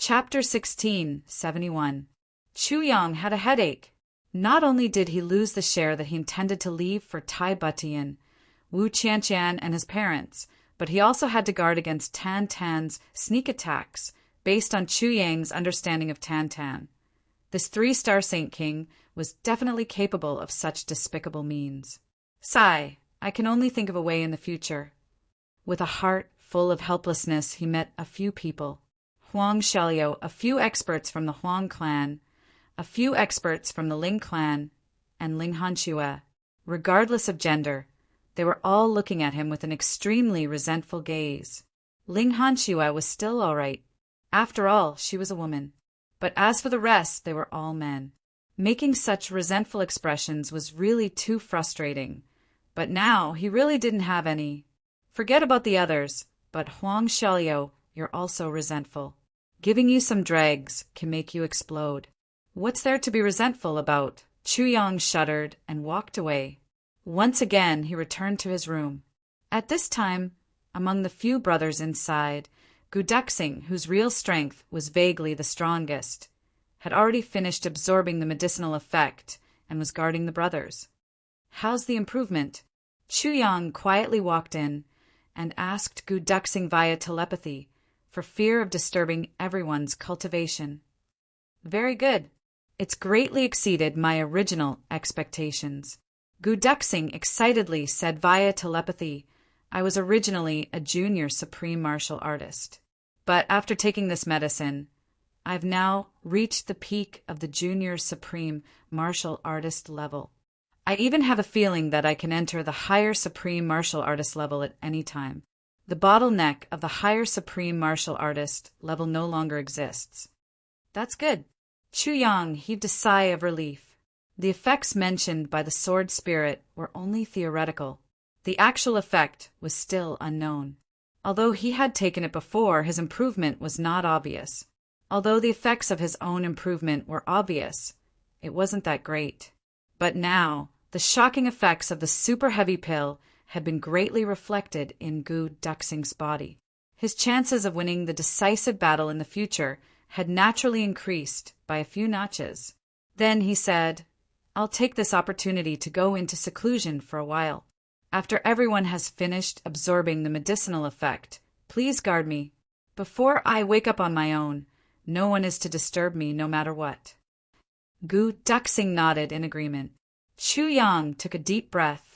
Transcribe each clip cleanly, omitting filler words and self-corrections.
Chapter 16, 71. Chu Yang had a headache. Not only did he lose the share that he intended to leave for Tai Butian, Wu Qianqian and his parents, but he also had to guard against Tan Tan's sneak attacks based on Chu Yang's understanding of Tan Tan. This 3-star Saint King was definitely capable of such despicable means. Sigh, I can only think of a way in the future. With a heart full of helplessness, he met a few people. Huang Xiaoliu, a few experts from the Huang clan, a few experts from the Ling clan, and Ling Hanxue. Regardless of gender, they were all looking at him with an extremely resentful gaze. Ling Hanxue was still all right. After all, she was a woman. But as for the rest, they were all men. Making such resentful expressions was really too frustrating. But now he really didn't have any. Forget about the others, but Huang Xiaoliu, you're also resentful. Giving you some dregs can make you explode. What's there to be resentful about? Chu Yang shuddered and walked away. Once again he returned to his room. At this time, among the few brothers inside, Gu Duxing, whose real strength was vaguely the strongest, had already finished absorbing the medicinal effect and was guarding the brothers. How's the improvement? Chu Yang quietly walked in and asked Gu Duxing via telepathy, for fear of disturbing everyone's cultivation. Very good. It's greatly exceeded my original expectations. Gu Duxing excitedly said via telepathy, I was originally a junior supreme martial artist. But after taking this medicine, I've now reached the peak of the junior supreme martial artist level. I even have a feeling that I can enter the higher supreme martial artist level at any time. The bottleneck of the higher supreme martial artist level no longer exists. That's good. Chu Yang heaved a sigh of relief. The effects mentioned by the sword spirit were only theoretical. The actual effect was still unknown. Although he had taken it before, his improvement was not obvious. Although the effects of his own improvement were obvious, it wasn't that great. But now, the shocking effects of the super heavy pill had been greatly reflected in Gu Duxing's body. His chances of winning the decisive battle in the future had naturally increased by a few notches. Then he said, I'll take this opportunity to go into seclusion for a while. After everyone has finished absorbing the medicinal effect, please guard me. Before I wake up on my own, no one is to disturb me no matter what. Gu Duxing nodded in agreement. Chu Yang took a deep breath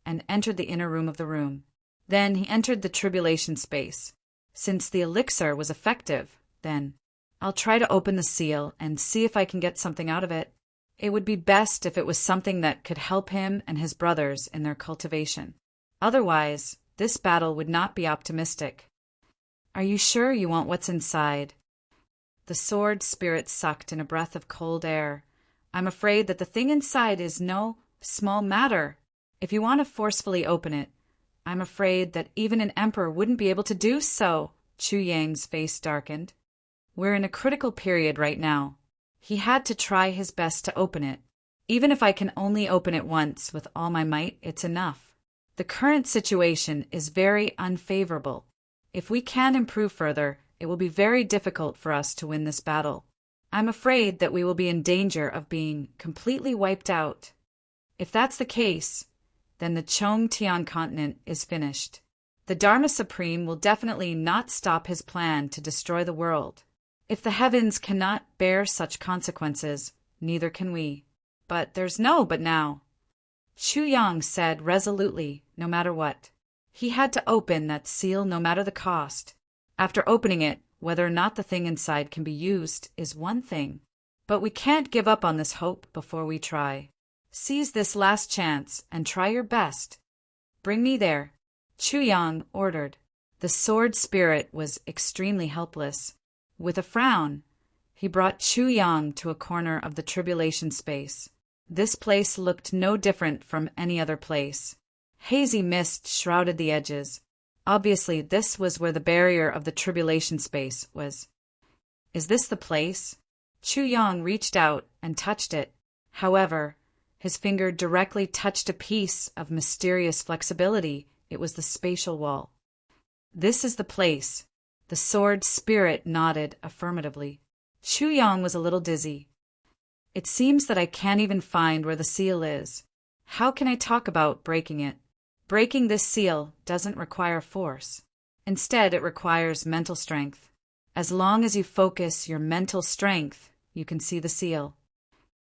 and entered the inner room of the room. Then he entered the tribulation space. Since the elixir was effective, then I'll try to open the seal and see if I can get something out of it. It would be best if it was something that could help him and his brothers in their cultivation. Otherwise, this battle would not be optimistic. Are you sure you want what's inside? The sword spirit sucked in a breath of cold air. I'm afraid that the thing inside is no small matter. If you want to forcefully open it, I'm afraid that even an emperor wouldn't be able to do so. Chu Yang's face darkened. We're in a critical period right now. He had to try his best to open it. Even if I can only open it once with all my might, it's enough. The current situation is very unfavorable. If we can't improve further, it will be very difficult for us to win this battle. I'm afraid that we will be in danger of being completely wiped out. If that's the case, then the Chongtian continent is finished. The Dharma Supreme will definitely not stop his plan to destroy the world. If the heavens cannot bear such consequences, neither can we. But there's no but now. Chu Yang said resolutely, no matter what. He had to open that seal no matter the cost. After opening it, whether or not the thing inside can be used is one thing. But we can't give up on this hope before we try. Seize this last chance and try your best. Bring me there, Chu Yang ordered. The sword spirit was extremely helpless. With a frown, he brought Chu Yang to a corner of the tribulation space. This place looked no different from any other place. Hazy mist shrouded the edges. Obviously, this was where the barrier of the tribulation space was. Is this the place? Chu Yang reached out and touched it. However, his finger directly touched a piece of mysterious flexibility. It was the spatial wall. This is the place. The sword spirit nodded affirmatively. Chu Yang was a little dizzy. It seems that I can't even find where the seal is. How can I talk about breaking it? Breaking this seal doesn't require force. Instead, it requires mental strength. As long as you focus your mental strength, you can see the seal.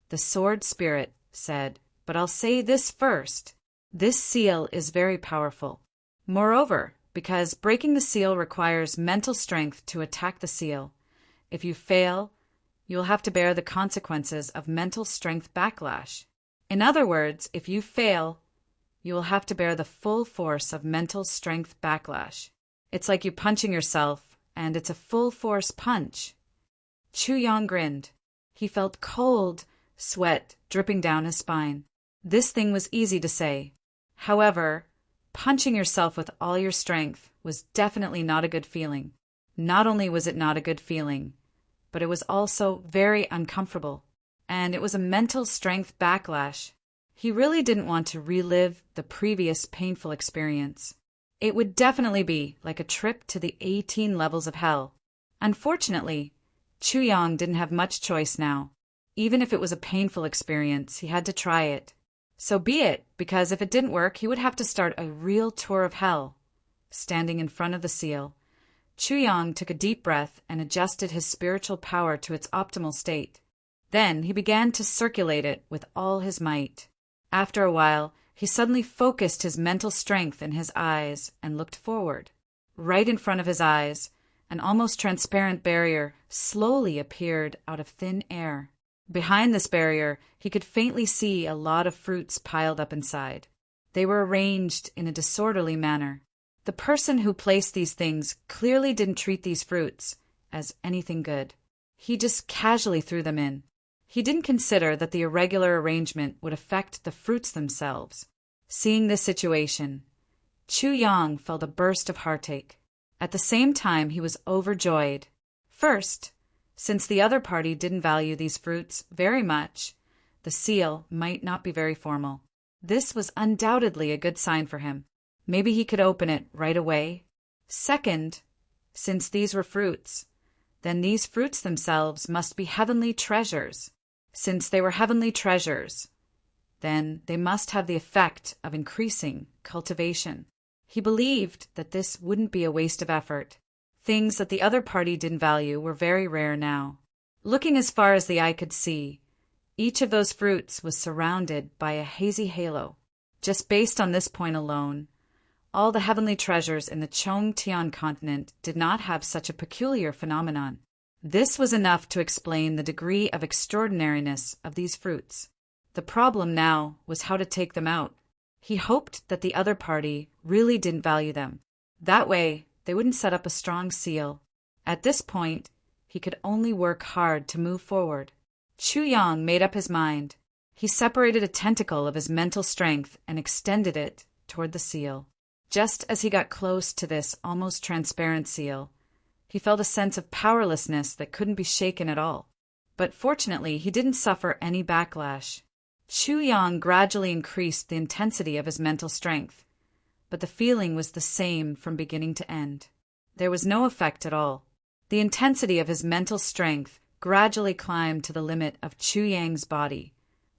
The sword spirit said, but I'll say this first. This seal is very powerful. Moreover, because breaking the seal requires mental strength to attack the seal, if you fail, you will have to bear the consequences of mental strength backlash. In other words, if you fail, you will have to bear the full force of mental strength backlash. It's like you punching yourself, and it's a full-force punch. Chu Yang grinned. He felt cold sweat dripping down his spine. This thing was easy to say. However, punching yourself with all your strength was definitely not a good feeling. Not only was it not a good feeling, but it was also very uncomfortable. And it was a mental strength backlash. He really didn't want to relive the previous painful experience. It would definitely be like a trip to the 18 levels of hell. Unfortunately, Chu Yang didn't have much choice now. Even if it was a painful experience, he had to try it. So be it, because if it didn't work, he would have to start a real tour of hell. Standing in front of the seal, Chu Yang took a deep breath and adjusted his spiritual power to its optimal state. Then he began to circulate it with all his might. After a while, he suddenly focused his mental strength in his eyes and looked forward. Right in front of his eyes, an almost transparent barrier slowly appeared out of thin air. Behind this barrier, he could faintly see a lot of fruits piled up inside. They were arranged in a disorderly manner. The person who placed these things clearly didn't treat these fruits as anything good. He just casually threw them in. He didn't consider that the irregular arrangement would affect the fruits themselves. Seeing this situation, Chu Yang felt a burst of heartache. At the same time, he was overjoyed. First, since the other party didn't value these fruits very much, the seal might not be very formal. This was undoubtedly a good sign for him. Maybe he could open it right away. Second, since these were fruits, then these fruits themselves must be heavenly treasures. Since they were heavenly treasures, then they must have the effect of increasing cultivation. He believed that this wouldn't be a waste of effort. Things that the other party didn't value were very rare now. Looking as far as the eye could see, each of those fruits was surrounded by a hazy halo. Just based on this point alone, all the heavenly treasures in the Chongtian continent did not have such a peculiar phenomenon. This was enough to explain the degree of extraordinariness of these fruits. The problem now was how to take them out. He hoped that the other party really didn't value them. That way, they wouldn't set up a strong seal. At this point, he could only work hard to move forward. Chu Yang made up his mind. He separated a tentacle of his mental strength and extended it toward the seal. Just as he got close to this almost transparent seal, he felt a sense of powerlessness that couldn't be shaken at all. But fortunately, he didn't suffer any backlash. Chu Yang gradually increased the intensity of his mental strength, but the feeling was the same from beginning to end. There was no effect at all. The intensity of his mental strength gradually climbed to the limit of Chu Yang's body,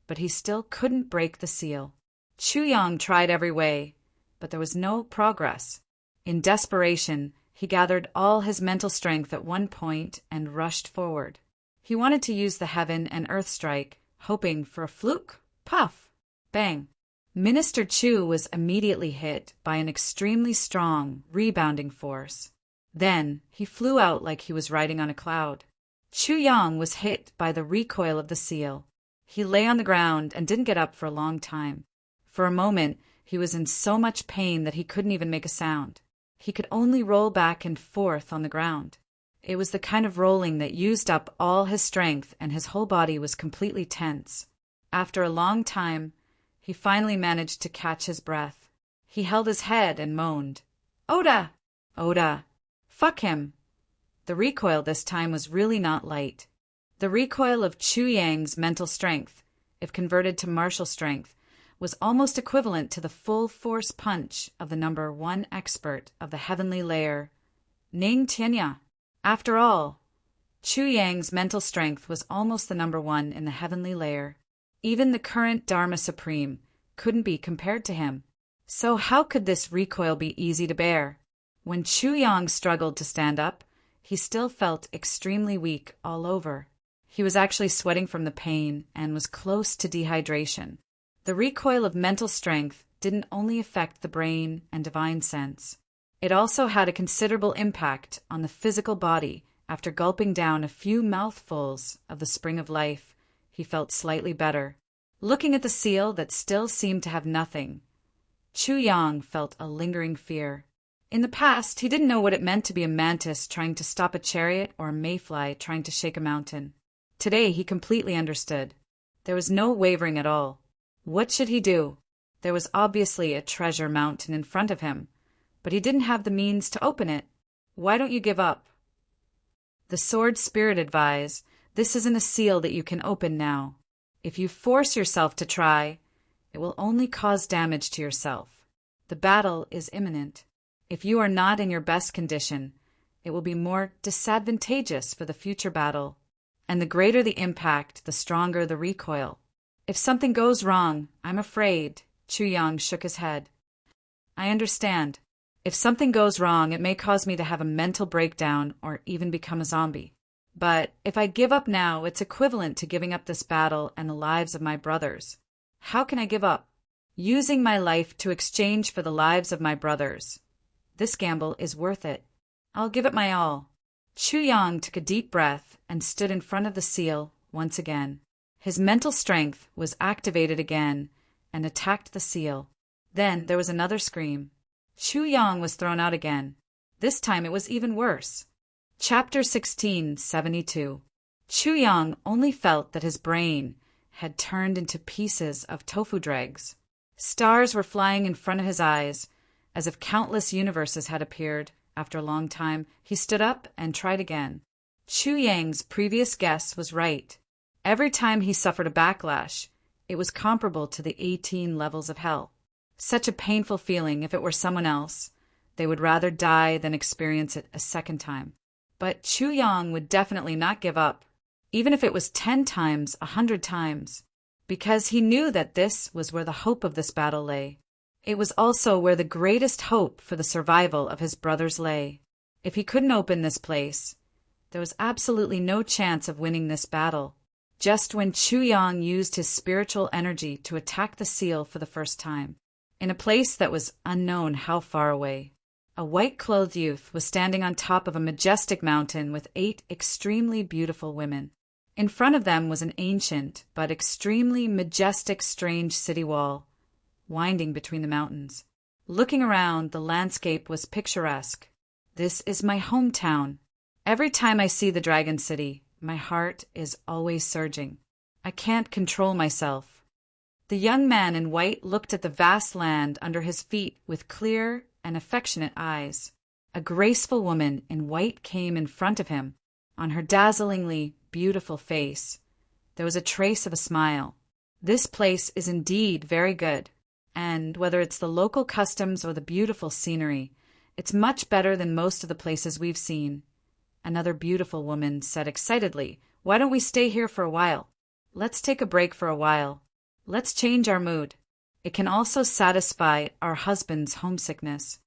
but he still couldn't break the seal. Chu Yang tried every way, but there was no progress. In desperation, he gathered all his mental strength at one point and rushed forward. He wanted to use the heaven and earth strike, hoping for a fluke, puff, bang. Minister Chu was immediately hit by an extremely strong, rebounding force. Then he flew out like he was riding on a cloud. Chu Yang was hit by the recoil of the seal. He lay on the ground and didn't get up for a long time. For a moment, he was in so much pain that he couldn't even make a sound. He could only roll back and forth on the ground. It was the kind of rolling that used up all his strength, and his whole body was completely tense. After a long time, he finally managed to catch his breath. He held his head and moaned, "Oda! Oda! Fuck him!" The recoil this time was really not light. The recoil of Chu Yang's mental strength, if converted to martial strength, was almost equivalent to the full force punch of the number 1 expert of the heavenly layer, Ning Tianya. After all, Chu Yang's mental strength was almost the number one in the heavenly layer. Even the current Dharma Supreme couldn't be compared to him. So how could this recoil be easy to bear? When Chu Yang struggled to stand up, he still felt extremely weak all over. He was actually sweating from the pain and was close to dehydration. The recoil of mental strength didn't only affect the brain and divine sense. It also had a considerable impact on the physical body. After gulping down a few mouthfuls of the spring of life, he felt slightly better. Looking at the seal that still seemed to have nothing, Chu Yang felt a lingering fear. In the past, he didn't know what it meant to be a mantis trying to stop a chariot or a mayfly trying to shake a mountain. Today, he completely understood. There was no wavering at all. What should he do? There was obviously a treasure mountain in front of him, but he didn't have the means to open it. Why don't you give up? The sword spirit advised, this isn't a seal that you can open now. If you force yourself to try, it will only cause damage to yourself. The battle is imminent. If you are not in your best condition, it will be more disadvantageous for the future battle. And the greater the impact, the stronger the recoil. If something goes wrong, I'm afraid. Chu Yang shook his head. I understand. If something goes wrong, it may cause me to have a mental breakdown or even become a zombie. But if I give up now, it's equivalent to giving up this battle and the lives of my brothers. How can I give up? Using my life to exchange for the lives of my brothers. This gamble is worth it. I'll give it my all. Chu Yang took a deep breath and stood in front of the seal once again. His mental strength was activated again and attacked the seal. Then there was another scream. Chu Yang was thrown out again. This time it was even worse. Chapter 1672. Chu Yang only felt that his brain had turned into pieces of tofu dregs. Stars were flying in front of his eyes, as if countless universes had appeared. After a long time, he stood up and tried again. Chu Yang's previous guess was right. Every time he suffered a backlash, it was comparable to the 18 levels of hell. Such a painful feeling. If it were someone else, they would rather die than experience it a second time. But Chu Yang would definitely not give up, even if it was 10 times, 100 times, because he knew that this was where the hope of this battle lay. It was also where the greatest hope for the survival of his brothers lay. If he couldn't open this place, there was absolutely no chance of winning this battle. Just when Chu Yang used his spiritual energy to attack the seal for the first time, in a place that was unknown how far away, a white-clothed youth was standing on top of a majestic mountain with 8 extremely beautiful women. In front of them was an ancient but extremely majestic strange city wall, winding between the mountains. Looking around, the landscape was picturesque. This is my hometown. Every time I see the Dragon City, my heart is always surging. I can't control myself. The young man in white looked at the vast land under his feet with clear and affectionate eyes. A graceful woman in white came in front of him. On her dazzlingly beautiful face, there was a trace of a smile. This place is indeed very good, and whether it's the local customs or the beautiful scenery, it's much better than most of the places we've seen. Another beautiful woman said excitedly, "Why don't we stay here for a while? Let's take a break for a while. Let's change our mood. It can also satisfy our husband's homesickness."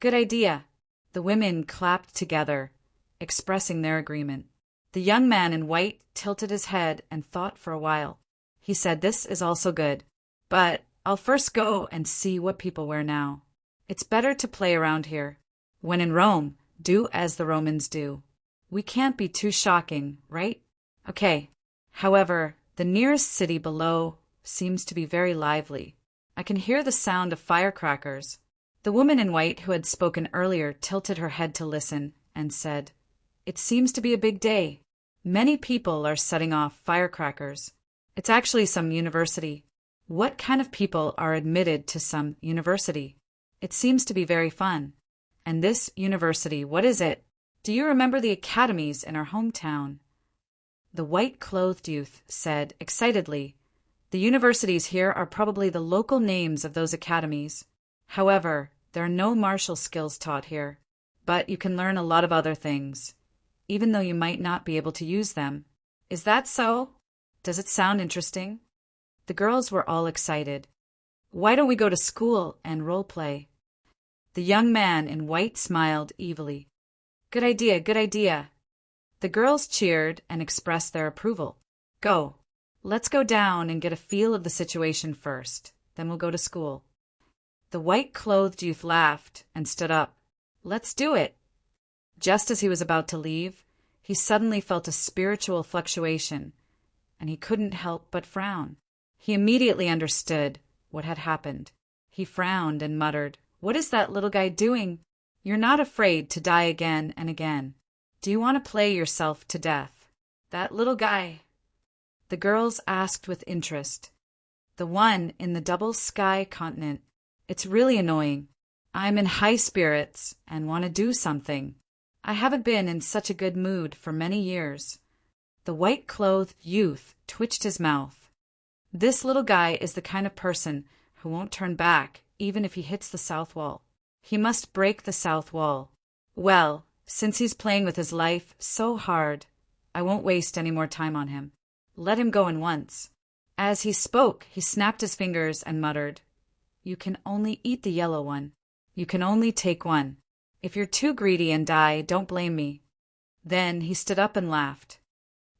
Good idea. The women clapped together, expressing their agreement. The young man in white tilted his head and thought for a while. He said, "This is also good, but I'll first go and see what people wear now. It's better to play around here. When in Rome, do as the Romans do. We can't be too shocking, right? Okay. However, the nearest city below seems to be very lively. I can hear the sound of firecrackers." The woman in white who had spoken earlier tilted her head to listen and said, "It seems to be a big day. Many people are setting off firecrackers. It's actually some university. What kind of people are admitted to some university? It seems to be very fun. And this university, what is it? Do you remember the academies in our hometown?" The white-clothed youth said excitedly, "The universities here are probably the local names of those academies. However, there are no martial skills taught here. but you can learn a lot of other things, even though you might not be able to use them. Is that so? Does it sound interesting? The girls were all excited. Why don't we go to school and role play? The young man in white smiled evilly. Good idea, good idea. The girls cheered and expressed their approval. Go. Let's go down and get a feel of the situation first. Then we'll go to school. The white-clothed youth laughed and stood up. Let's do it. Just as he was about to leave, he suddenly felt a spiritual fluctuation, and he couldn't help but frown. He immediately understood what had happened. He frowned and muttered, What is that little guy doing? You're not afraid to die again and again. Do you want to play yourself to death? That little guy. The girls asked with interest. The one in the double sky continent. It's really annoying. I'm in high spirits and want to do something. I haven't been in such a good mood for many years. The white-clothed youth twitched his mouth. This little guy is the kind of person who won't turn back even if he hits the south wall. He must break the south wall. Well, since he's playing with his life so hard, I won't waste any more time on him. Let him go in once. As he spoke, he snapped his fingers and muttered, You can only eat the yellow one. You can only take one. If you're too greedy and die, don't blame me. Then he stood up and laughed.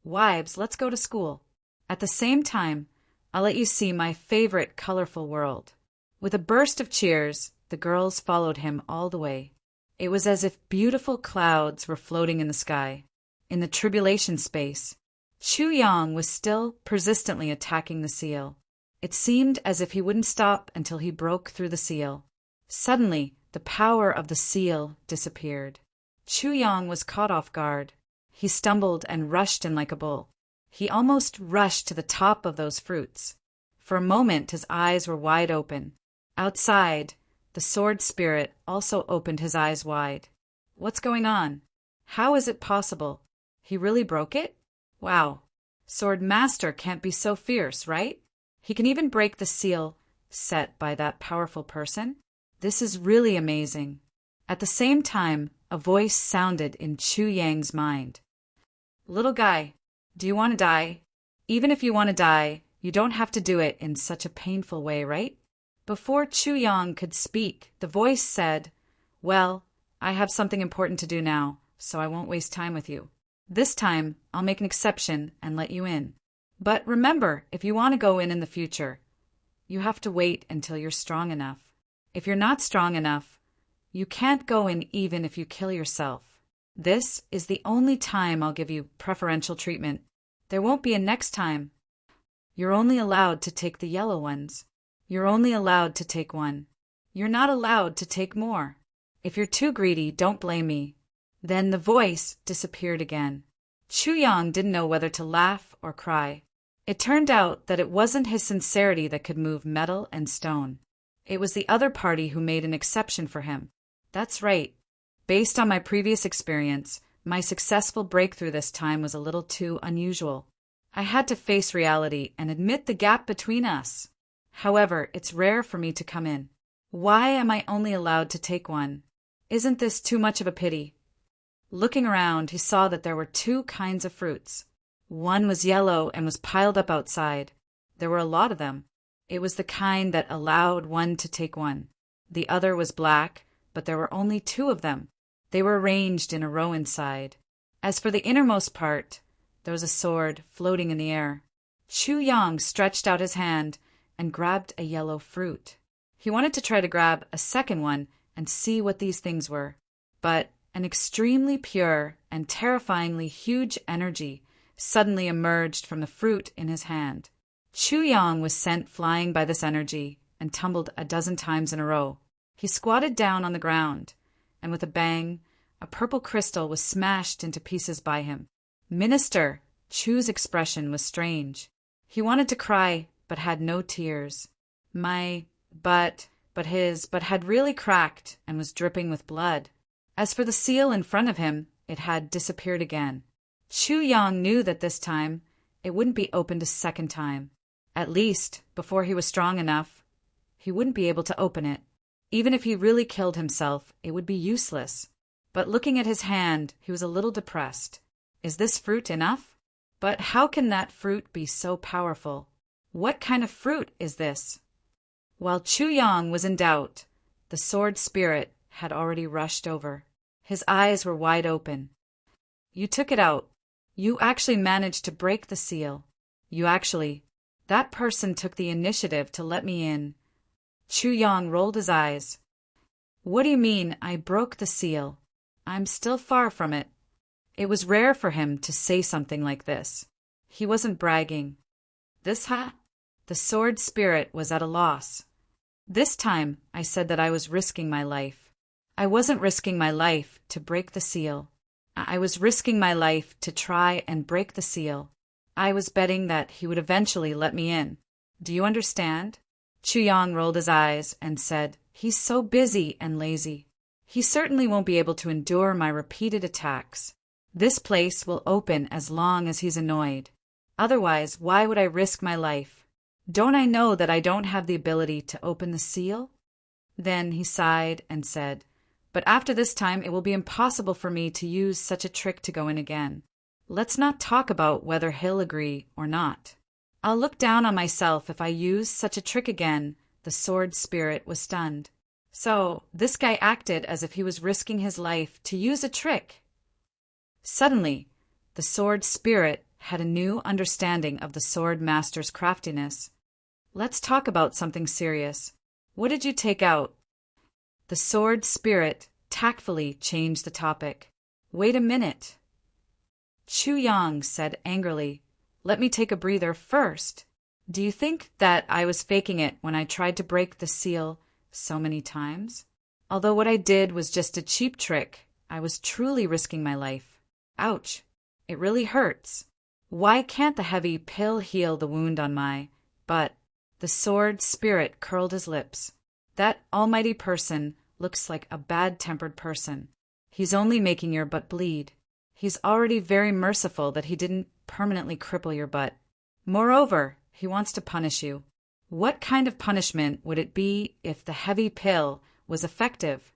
Wives, let's go to school. At the same time, I'll let you see my favorite colorful world. With a burst of cheers, the girls followed him all the way. It was as if beautiful clouds were floating in the sky. In the tribulation space, Chu Yang was still persistently attacking the seal. It seemed as if he wouldn't stop until he broke through the seal. Suddenly, the power of the seal disappeared. Chu Yang was caught off guard. He stumbled and rushed in like a bull. He almost rushed to the top of those fruits. For a moment, his eyes were wide open. Outside, the sword spirit also opened his eyes wide. What's going on? How is it possible? He really broke it? Wow. Sword Master can't be so fierce, right? He can even break the seal set by that powerful person? This is really amazing. At the same time, a voice sounded in Chu Yang's mind. Little guy, do you want to die? Even if you want to die, you don't have to do it in such a painful way, right? Before Chu Yang could speak, the voice said, Well, I have something important to do now, so I won't waste time with you. This time, I'll make an exception and let you in. But remember, if you want to go in the future, you have to wait until you're strong enough. If you're not strong enough, you can't go in even if you kill yourself. This is the only time I'll give you preferential treatment. There won't be a next time. You're only allowed to take the yellow ones. You're only allowed to take one. You're not allowed to take more. If you're too greedy, don't blame me. Then the voice disappeared again. Chu Yang didn't know whether to laugh or cry. It turned out that it wasn't his sincerity that could move metal and stone. It was the other party who made an exception for him. That's right. Based on my previous experience, my successful breakthrough this time was a little too unusual. I had to face reality and admit the gap between us. However, it's rare for me to come in. Why am I only allowed to take one? Isn't this too much of a pity? Looking around, he saw that there were two kinds of fruits. One was yellow and was piled up outside. There were a lot of them. It was the kind that allowed one to take one. The other was black, but there were only two of them. They were arranged in a row inside. As for the innermost part, there was a sword floating in the air. Chu Yang stretched out his hand and grabbed a yellow fruit. He wanted to try to grab a second one and see what these things were. But an extremely pure and terrifyingly huge energy suddenly emerged from the fruit in his hand. Chu Yang was sent flying by this energy and tumbled a dozen times in a row. He squatted down on the ground, and with a bang, a purple crystal was smashed into pieces by him. Minister, Chu's expression was strange. He wanted to cry, but had no tears. His butt had really cracked and was dripping with blood. As for the seal in front of him, it had disappeared again. Chu Yang knew that this time it wouldn't be opened a second time. At least, before he was strong enough, he wouldn't be able to open it. Even if he really killed himself, it would be useless. But looking at his hand, he was a little depressed. Is this fruit enough? But how can that fruit be so powerful? What kind of fruit is this? While Chu Yang was in doubt, the sword spirit had already rushed over. His eyes were wide open. You took it out. You actually managed to break the seal. That person took the initiative to let me in. Chu Yang rolled his eyes. What do you mean I broke the seal? I'm still far from it. It was rare for him to say something like this. He wasn't bragging. The sword spirit was at a loss. This time, I said that I was risking my life. I wasn't risking my life to break the seal. I was risking my life to try and break the seal. I was betting that he would eventually let me in. Do you understand? Chu Yang rolled his eyes and said, He's so busy and lazy. He certainly won't be able to endure my repeated attacks. This place will open as long as he's annoyed. Otherwise, why would I risk my life? Don't I know that I don't have the ability to open the seal? Then he sighed and said, But after this time it will be impossible for me to use such a trick to go in again. Let's not talk about whether he'll agree or not. I'll look down on myself if I use such a trick again. The sword spirit was stunned. So, this guy acted as if he was risking his life to use a trick. Suddenly, the sword spirit had a new understanding of the sword master's craftiness. Let's talk about something serious. What did you take out? The sword spirit tactfully changed the topic. Wait a minute. Chu Yang said angrily, Let me take a breather first. Do you think that I was faking it when I tried to break the seal so many times? Although what I did was just a cheap trick, I was truly risking my life. Ouch. It really hurts. Why can't the heavy pill heal the wound on my butt? The sword spirit curled his lips. That almighty person looks like a bad-tempered person. He's only making your butt bleed. He's already very merciful that he didn't permanently cripple your butt. Moreover, he wants to punish you. What kind of punishment would it be if the heavy pill was effective?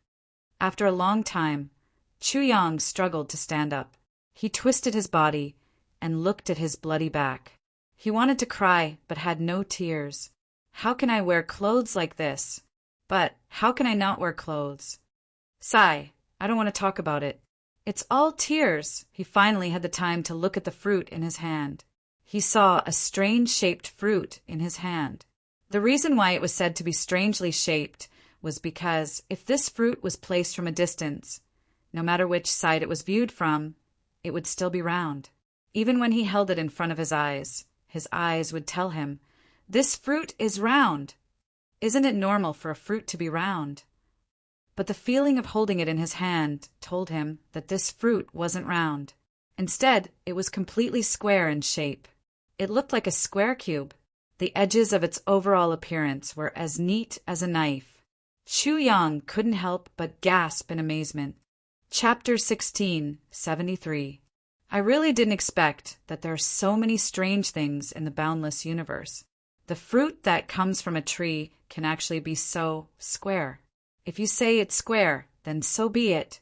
After a long time, Chu Yang struggled to stand up. He twisted his body and looked at his bloody back. He wanted to cry, but had no tears. How can I wear clothes like this? But how can I not wear clothes? Sigh, I don't want to talk about it. It's all tears. He finally had the time to look at the fruit in his hand. He saw a strange-shaped fruit in his hand. The reason why it was said to be strangely shaped was because if this fruit was placed from a distance, no matter which side it was viewed from, it would still be round. Even when he held it in front of his eyes would tell him, This fruit is round. Isn't it normal for a fruit to be round? But the feeling of holding it in his hand told him that this fruit wasn't round. Instead, it was completely square in shape. It looked like a square cube. The edges of its overall appearance were as neat as a knife. Chu Yang couldn't help but gasp in amazement. Chapter 16, 73. I really didn't expect that there are so many strange things in the boundless universe. The fruit that comes from a tree can actually be so square. If you say it's square, then so be it.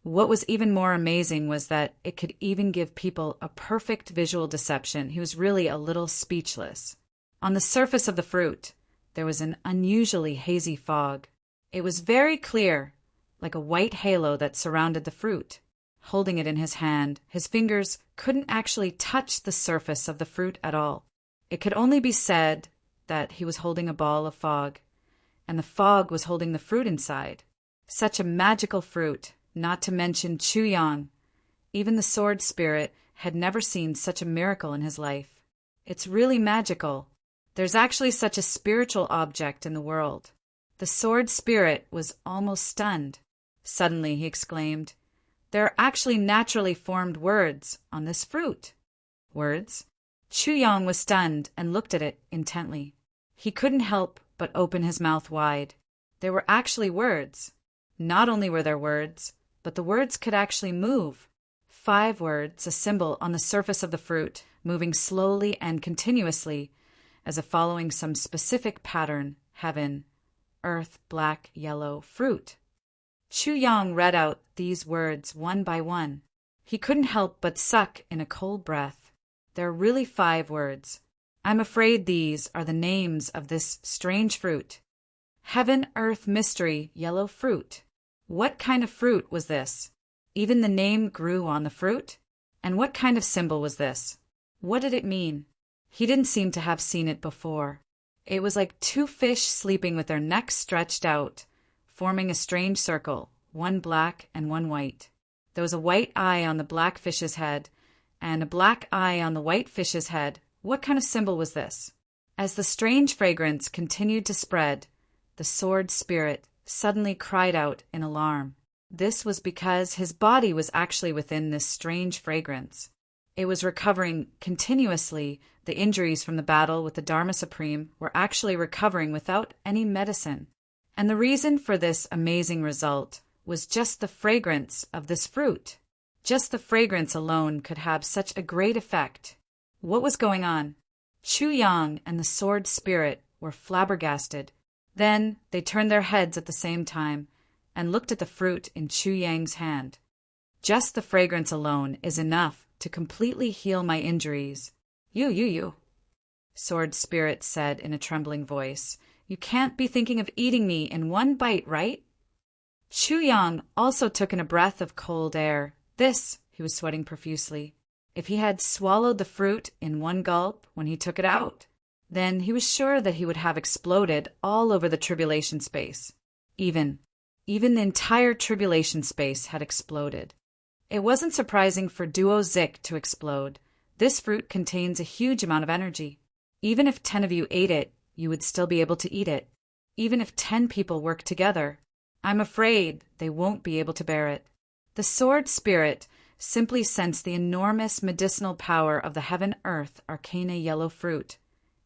What was even more amazing was that it could even give people a perfect visual deception. He was really a little speechless. On the surface of the fruit, there was an unusually hazy fog. It was very clear, like a white halo that surrounded the fruit. Holding it in his hand, his fingers couldn't actually touch the surface of the fruit at all. It could only be said that he was holding a ball of fog, and the fog was holding the fruit inside. Such a magical fruit, not to mention Chu Yang. Even the sword spirit had never seen such a miracle in his life. It's really magical. There's actually such a spiritual object in the world. The sword spirit was almost stunned. Suddenly he exclaimed, There are actually naturally formed words on this fruit. Words? Chu Yang was stunned and looked at it intently. He couldn't help but open his mouth wide. There were actually words. Not only were there words, but the words could actually move. 5 words, a symbol on the surface of the fruit, moving slowly and continuously, as if following some specific pattern: heaven, earth, black, yellow, fruit. Chu Yang read out these words one by one. He couldn't help but suck in a cold breath. There are really 5 words. I'm afraid these are the names of this strange fruit. Heaven, earth, mystery, yellow fruit. What kind of fruit was this? Even the name grew on the fruit? And what kind of symbol was this? What did it mean? He didn't seem to have seen it before. It was like 2 fish sleeping with their necks stretched out, forming a strange circle, one black and one white. There was a white eye on the black fish's head, and a black eye on the white fish's head. What kind of symbol was this? As the strange fragrance continued to spread, the sword spirit suddenly cried out in alarm. This was because his body was actually within this strange fragrance. It was recovering continuously. The injuries from the battle with the Dharma Supreme were actually recovering without any medicine. And the reason for this amazing result was just the fragrance of this fruit. Just the fragrance alone could have such a great effect. What was going on? Chu Yang and the sword spirit were flabbergasted. Then they turned their heads at the same time and looked at the fruit in Chu Yang's hand. Just the fragrance alone is enough to completely heal my injuries. You, Sword Spirit said in a trembling voice. You can't be thinking of eating me in one bite, right? Chu Yang also took in a breath of cold air. He was sweating profusely. If he had swallowed the fruit in one gulp when he took it out, then he was sure that he would have exploded all over the tribulation space. Even the entire tribulation space had exploded. It wasn't surprising for Duo Zik to explode. This fruit contains a huge amount of energy. Even if 10 of you ate it, you would still be able to eat it. Even if 10 people work together, I'm afraid they won't be able to bear it. The sword spirit simply sensed the enormous medicinal power of the heaven-earth arcana yellow fruit,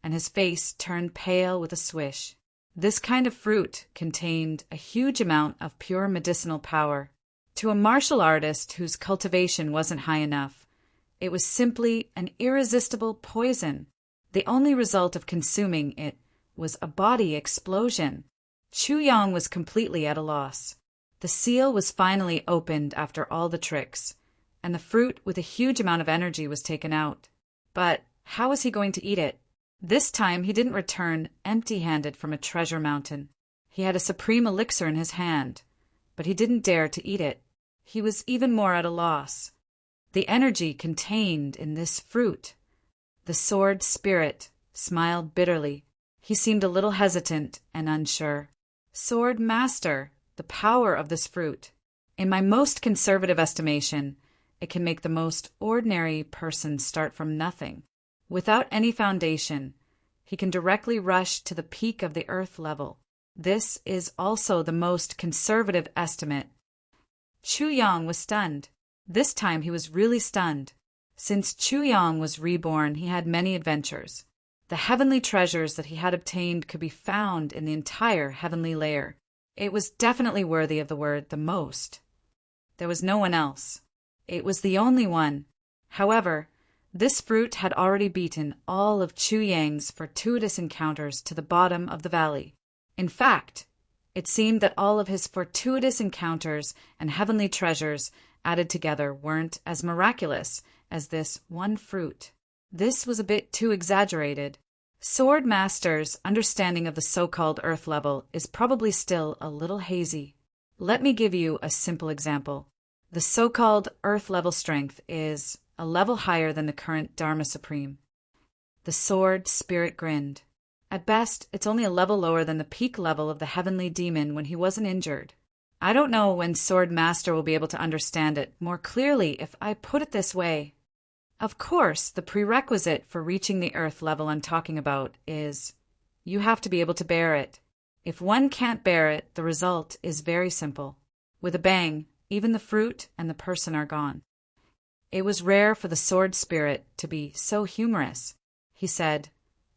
and his face turned pale with a swish. This kind of fruit contained a huge amount of pure medicinal power. To a martial artist whose cultivation wasn't high enough, it was simply an irresistible poison. The only result of consuming it was a body explosion. Chu Yang was completely at a loss. The seal was finally opened after all the tricks, and the fruit with a huge amount of energy was taken out. But how was he going to eat it? This time he didn't return empty-handed from a treasure mountain. He had a supreme elixir in his hand, but he didn't dare to eat it. He was even more at a loss. The energy contained in this fruit. The sword spirit smiled bitterly. He seemed a little hesitant and unsure. Sword Master, the power of this fruit. In my most conservative estimation, it can make the most ordinary person start from nothing. Without any foundation, he can directly rush to the peak of the earth level. This is also the most conservative estimate. Chu Yang was stunned. This time he was really stunned. Since Chu Yang was reborn, he had many adventures. The heavenly treasures that he had obtained could be found in the entire heavenly layer. It was definitely worthy of the word the most. There was no one else. It was the only one. However, this fruit had already beaten all of Chu Yang's fortuitous encounters to the bottom of the valley. In fact, it seemed that all of his fortuitous encounters and heavenly treasures added together weren't as miraculous as this one fruit. This was a bit too exaggerated. Sword Master's understanding of the so-called earth level is probably still a little hazy. Let me give you a simple example. The so-called earth level strength is a level higher than the current Dharma Supreme. The sword spirit grinned. At best, it's only a level lower than the peak level of the heavenly demon when he wasn't injured. I don't know when Sword Master will be able to understand it more clearly if I put it this way. Of course, the prerequisite for reaching the earth level I'm talking about is you have to be able to bear it. If one can't bear it, the result is very simple. With a bang, even the fruit and the person are gone. It was rare for the sword spirit to be so humorous. He said,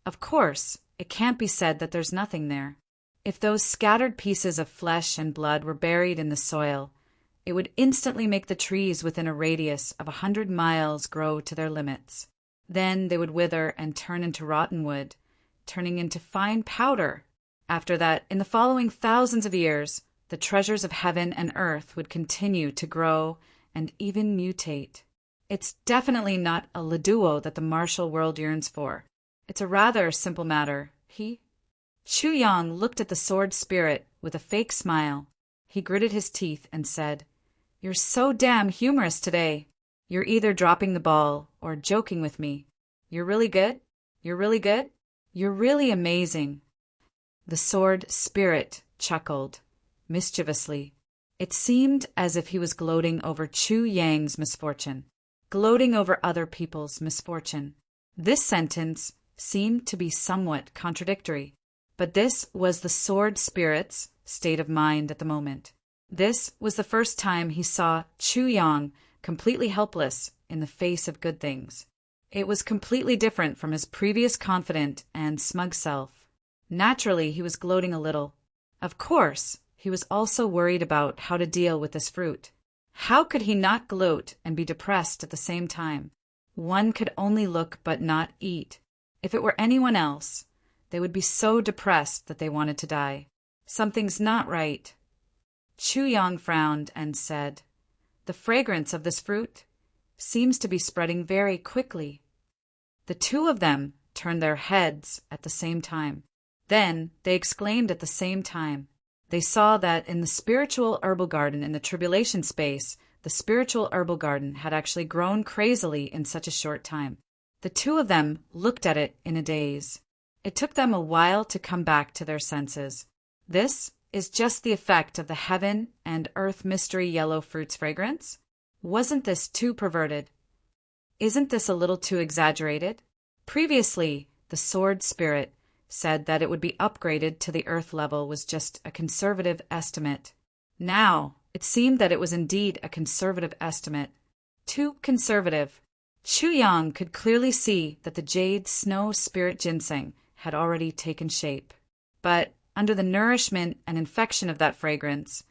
"Of course, it can't be said that there's nothing there. If those scattered pieces of flesh and blood were buried in the soil, it would instantly make the trees within a radius of 100 miles grow to their limits. Then they would wither and turn into rotten wood, turning into fine powder. After that, in the following thousands of years, the treasures of heaven and earth would continue to grow and even mutate. It's definitely not a Leduo that the martial world yearns for. It's a rather simple matter. Chu Yang looked at the sword spirit with a fake smile. He gritted his teeth and said, "You're so damn humorous today. You're either dropping the ball or joking with me. You're really good? You're really good? You're really amazing." The sword spirit chuckled mischievously. It seemed as if he was gloating over Chu Yang's misfortune, gloating over other people's misfortune. This sentence seemed to be somewhat contradictory, but this was the sword spirit's state of mind at the moment. This was the first time he saw Chu Yang completely helpless in the face of good things. It was completely different from his previous confident and smug self. Naturally, he was gloating a little. Of course, he was also worried about how to deal with this fruit. How could he not gloat and be depressed at the same time? One could only look but not eat. If it were anyone else, they would be so depressed that they wanted to die. Something's not right. Chu Yang frowned and said, "The fragrance of this fruit seems to be spreading very quickly." The two of them turned their heads at the same time. Then they exclaimed at the same time. They saw that in the spiritual herbal garden in the tribulation space, the spiritual herbal garden had actually grown crazily in such a short time. The two of them looked at it in a daze. It took them a while to come back to their senses. This is just the effect of the heaven and earth mystery yellow fruit's fragrance? Wasn't this too perverted? Isn't this a little too exaggerated? Previously, the sword spirit said that it would be upgraded to the earth level was just a conservative estimate. Now, it seemed that it was indeed a conservative estimate. Too conservative. Chu Yang could clearly see that the jade snow spirit ginseng had already taken shape. But under the nourishment and infection of that fragrance,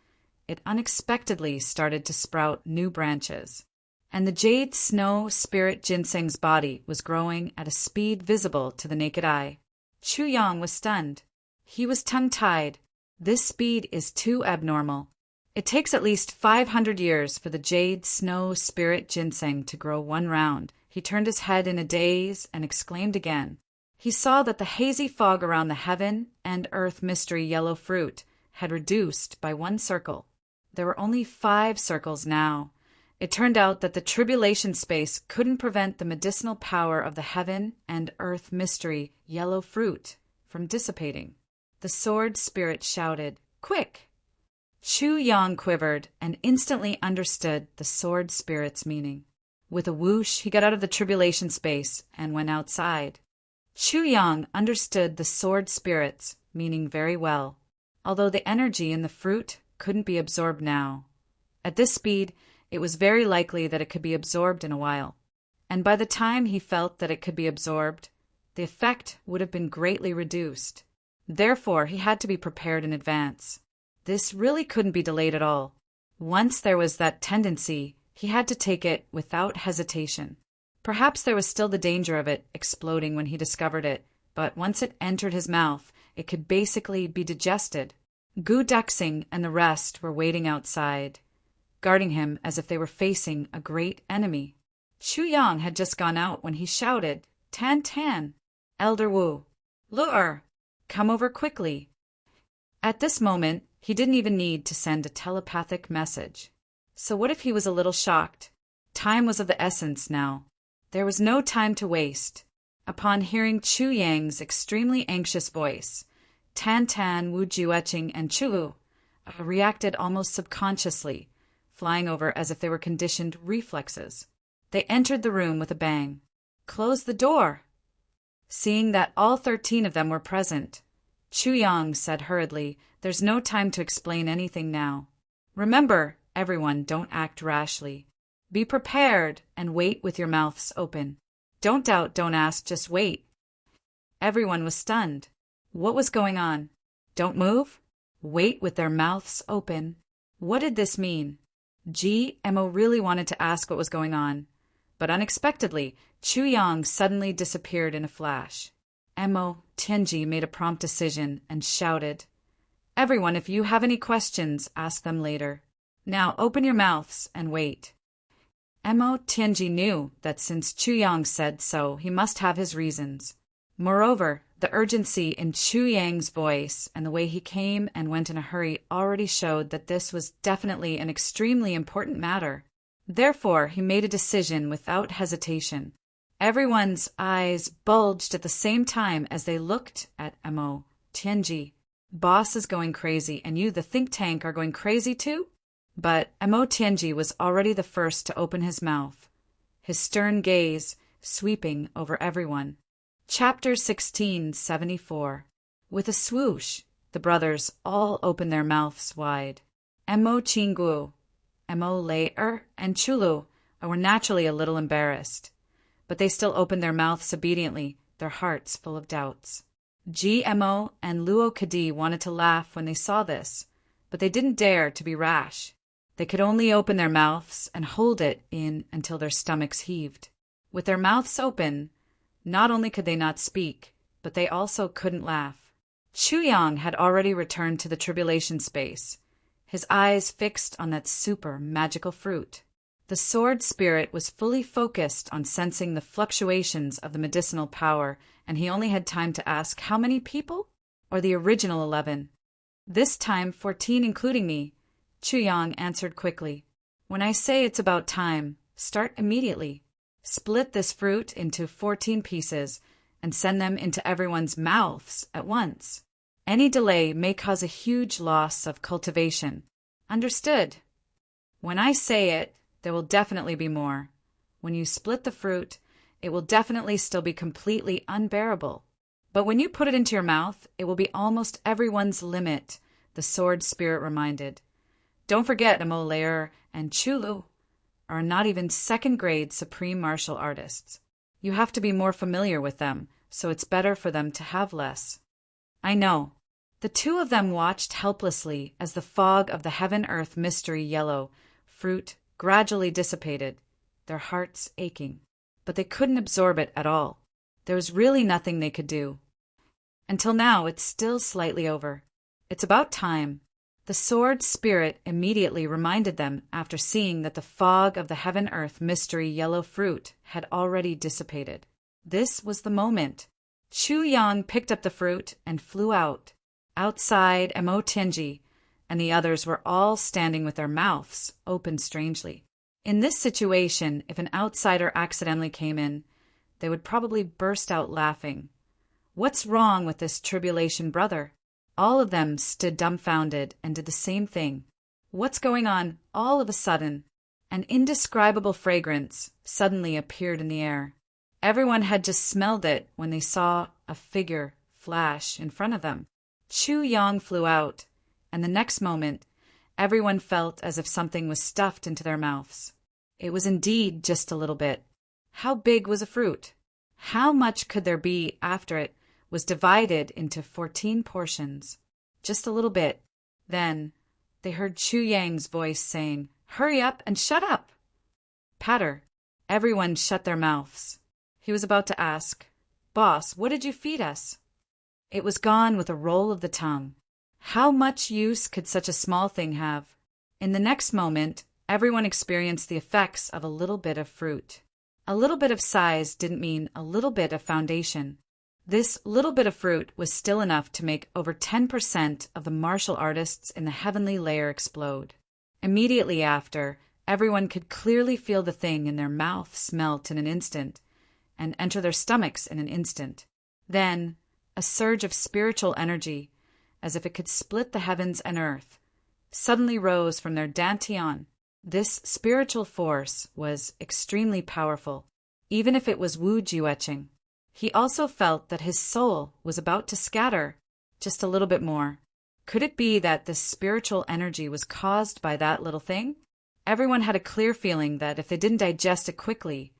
it unexpectedly started to sprout new branches. And the jade snow spirit ginseng's body was growing at a speed visible to the naked eye. Chu Yang was stunned. He was tongue-tied. This speed is too abnormal. It takes at least 500 years for the jade snow spirit ginseng to grow one round. He turned his head in a daze and exclaimed again. He saw that the hazy fog around the heaven and earth mystery yellow fruit had reduced by one circle. There were only 5 circles now. It turned out that the tribulation space couldn't prevent the medicinal power of the heaven and earth mystery yellow fruit from dissipating. The sword spirit shouted, "Quick!" Chu Yang quivered and instantly understood the sword spirit's meaning. With a whoosh, he got out of the tribulation space and went outside. Chu Yang understood the sword spirit's meaning very well, although the energy in the fruit couldn't be absorbed now. At this speed, it was very likely that it could be absorbed in a while, and by the time he felt that it could be absorbed, the effect would have been greatly reduced. Therefore, he had to be prepared in advance. This really couldn't be delayed at all. Once there was that tendency, he had to take it without hesitation. Perhaps there was still the danger of it exploding when he discovered it, but once it entered his mouth, it could basically be digested. Gu Duxing and the rest were waiting outside, guarding him as if they were facing a great enemy. Chu Yang had just gone out when he shouted, "Tan Tan! Elder Wu! Lure! Come over quickly!" At this moment, he didn't even need to send a telepathic message. So what if he was a little shocked? Time was of the essence now. There was no time to waste. Upon hearing Chu Yang's extremely anxious voice, Tan Tan, Wu Jueqing, and Chu reacted almost subconsciously, flying over as if they were conditioned reflexes. They entered the room with a bang. "Close the door!" Seeing that all 13 of them were present, Chu Yang said hurriedly, "There's no time to explain anything now. Remember, everyone, don't act rashly. Be prepared and wait with your mouths open. Don't doubt, don't ask, just wait." Everyone was stunned. What was going on? Don't move? Wait with their mouths open. What did this mean? Mo really wanted to ask what was going on, but unexpectedly, Chu Yang suddenly disappeared in a flash. Mo Tianji made a prompt decision and shouted, Everyone, if you have any questions, ask them later. Now open your mouths and wait. Mo Tianji knew that since Chu Yang said so, he must have his reasons. Moreover, the urgency in Chu Yang's voice and the way he came and went in a hurry already showed that this was definitely an extremely important matter. Therefore, he made a decision without hesitation. Everyone's eyes bulged at the same time as they looked at Mo Tianji. Boss is going crazy, and you, the think tank, are going crazy too? But Mo Tianji was already the first to open his mouth, his stern gaze sweeping over everyone. Chapter 1674. With a swoosh, the brothers all opened their mouths wide. Mo Qinggu, Mo Lei and Chulu were naturally a little embarrassed, but they still opened their mouths obediently, their hearts full of doubts. Mo and Luo Kadi wanted to laugh when they saw this, but they didn't dare to be rash. They could only open their mouths and hold it in until their stomachs heaved. With their mouths open, not only could they not speak, but they also couldn't laugh. Chu Yang had already returned to the tribulation space, his eyes fixed on that super magical fruit. The sword spirit was fully focused on sensing the fluctuations of the medicinal power, and he only had time to ask how many people? Or the original 11? This time 14 including me, Chu Yang answered quickly. When I say it's about time, start immediately. Split this fruit into 14 pieces and send them into everyone's mouths at once. Any delay may cause a huge loss of cultivation. Understood? When I say it, there will definitely be more. When you split the fruit, it will definitely still be completely unbearable. But when you put it into your mouth, it will be almost everyone's limit, the sword spirit reminded. Don't forget Mo Lei and Chulu are not even second-grade supreme martial artists. You have to be more familiar with them, so it's better for them to have less. I know. The two of them watched helplessly as the fog of the heaven-earth mystery yellow fruit gradually dissipated, their hearts aching. But they couldn't absorb it at all. There was really nothing they could do. Until now, it's still slightly over. It's about time. The sword spirit immediately reminded them after seeing that the fog of the heaven-earth mystery yellow fruit had already dissipated. This was the moment. Chu Yang picked up the fruit and flew out. Outside, Mo Tianji and the others were all standing with their mouths open strangely. In this situation, if an outsider accidentally came in, they would probably burst out laughing. What's wrong with this tribulation brother? All of them stood dumbfounded and did the same thing. What's going on? All of a sudden, an indescribable fragrance suddenly appeared in the air. Everyone had just smelled it when they saw a figure flash in front of them. Chu Yang flew out, and the next moment, everyone felt as if something was stuffed into their mouths. It was indeed just a little bit. How big was a fruit? How much could there be after it was divided into 14 portions? Just a little bit. Then they heard Chu Yang's voice saying, "Hurry up and shut up!" Patter. Everyone shut their mouths. He was about to ask, "Boss, what did you feed us?" It was gone with a roll of the tongue. How much use could such a small thing have? In the next moment, everyone experienced the effects of a little bit of fruit. A little bit of size didn't mean a little bit of foundation. This little bit of fruit was still enough to make over 10% of the martial artists in the heavenly layer explode. Immediately after, everyone could clearly feel the thing in their mouths melt in an instant and enter their stomachs in an instant. Then, a surge of spiritual energy, as if it could split the heavens and earth, suddenly rose from their dantian. This spiritual force was extremely powerful, even if it was Wu Jueqing. He also felt that his soul was about to scatter just a little bit more. Could it be that this spiritual energy was caused by that little thing? Everyone had a clear feeling that if they didn't digest it quickly,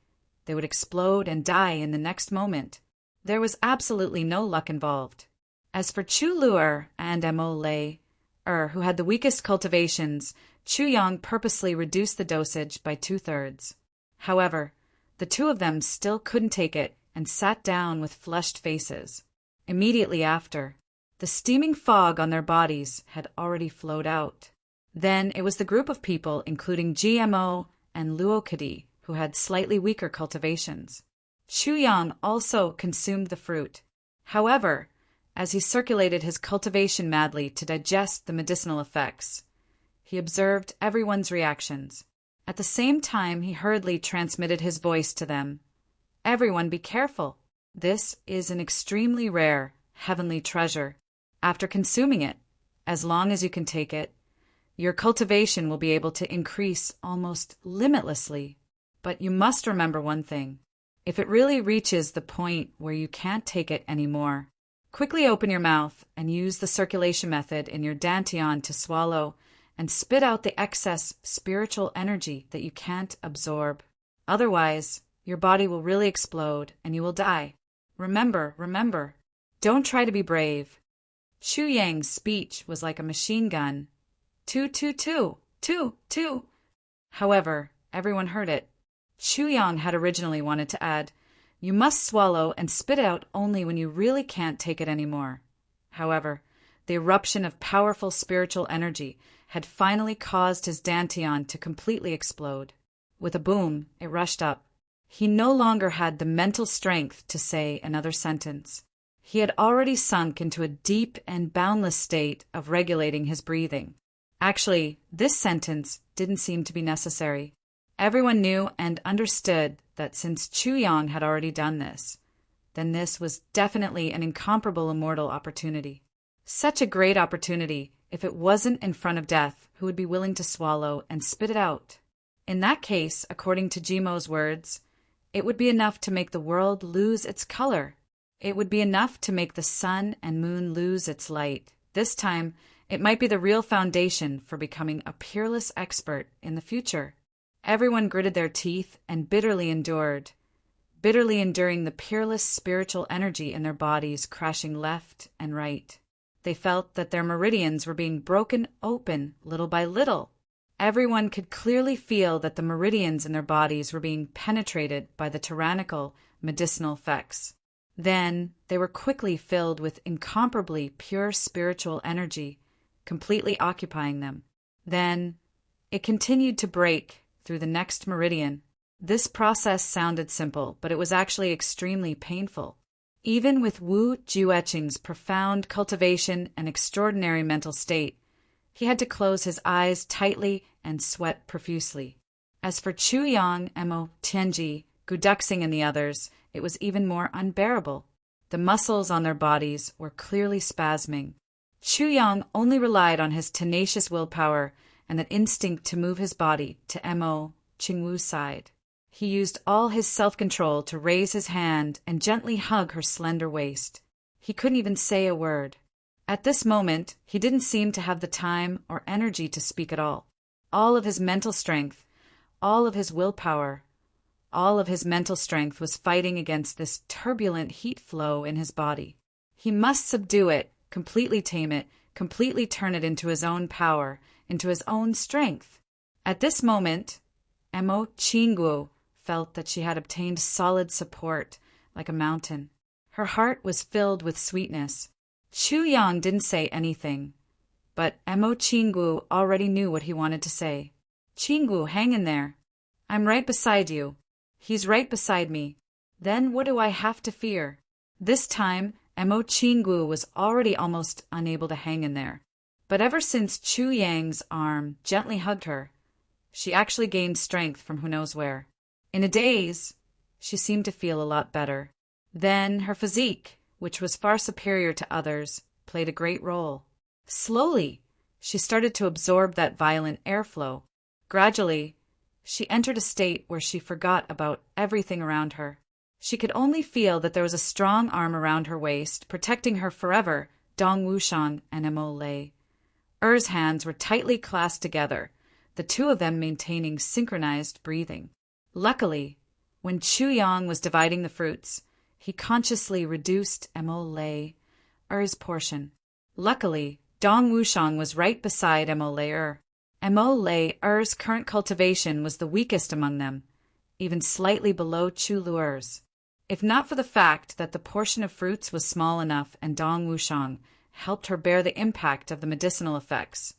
they would explode and die in the next moment. There was absolutely no luck involved. As for Chu Luer and Mo Lei, who had the weakest cultivations, Chu Yang purposely reduced the dosage by 2/3. However, the two of them still couldn't take it and sat down with flushed faces. Immediately after, The steaming fog on their bodies had already flowed out. Then it was the group of people, including GMO and Luokadi, who had slightly weaker cultivations. Chuyang also consumed the fruit. However, as he circulated his cultivation madly to digest the medicinal effects, he observed everyone's reactions. At the same time, he hurriedly transmitted his voice to them. Everyone be careful. This is an extremely rare, heavenly treasure. After consuming it, as long as you can take it, your cultivation will be able to increase almost limitlessly. But you must remember one thing. If it really reaches the point where you can't take it anymore, quickly open your mouth and use the circulation method in your dantian to swallow and spit out the excess spiritual energy that you can't absorb. Otherwise, your body will really explode and you will die. Remember, don't try to be brave. Chuyang's speech was like a machine gun. Two, two, two, two, two. However, everyone heard it. Chuyang had originally wanted to add, "You must swallow and spit out only when you really can't take it anymore." However, the eruption of powerful spiritual energy had finally caused his dantian to completely explode. With a boom, it rushed up. He no longer had the mental strength to say another sentence. He had already sunk into a deep and boundless state of regulating his breathing. Actually, this sentence didn't seem to be necessary. Everyone knew and understood that since Chuyang had already done this, then this was definitely an incomparable immortal opportunity. Such a great opportunity if it wasn't in front of death, who would be willing to swallow and spit it out. In that case, according to Jimo's words, it would be enough to make the world lose its color. It would be enough to make the sun and moon lose its light. This time, it might be the real foundation for becoming a peerless expert in the future. Everyone gritted their teeth and bitterly enduring the peerless spiritual energy in their bodies crashing left and right. They felt that their meridians were being broken open little by little. Everyone could clearly feel that the meridians in their bodies were being penetrated by the tyrannical medicinal effects. Then they were quickly filled with incomparably pure spiritual energy, completely occupying them. Then it continued to break through the next meridian. This process sounded simple, but it was actually extremely painful. Even with Wu Jueqing's profound cultivation and extraordinary mental state, he had to close his eyes tightly and sweat profusely. As for Chuyang, Mo Tianji, Guduxing, and the others, it was even more unbearable. The muscles on their bodies were clearly spasming. Chuyang only relied on his tenacious willpower and that instinct to move his body to Mo Qingwu's side. He used all his self-control to raise his hand and gently hug her slender waist. He couldn't even say a word. At this moment, he didn't seem to have the time or energy to speak at all. All of his mental strength, all of his willpower, all of his mental strength was fighting against this turbulent heat flow in his body. He must subdue it, completely tame it, completely turn it into his own power, into his own strength. At this moment, Mo Qingwu felt that she had obtained solid support, like a mountain. Her heart was filled with sweetness. Chuyang didn't say anything, but Mo Qingwu already knew what he wanted to say. "Qingwu, hang in there. I'm right beside you. He's right beside me. Then what do I have to fear?" This time, Mo Qingwu was already almost unable to hang in there. But ever since Chuyang's arm gently hugged her, she actually gained strength from who knows where. In a daze, she seemed to feel a lot better. Then her physique, which was far superior to others, played a great role. Slowly, she started to absorb that violent airflow. Gradually, she entered a state where she forgot about everything around her. She could only feel that there was a strong arm around her waist, protecting her forever, Dong Wushang and Mo Lei. Er's hands were tightly clasped together, the two of them maintaining synchronized breathing. Luckily, when Chuyang was dividing the fruits, he consciously reduced Mo Lei, Er's portion. Luckily, Dong Wushang was right beside Mo Lei. Mo Lei, Er's current cultivation was the weakest among them, even slightly below Chu Luer's. If not for the fact that the portion of fruits was small enough and Dong Wushang, helped her bear the impact of the medicinal effects,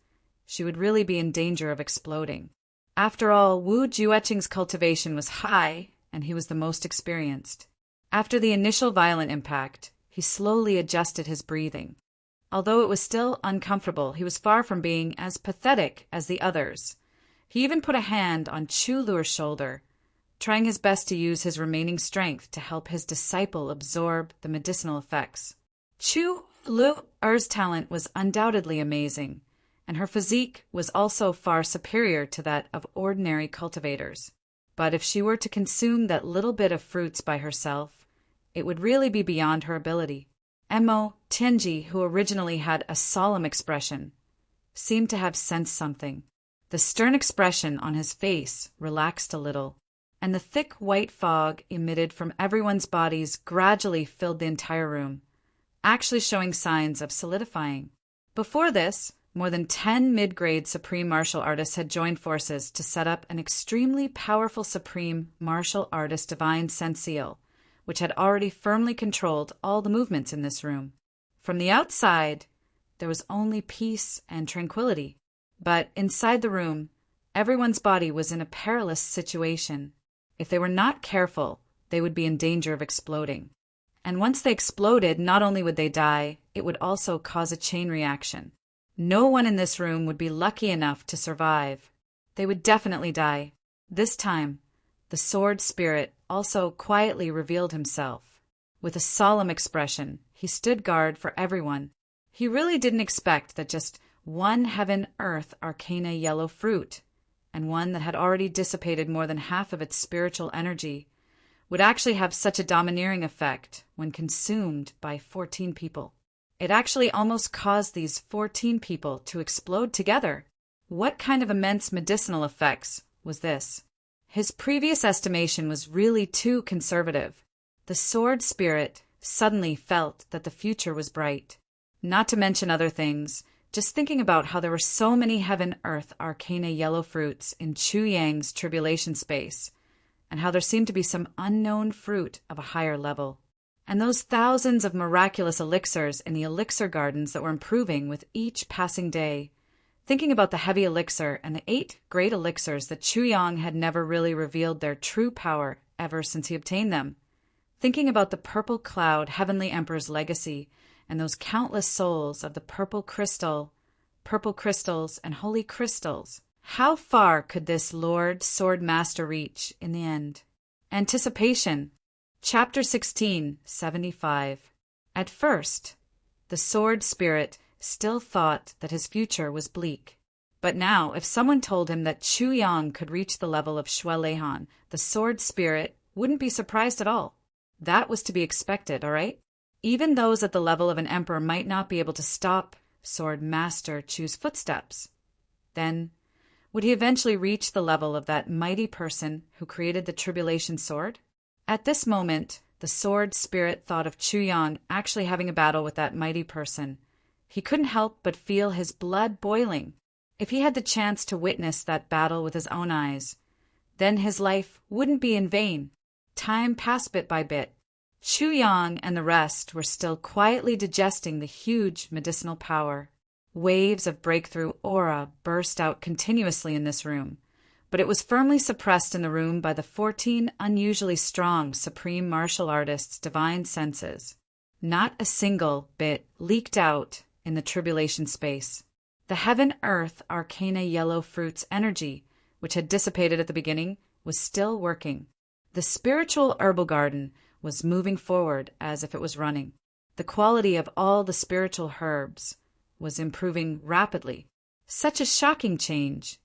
she would really be in danger of exploding. After all, Wu Jueqing's cultivation was high, and he was the most experienced. After the initial violent impact, he slowly adjusted his breathing. Although it was still uncomfortable, he was far from being as pathetic as the others. He even put a hand on Chu Lu's shoulder, trying his best to use his remaining strength to help his disciple absorb the medicinal effects. Chu Lu's talent was undoubtedly amazing, and her physique was also far superior to that of ordinary cultivators. But if she were to consume that little bit of fruits by herself, it would really be beyond her ability. Mo Tianji, who originally had a solemn expression, seemed to have sensed something. The stern expression on his face relaxed a little, and the thick white fog emitted from everyone's bodies gradually filled the entire room, actually showing signs of solidifying. Before this, more than 10 mid-grade supreme martial artists had joined forces to set up an extremely powerful supreme martial artist divine senseel, which had already firmly controlled all the movements in this room. From the outside, there was only peace and tranquility. But inside the room, everyone's body was in a perilous situation. If they were not careful, they would be in danger of exploding. And once they exploded, not only would they die, it would also cause a chain reaction. No one in this room would be lucky enough to survive. They would definitely die. This time, the sword spirit also quietly revealed himself. With a solemn expression, he stood guard for everyone. He really didn't expect that just one heaven-earth arcana yellow fruit, and one that had already dissipated more than half of its spiritual energy, would actually have such a domineering effect when consumed by 14 people. It actually almost caused these 14 people to explode together. What kind of immense medicinal effects was this? His previous estimation was really too conservative. The sword spirit suddenly felt that the future was bright. Not to mention other things, just thinking about how there were so many heaven-earth arcana yellow fruits in Chu Yang's tribulation space, and how there seemed to be some unknown fruit of a higher level. And those thousands of miraculous elixirs in the elixir gardens that were improving with each passing day. Thinking about the heavy elixir and the 8 great elixirs that Chu Yang had never really revealed their true power ever since he obtained them. Thinking about the purple cloud heavenly emperor's legacy and those countless souls of the purple crystals, and holy crystals. How far could this Lord Sword Master reach in the end? Anticipation. Chapter 16, 75. At first, the sword spirit still thought that his future was bleak. But now, if someone told him that Chu Yang could reach the level of Xue Leihan, the sword spirit wouldn't be surprised at all. That was to be expected, all right? Even those at the level of an emperor might not be able to stop Sword Master Chu's footsteps. Then, would he eventually reach the level of that mighty person who created the tribulation sword? At this moment, the sword spirit thought of Chu Yang actually having a battle with that mighty person. He couldn't help but feel his blood boiling. If he had the chance to witness that battle with his own eyes, then his life wouldn't be in vain. Time passed bit by bit. Chu Yang and the rest were still quietly digesting the huge medicinal power. Waves of breakthrough aura burst out continuously in this room, but it was firmly suppressed in the room by the 14 unusually strong supreme martial artists' divine senses. Not a single bit leaked out in the tribulation space. The heaven-earth arcana yellow fruit's energy, which had dissipated at the beginning, was still working. The spiritual herbal garden was moving forward as if it was running. The quality of all the spiritual herbs was improving rapidly. Such a shocking change.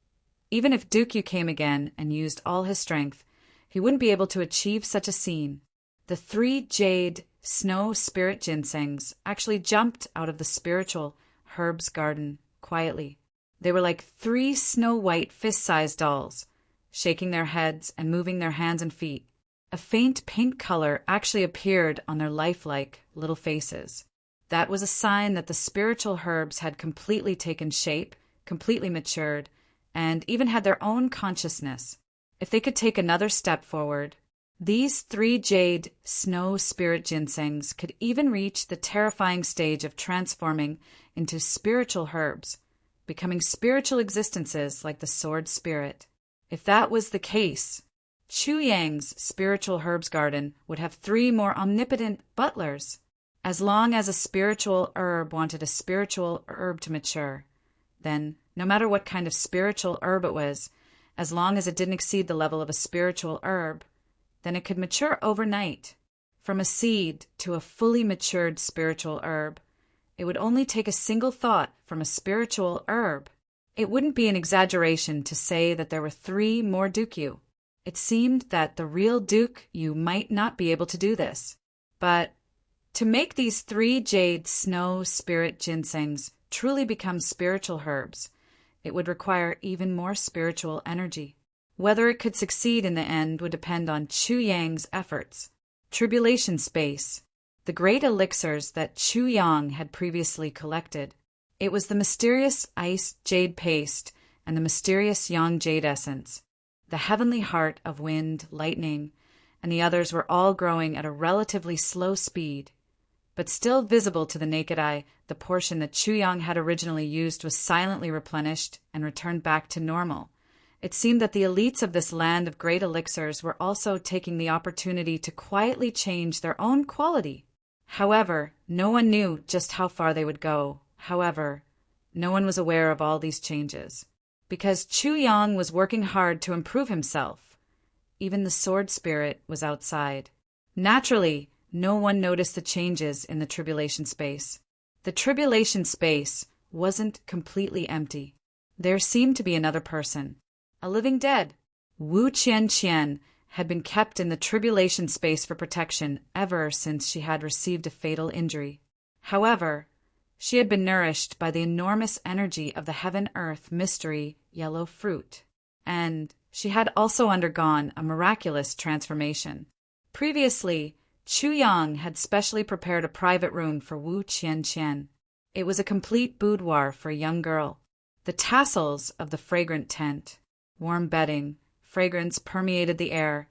Even if Dukyu came again and used all his strength, he wouldn't be able to achieve such a scene. The 3 jade snow spirit ginsengs actually jumped out of the spiritual herbs garden quietly. They were like 3 snow-white fist-sized dolls, shaking their heads and moving their hands and feet. A faint pink color actually appeared on their lifelike little faces. That was a sign that the spiritual herbs had completely taken shape, completely matured, and even had their own consciousness. If they could take another step forward, These 3 jade snow spirit ginsengs could even reach the terrifying stage of transforming into spiritual herbs, becoming spiritual existences like the sword spirit. If that was the case, Chu Yang's spiritual herbs garden would have 3 more omnipotent butlers. As long as a spiritual herb wanted a spiritual herb to mature, then, no matter what kind of spiritual herb it was, as long as it didn't exceed the level of a spiritual herb, then it could mature overnight. From a seed to a fully matured spiritual herb, it would only take a single thought from a spiritual herb. It wouldn't be an exaggeration to say that there were 3 more Dukyu. It seemed that the real Dukyu might not be able to do this. But to make these 3 jade snow spirit ginsengs truly become spiritual herbs, it would require even more spiritual energy. Whether it could succeed in the end would depend on Chu Yang's efforts. Tribulation space. The great elixirs that Chu Yang had previously collected. It was the mysterious ice jade paste and the mysterious yang jade essence, the heavenly heart of wind, lightning, and the others were all growing at a relatively slow speed. But still visible to the naked eye, the portion that Chu Yang had originally used was silently replenished and returned back to normal. It seemed that the elites of this land of great elixirs were also taking the opportunity to quietly change their own quality. However, no one knew just how far they would go. However, no one was aware of all these changes. Because Chu Yang was working hard to improve himself, even the sword spirit was outside. Naturally, no one noticed the changes in the tribulation space. The tribulation space wasn't completely empty. There seemed to be another person, a living dead. Wu Qianqian had been kept in the tribulation space for protection ever since she had received a fatal injury. However, she had been nourished by the enormous energy of the heaven-earth mystery yellow fruit, and she had also undergone a miraculous transformation. Previously, Chu Yang had specially prepared a private room for Wu Qianqian. It was a complete boudoir for a young girl. The tassels of the fragrant tent, warm bedding, fragrance permeated the air,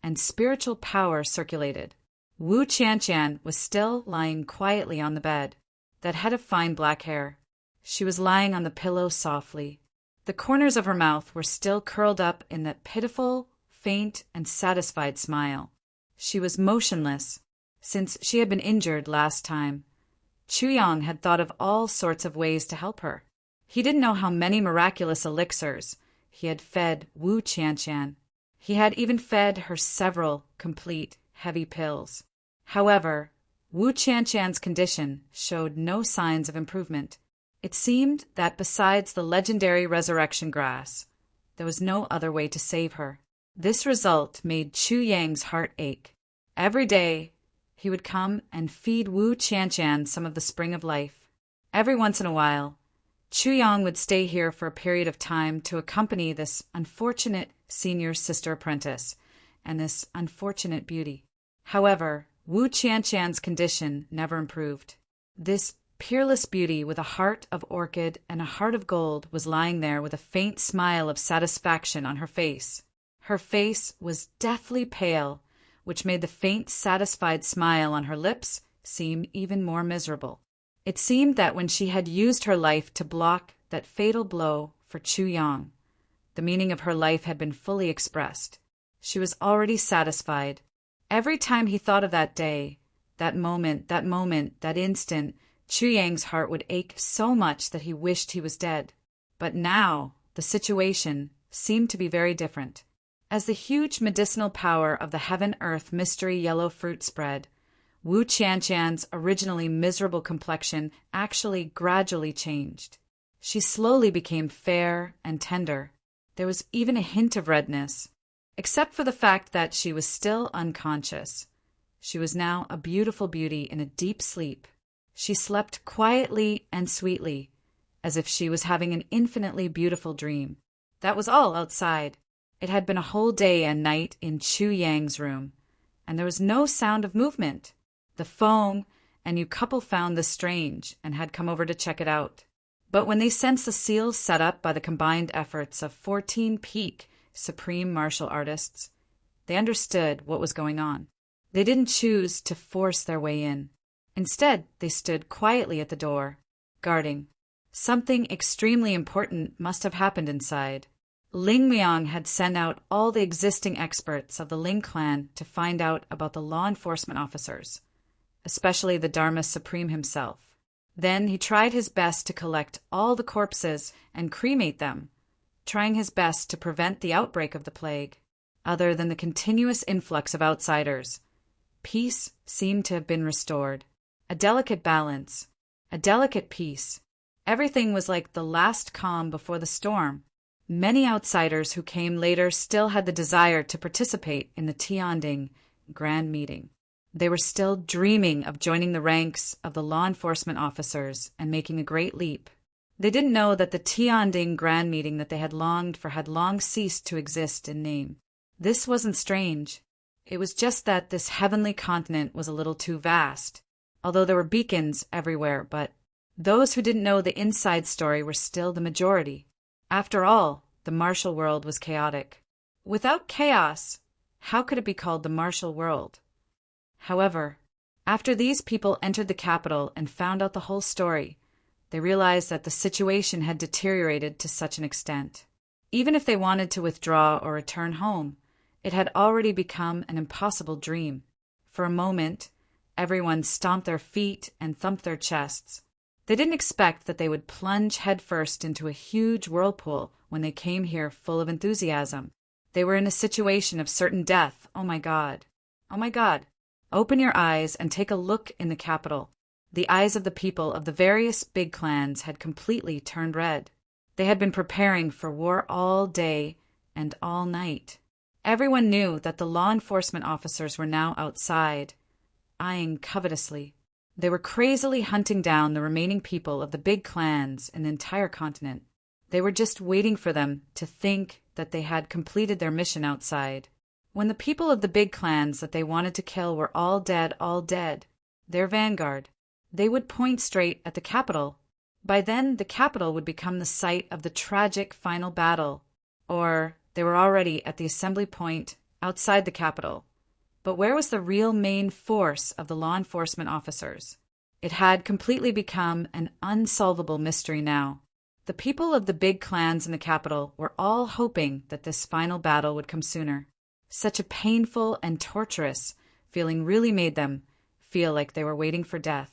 and spiritual power circulated. Wu Qianqian was still lying quietly on the bed, that head of fine black hair. She was lying on the pillow softly. The corners of her mouth were still curled up in that pitiful, faint, and satisfied smile. She was motionless. Since she had been injured last time, Chu Yang had thought of all sorts of ways to help her. He didn't know how many miraculous elixirs he had fed Wu Qianqian. He had even fed her several complete, heavy pills. However, Wu Qianqian's condition showed no signs of improvement. It seemed that besides the legendary resurrection grass, there was no other way to save her. This result made Chu Yang's heart ache. Every day, he would come and feed Wu Qianqian some of the spring of life. Every once in a while, Chu Yang would stay here for a period of time to accompany this unfortunate senior sister apprentice and this unfortunate beauty. However, Wu Qianqian's condition never improved. This peerless beauty with a heart of orchid and a heart of gold was lying there with a faint smile of satisfaction on her face. Her face was deathly pale, which made the faint, satisfied smile on her lips seem even more miserable. It seemed that when she had used her life to block that fatal blow for Chu Yang, the meaning of her life had been fully expressed. She was already satisfied. Every time he thought of that day, that moment, that instant, Chu Yang's heart would ache so much that he wished he was dead. But now, the situation seemed to be very different. As the huge medicinal power of the heaven-earth mystery yellow fruit spread, Wu Qianqian's originally miserable complexion actually gradually changed. She slowly became fair and tender. There was even a hint of redness. Except for the fact that she was still unconscious. She was now a beautiful beauty in a deep sleep. She slept quietly and sweetly, as if she was having an infinitely beautiful dream. That was all outside. It had been a whole day and night in Chu Yang's room, and there was no sound of movement. The Feng and Yu couple found this strange and had come over to check it out. But when they sensed the seals set up by the combined efforts of 14 peak supreme martial artists, They understood what was going on. They didn't choose to force their way in. Instead, they stood quietly at the door, guarding. Something extremely important must have happened inside. Ling Miang had sent out all the existing experts of the Ling clan to find out about the law enforcement officers, especially the Dharma Supreme himself. Then he tried his best to collect all the corpses and cremate them, trying his best to prevent the outbreak of the plague. Other than the continuous influx of outsiders, peace seemed to have been restored. A delicate balance, a delicate peace. Everything was like the last calm before the storm. Many outsiders who came later still had the desire to participate in the Tianding Grand Meeting. They were still dreaming of joining the ranks of the law enforcement officers and making a great leap. They didn't know that the Tianding Grand Meeting that they had longed for had long ceased to exist in name. This wasn't strange. It was just that this heavenly continent was a little too vast, although there were beacons everywhere, but those who didn't know the inside story were still the majority. After all, the martial world was chaotic. Without chaos, how could it be called the martial world? However, after these people entered the capital and found out the whole story, they realized that the situation had deteriorated to such an extent. Even if they wanted to withdraw or return home, it had already become an impossible dream. For a moment, everyone stomped their feet and thumped their chests. They didn't expect that they would plunge headfirst into a huge whirlpool when they came here full of enthusiasm. They were in a situation of certain death. Oh my God. Oh my God. Open your eyes and take a look in the capital. The eyes of the people of the various big clans had completely turned red. They had been preparing for war all day and all night. Everyone knew that the law enforcement officers were now outside, eyeing covetously. They were crazily hunting down the remaining people of the big clans in the entire continent. They were just waiting for them to think that they had completed their mission outside. When the people of the big clans that they wanted to kill were all dead, their vanguard, they would point straight at the capital. By then, the capital would become the site of the tragic final battle, or they were already at the assembly point outside the capital. But where was the real main force of the law enforcement officers? It had completely become an unsolvable mystery now. The people of the big clans in the capital were all hoping that this final battle would come sooner. Such a painful and torturous feeling really made them feel like they were waiting for death.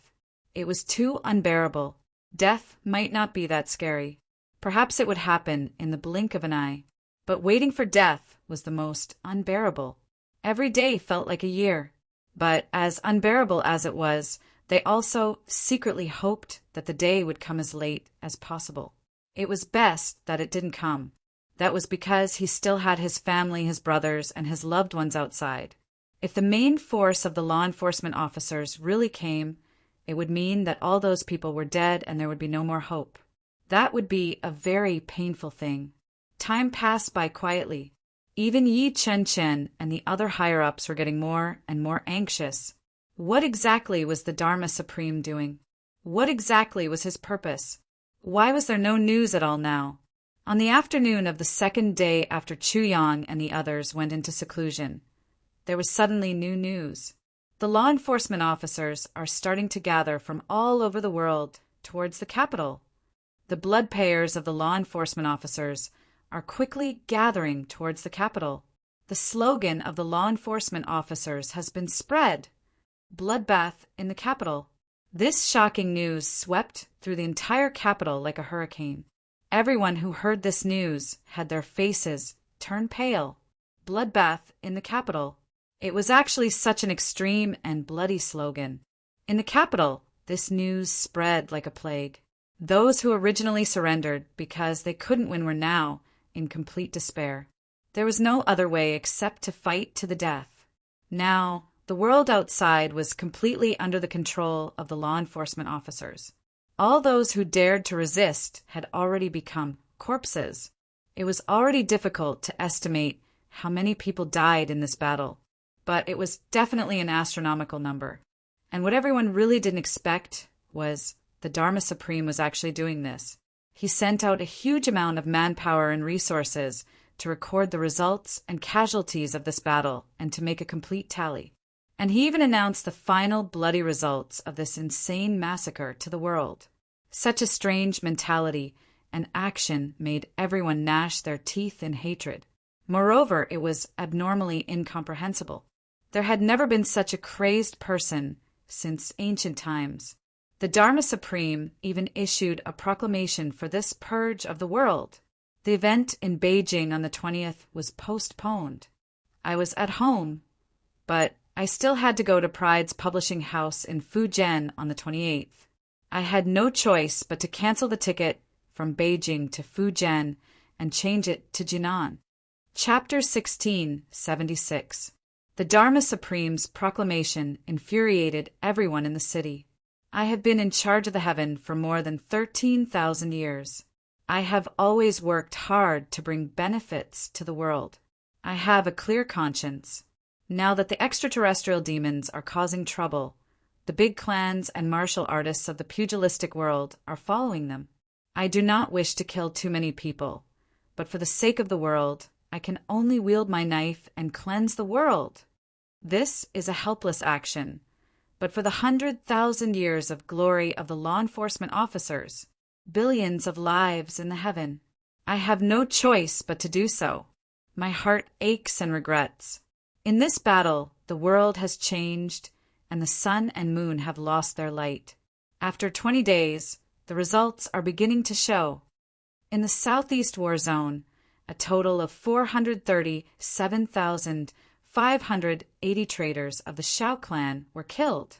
It was too unbearable. Death might not be that scary. Perhaps it would happen in the blink of an eye. But waiting for death was the most unbearable. Every day felt like a year. But as unbearable as it was, they also secretly hoped that the day would come as late as possible. It was best that it didn't come. That was because he still had his family, his brothers, and his loved ones outside. If the main force of the law enforcement officers really came, it would mean that all those people were dead and there would be no more hope. That would be a very painful thing. Time passed by quietly. Even Yi Chen and the other higher-ups were getting more and more anxious. What exactly was the Dharma Supreme doing? What exactly was his purpose? Why was there no news at all now? On the afternoon of the second day after Chu Yang and the others went into seclusion, there was suddenly new news. The law enforcement officers are starting to gather from all over the world towards the capital. The blood payers of the law enforcement officers are quickly gathering towards the capital. The slogan of the law enforcement officers has been spread. Bloodbath in the capital. This shocking news swept through the entire capital like a hurricane. Everyone who heard this news had their faces turn pale. Bloodbath in the capital. It was actually such an extreme and bloody slogan. In the capital, this news spread like a plague. Those who originally surrendered because they couldn't win were now in complete despair. There was no other way except to fight to the death. Now, the world outside was completely under the control of the law enforcement officers. All those who dared to resist had already become corpses. It was already difficult to estimate how many people died in this battle, but it was definitely an astronomical number. And what everyone really didn't expect was the Dharma Supreme was actually doing this. He sent out a huge amount of manpower and resources to record the results and casualties of this battle and to make a complete tally. And he even announced the final bloody results of this insane massacre to the world. Such a strange mentality and action made everyone gnash their teeth in hatred. Moreover, it was abnormally incomprehensible. There had never been such a crazed person since ancient times. The Dharma Supreme even issued a proclamation for this purge of the world. The event in Beijing on the 20th was postponed. I was at home, but I still had to go to Pride's publishing house in Fujian on the 28th. I had no choice but to cancel the ticket from Beijing to Fujian and change it to Jinan. Chapter 1676. The Dharma Supreme's proclamation infuriated everyone in the city. I have been in charge of the heaven for more than 13,000 years. I have always worked hard to bring benefits to the world. I have a clear conscience. Now that the extraterrestrial demons are causing trouble, the big clans and martial artists of the pugilistic world are following them. I do not wish to kill too many people, but for the sake of the world, I can only wield my knife and cleanse the world. This is a helpless action, but for the 100,000 years of glory of the law enforcement officers, billions of lives in the heaven, I have no choice but to do so. My heart aches and regrets. In this battle, the world has changed, and the sun and moon have lost their light. After 20 days, the results are beginning to show. In the Southeast War Zone, a total of 437,580 traders of the Shao clan were killed.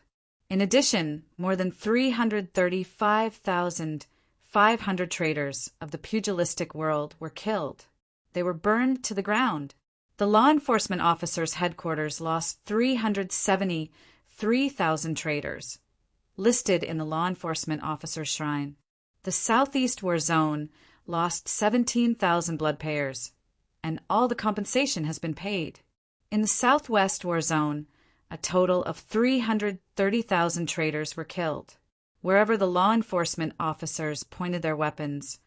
In addition, more than 335,500 traders of the pugilistic world were killed. They were burned to the ground. The law enforcement officers' headquarters lost 373,000 traders, listed in the law enforcement officers' shrine. The Southeast War Zone lost 17,000 blood payers, and all the compensation has been paid. In the Southwest War Zone, a total of 330,000 traders were killed. Wherever the law enforcement officers pointed their weapons,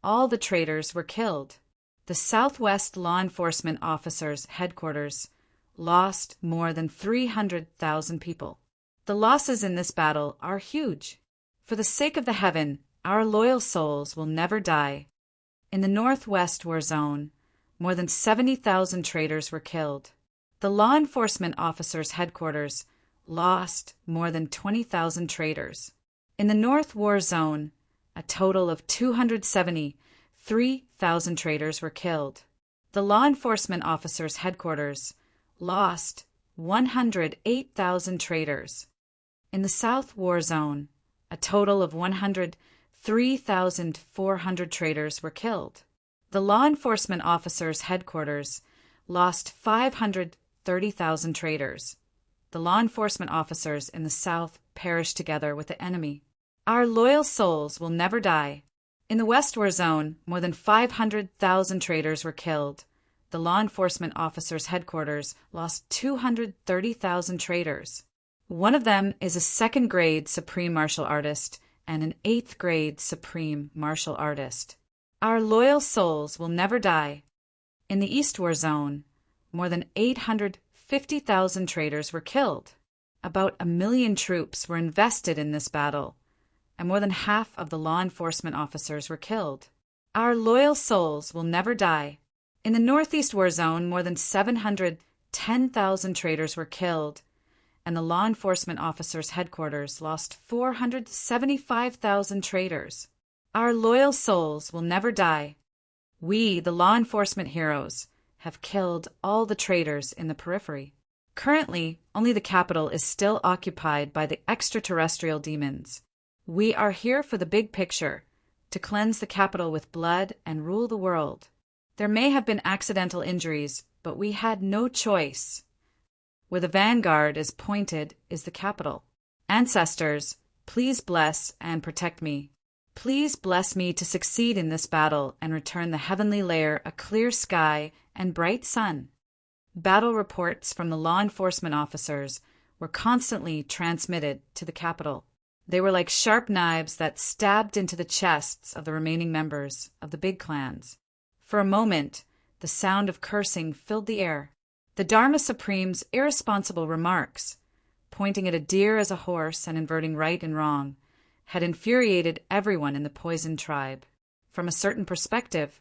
all the traders were killed. The Southwest Law Enforcement Officers' headquarters lost more than 300,000 people. The losses in this battle are huge. For the sake of the heaven, our loyal souls will never die. In the Northwest War Zone, more than 70,000 traders were killed. The law enforcement officers' headquarters lost more than 20,000 traders. In the North War Zone, a total of 273,000 traders were killed. The law enforcement officers' headquarters lost 108,000 traders. In the South War Zone, a total of 103,400 traders were killed. The law enforcement officers' headquarters lost 530,000 traders. The law enforcement officers in the South perished together with the enemy. Our loyal souls will never die. In the West War Zone, more than 500,000 traders were killed. The law enforcement officers' headquarters lost 230,000 traders. One of them is a second-grade Supreme Martial Artist and an 8th-grade Supreme Martial Artist. Our loyal souls will never die. In the East War Zone, more than 850,000 traders were killed. About 1 million troops were invested in this battle, and more than half of the law enforcement officers were killed. Our loyal souls will never die. In the Northeast War Zone, more than 710,000 traders were killed, and the law enforcement officers' headquarters lost 475,000 traders. Our loyal souls will never die. We, the law enforcement heroes, have killed all the traders in the periphery. Currently, only the capital is still occupied by the extraterrestrial demons. We are here for the big picture, to cleanse the capital with blood and rule the world. There may have been accidental injuries, but we had no choice. Where the vanguard is pointed is the capital. Ancestors, please bless and protect me. Please bless me to succeed in this battle and return the heavenly layer a clear sky and bright sun. Battle reports from the law enforcement officers were constantly transmitted to the capital. They were like sharp knives that stabbed into the chests of the remaining members of the big clans. For a moment, The sound of cursing filled the air. The Dharma Supreme's irresponsible remarks, pointing at a deer as a horse and inverting right and wrong, had infuriated everyone in the poison tribe. From a certain perspective,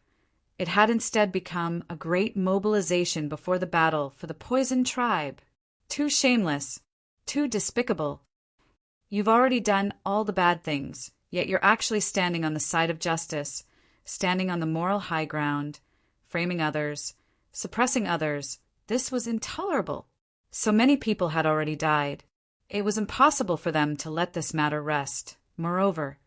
it had instead become a great mobilization before the battle for the poison tribe. Too shameless, too despicable. You've already done all the bad things, yet you're actually standing on the side of justice, standing on the moral high ground, framing others, suppressing others. This was intolerable. So many people had already died. It was impossible for them to let this matter rest. Moreover,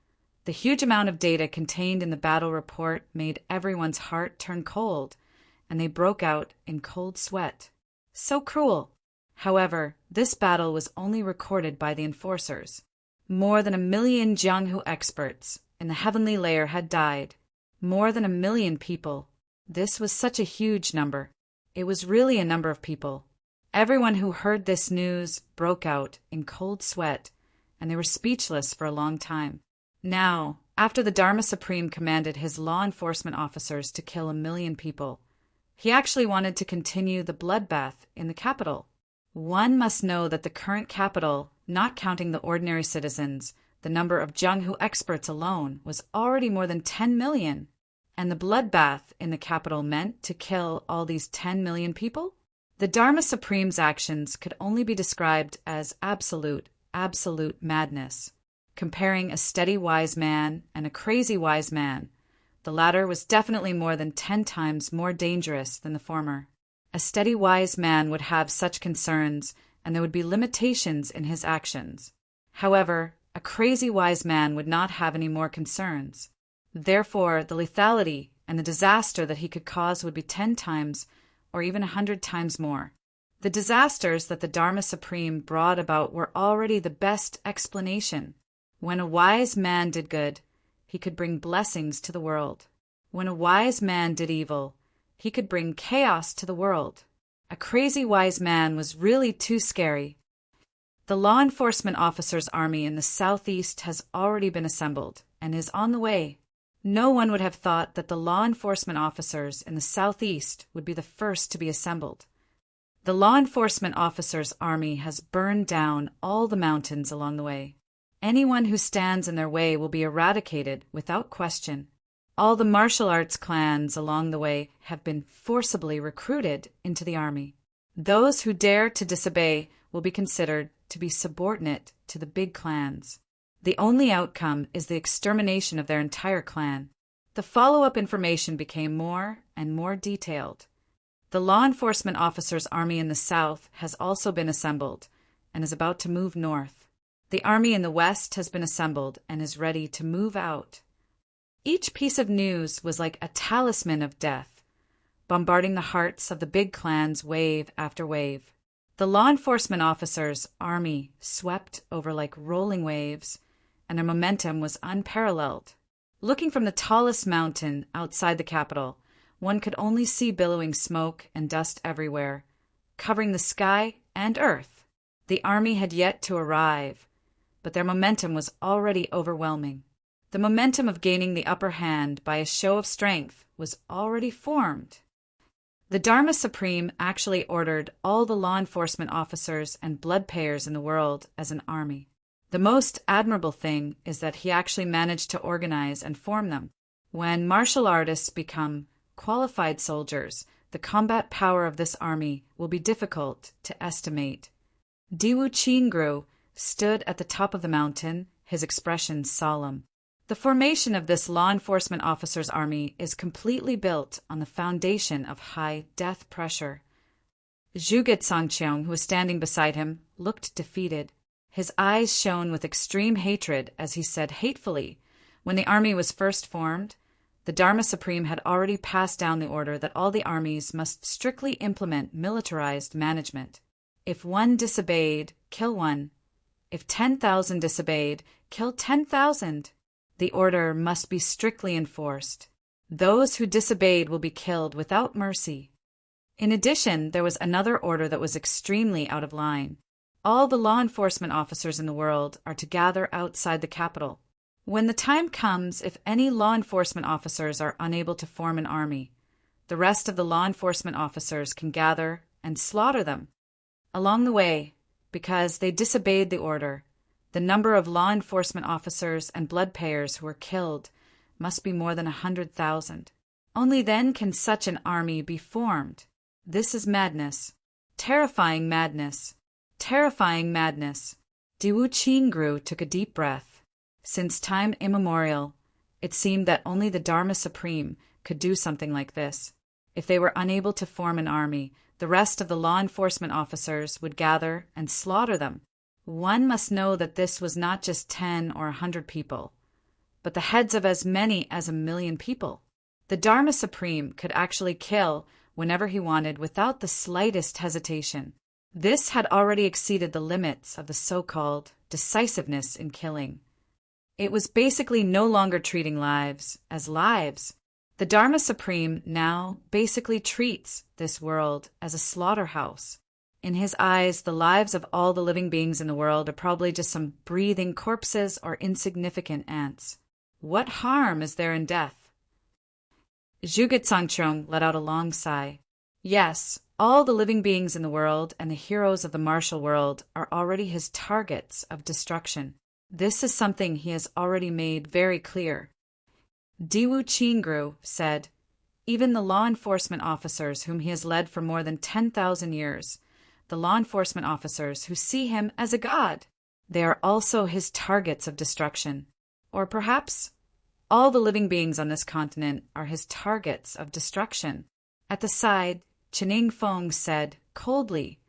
the huge amount of data contained in the battle report made everyone's heart turn cold, and they broke out in cold sweat. So cruel. However, this battle was only recorded by the enforcers. More than 1 million Jianghu experts in the heavenly layer had died. More than 1 million people. This was such a huge number. It was really a number of people. Everyone who heard this news broke out in cold sweat, and they were speechless for a long time. Now, after the Dharma Supreme commanded his law enforcement officers to kill 1 million people, he actually wanted to continue the bloodbath in the capital. One must know that the current capital, not counting the ordinary citizens, the number of Jianghu experts alone, was already more than 10 million. And the bloodbath in the capital meant to kill all these 10 million people? The Dharma Supreme's actions could only be described as absolute madness. Comparing a steady wise man and a crazy wise man, the latter was definitely more than 10 times more dangerous than the former. A steady wise man would have such concerns, and there would be limitations in his actions. However, a crazy wise man would not have any more concerns. Therefore, the lethality and the disaster that he could cause would be 10 times or even 100 times more. The disasters that the Dharma Supreme brought about were already the best explanation. When a wise man did good, he could bring blessings to the world. When a wise man did evil, he could bring chaos to the world. A crazy wise man was really too scary. The law enforcement officers' army in the southeast has already been assembled and is on the way. No one would have thought that the law enforcement officers in the southeast would be the first to be assembled. The law enforcement officers' army has burned down all the mountains along the way. Anyone who stands in their way will be eradicated without question. All the martial arts clans along the way have been forcibly recruited into the army. Those who dare to disobey will be considered to be subordinate to the big clans. The only outcome is the extermination of their entire clan. The follow-up information became more and more detailed. The law enforcement officers' army in the south has also been assembled and is about to move north. The army in the west has been assembled and is ready to move out. Each piece of news was like a talisman of death, bombarding the hearts of the big clans wave after wave. The law enforcement officers' army swept over like rolling waves, and their momentum was unparalleled. Looking from the tallest mountain outside the capital, one could only see billowing smoke and dust everywhere, covering the sky and earth. The army had yet to arrive, but their momentum was already overwhelming. The momentum of gaining the upper hand by a show of strength was already formed. The Dharma Supreme actually ordered all the law enforcement officers and blood payers in the world as an army. The most admirable thing is that he actually managed to organize and form them. When martial artists become qualified soldiers, the combat power of this army will be difficult to estimate. Diwu Qingru stood at the top of the mountain, his expression solemn. The formation of this law enforcement officers' army is completely built on the foundation of high death pressure. Zhuge Tsangqiang, who was standing beside him, looked defeated. His eyes shone with extreme hatred as he said hatefully, when the army was first formed, the Dharma Supreme had already passed down the order that all the armies must strictly implement militarized management. If one disobeyed, kill one. If 10,000 disobeyed, kill 10,000. The order must be strictly enforced. Those who disobeyed will be killed without mercy. In addition, there was another order that was extremely out of line. All the law enforcement officers in the world are to gather outside the capital. When the time comes, if any law enforcement officers are unable to form an army, the rest of the law enforcement officers can gather and slaughter them. Along the way, because they disobeyed the order, the number of law enforcement officers and blood payers who were killed must be more than 100,000. Only then can such an army be formed. This is madness. Terrifying madness. Terrifying madness. Diwu Chingru took a deep breath. Since time immemorial, it seemed that only the Dharma Supreme could do something like this. If they were unable to form an army, the rest of the law enforcement officers would gather and slaughter them. One must know that this was not just 10 or 100 people, but the heads of as many as 1,000,000 people. The Dharma Supreme could actually kill whenever he wanted without the slightest hesitation. This had already exceeded the limits of the so-called decisiveness in killing. It was basically no longer treating lives as lives. The Dharma Supreme now basically treats this world as a slaughterhouse. In his eyes, the lives of all the living beings in the world are probably just some breathing corpses or insignificant ants. What harm is there in death? Zhuge Tsangchong let out a long sigh. Yes, all the living beings in the world and the heroes of the martial world are already his targets of destruction. This is something he has already made very clear. Diwu Chingru said, even the law enforcement officers whom he has led for more than 10,000 years, the law enforcement officers who see him as a god, they are also his targets of destruction. Or perhaps all the living beings on this continent are his targets of destruction. At the side, Ninefold said coldly,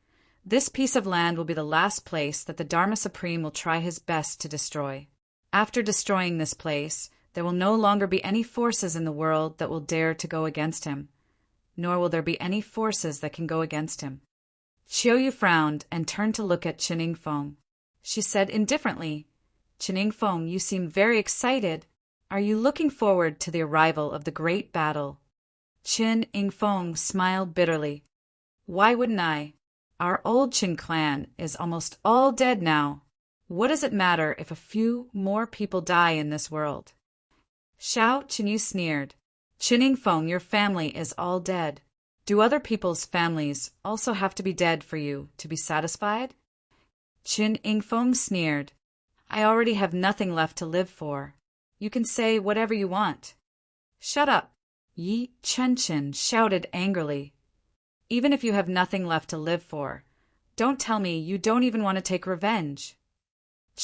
this piece of land will be the last place that the Dharma Supreme will try his best to destroy. After destroying this place, there will no longer be any forces in the world that will dare to go against him, nor will there be any forces that can go against him. Qiuyu frowned and turned to look at Ninefold. She said indifferently, Ninefold, you seem very excited. Are you looking forward to the arrival of the great battle? Ninefold smiled bitterly. Why wouldn't I? Our old Qin clan is almost all dead now. What does it matter if a few more people die in this world? Xiao Qinyu sneered. Ninefold, your family is all dead. Do other people's families also have to be dead for you to be satisfied? Ninefold sneered. I already have nothing left to live for. You can say whatever you want. Shut up, Yi Chenchen shouted angrily. Even if you have nothing left to live for, don't tell me you don't even want to take revenge.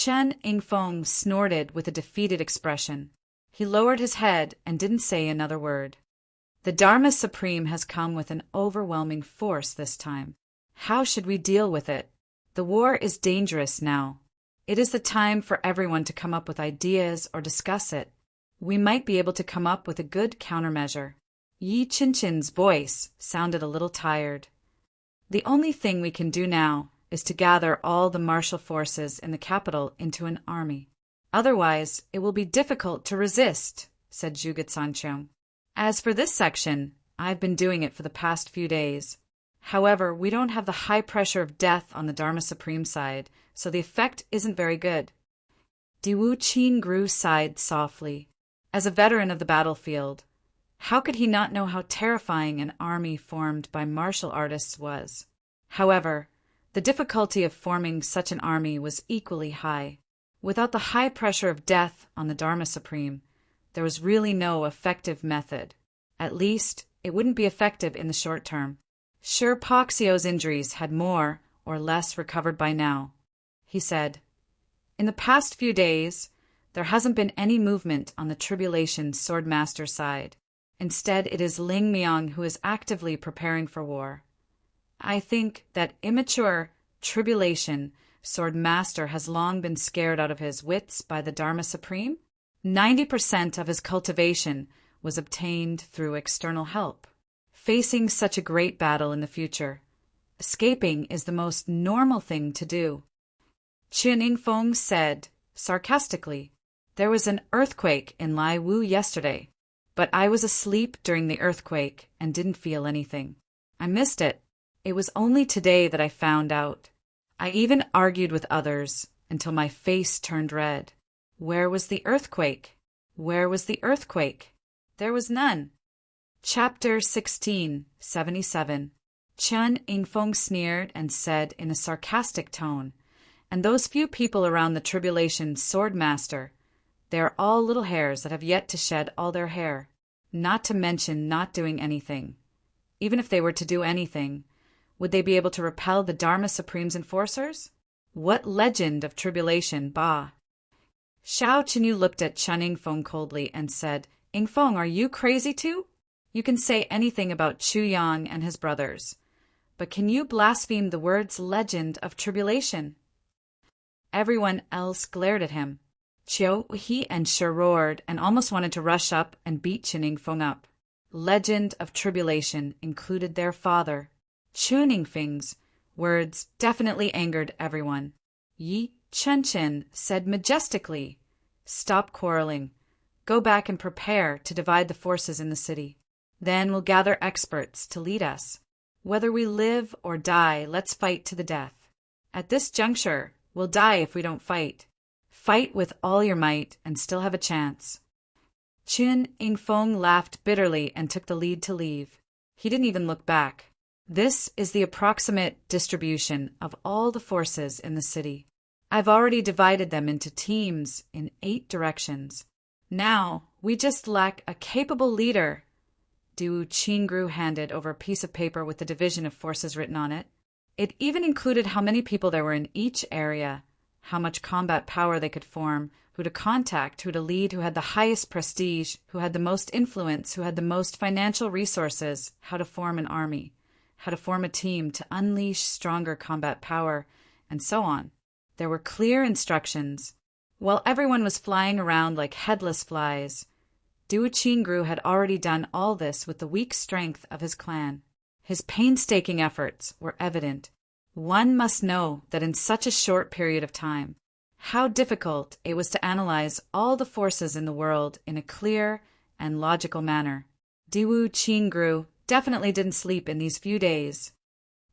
Ninefold snorted with a defeated expression. He lowered his head and didn't say another word. The Dharma Supreme has come with an overwhelming force this time. How should we deal with it? The war is dangerous now. It is the time for everyone to come up with ideas or discuss it. We might be able to come up with a good countermeasure. Yi Qinchin's voice sounded a little tired. The only thing we can do now is to gather all the martial forces in the capital into an army. Otherwise, it will be difficult to resist, said Zhuge Tsangchong. As for this section, I've been doing it for the past few days. However, we don't have the high pressure of death on the Dharma Supreme side, so the effect isn't very good. Diwu Chingru sighed softly. As a veteran of the battlefield, how could he not know how terrifying an army formed by martial artists was? However, the difficulty of forming such an army was equally high. Without the high pressure of death on the Dharma Supreme, there was really no effective method. At least, it wouldn't be effective in the short term. Sure, Poxio's injuries had more or less recovered by now. He said, in the past few days, there hasn't been any movement on the Tribulation Swordmaster side. Instead, it is Ling Miang who is actively preparing for war. I think that immature Tribulation Swordmaster has long been scared out of his wits by the Dharma Supreme. 90% of his cultivation was obtained through external help. Facing such a great battle in the future, escaping is the most normal thing to do. Ninefold said, sarcastically, there was an earthquake in Lai Wu yesterday, but I was asleep during the earthquake and didn't feel anything. I missed it. It was only today that I found out. I even argued with others until my face turned red. Where was the earthquake? Where was the earthquake? There was none. Chapter 16, 77. Chen Yingfeng sneered and said in a sarcastic tone, "And those few people around the tribulation sword master, they are all little hairs that have yet to shed all their hair, not to mention not doing anything. Even if they were to do anything, would they be able to repel the Dharma Supreme's enforcers? What legend of tribulation, bah!" Xiao Qinyu looked at Chen Yingfeng coldly and said, "Yingfeng, are you crazy too? You can say anything about Chu Yang and his brothers, but can you blaspheme the words legend of tribulation?" Everyone else glared at him. Qiu He and Shi roared and almost wanted to rush up and beat Chen Yingfeng up. Legend of tribulation included their father. Chen Yingfeng's words definitely angered everyone. Yi Chen said majestically, "Stop quarreling. Go back and prepare to divide the forces in the city. Then we'll gather experts to lead us. Whether we live or die, let's fight to the death. At this juncture, we'll die if we don't fight. Fight with all your might and still have a chance." Chen Yingfeng laughed bitterly and took the lead to leave. He didn't even look back. "This is the approximate distribution of all the forces in the city. I've already divided them into teams in 8 directions. Now, we just lack a capable leader." Du Qingru handed over a piece of paper with the division of forces written on it. It even included how many people there were in each area, how much combat power they could form, who to contact, who to lead, who had the highest prestige, who had the most influence, who had the most financial resources, how to form an army, how to form a team to unleash stronger combat power, and so on. There were clear instructions. While everyone was flying around like headless flies, Du Qingru had already done all this with the weak strength of his clan. His painstaking efforts were evident. One must know that in such a short period of time, how difficult it was to analyze all the forces in the world in a clear and logical manner. Du Qingru definitely didn't sleep in these few days.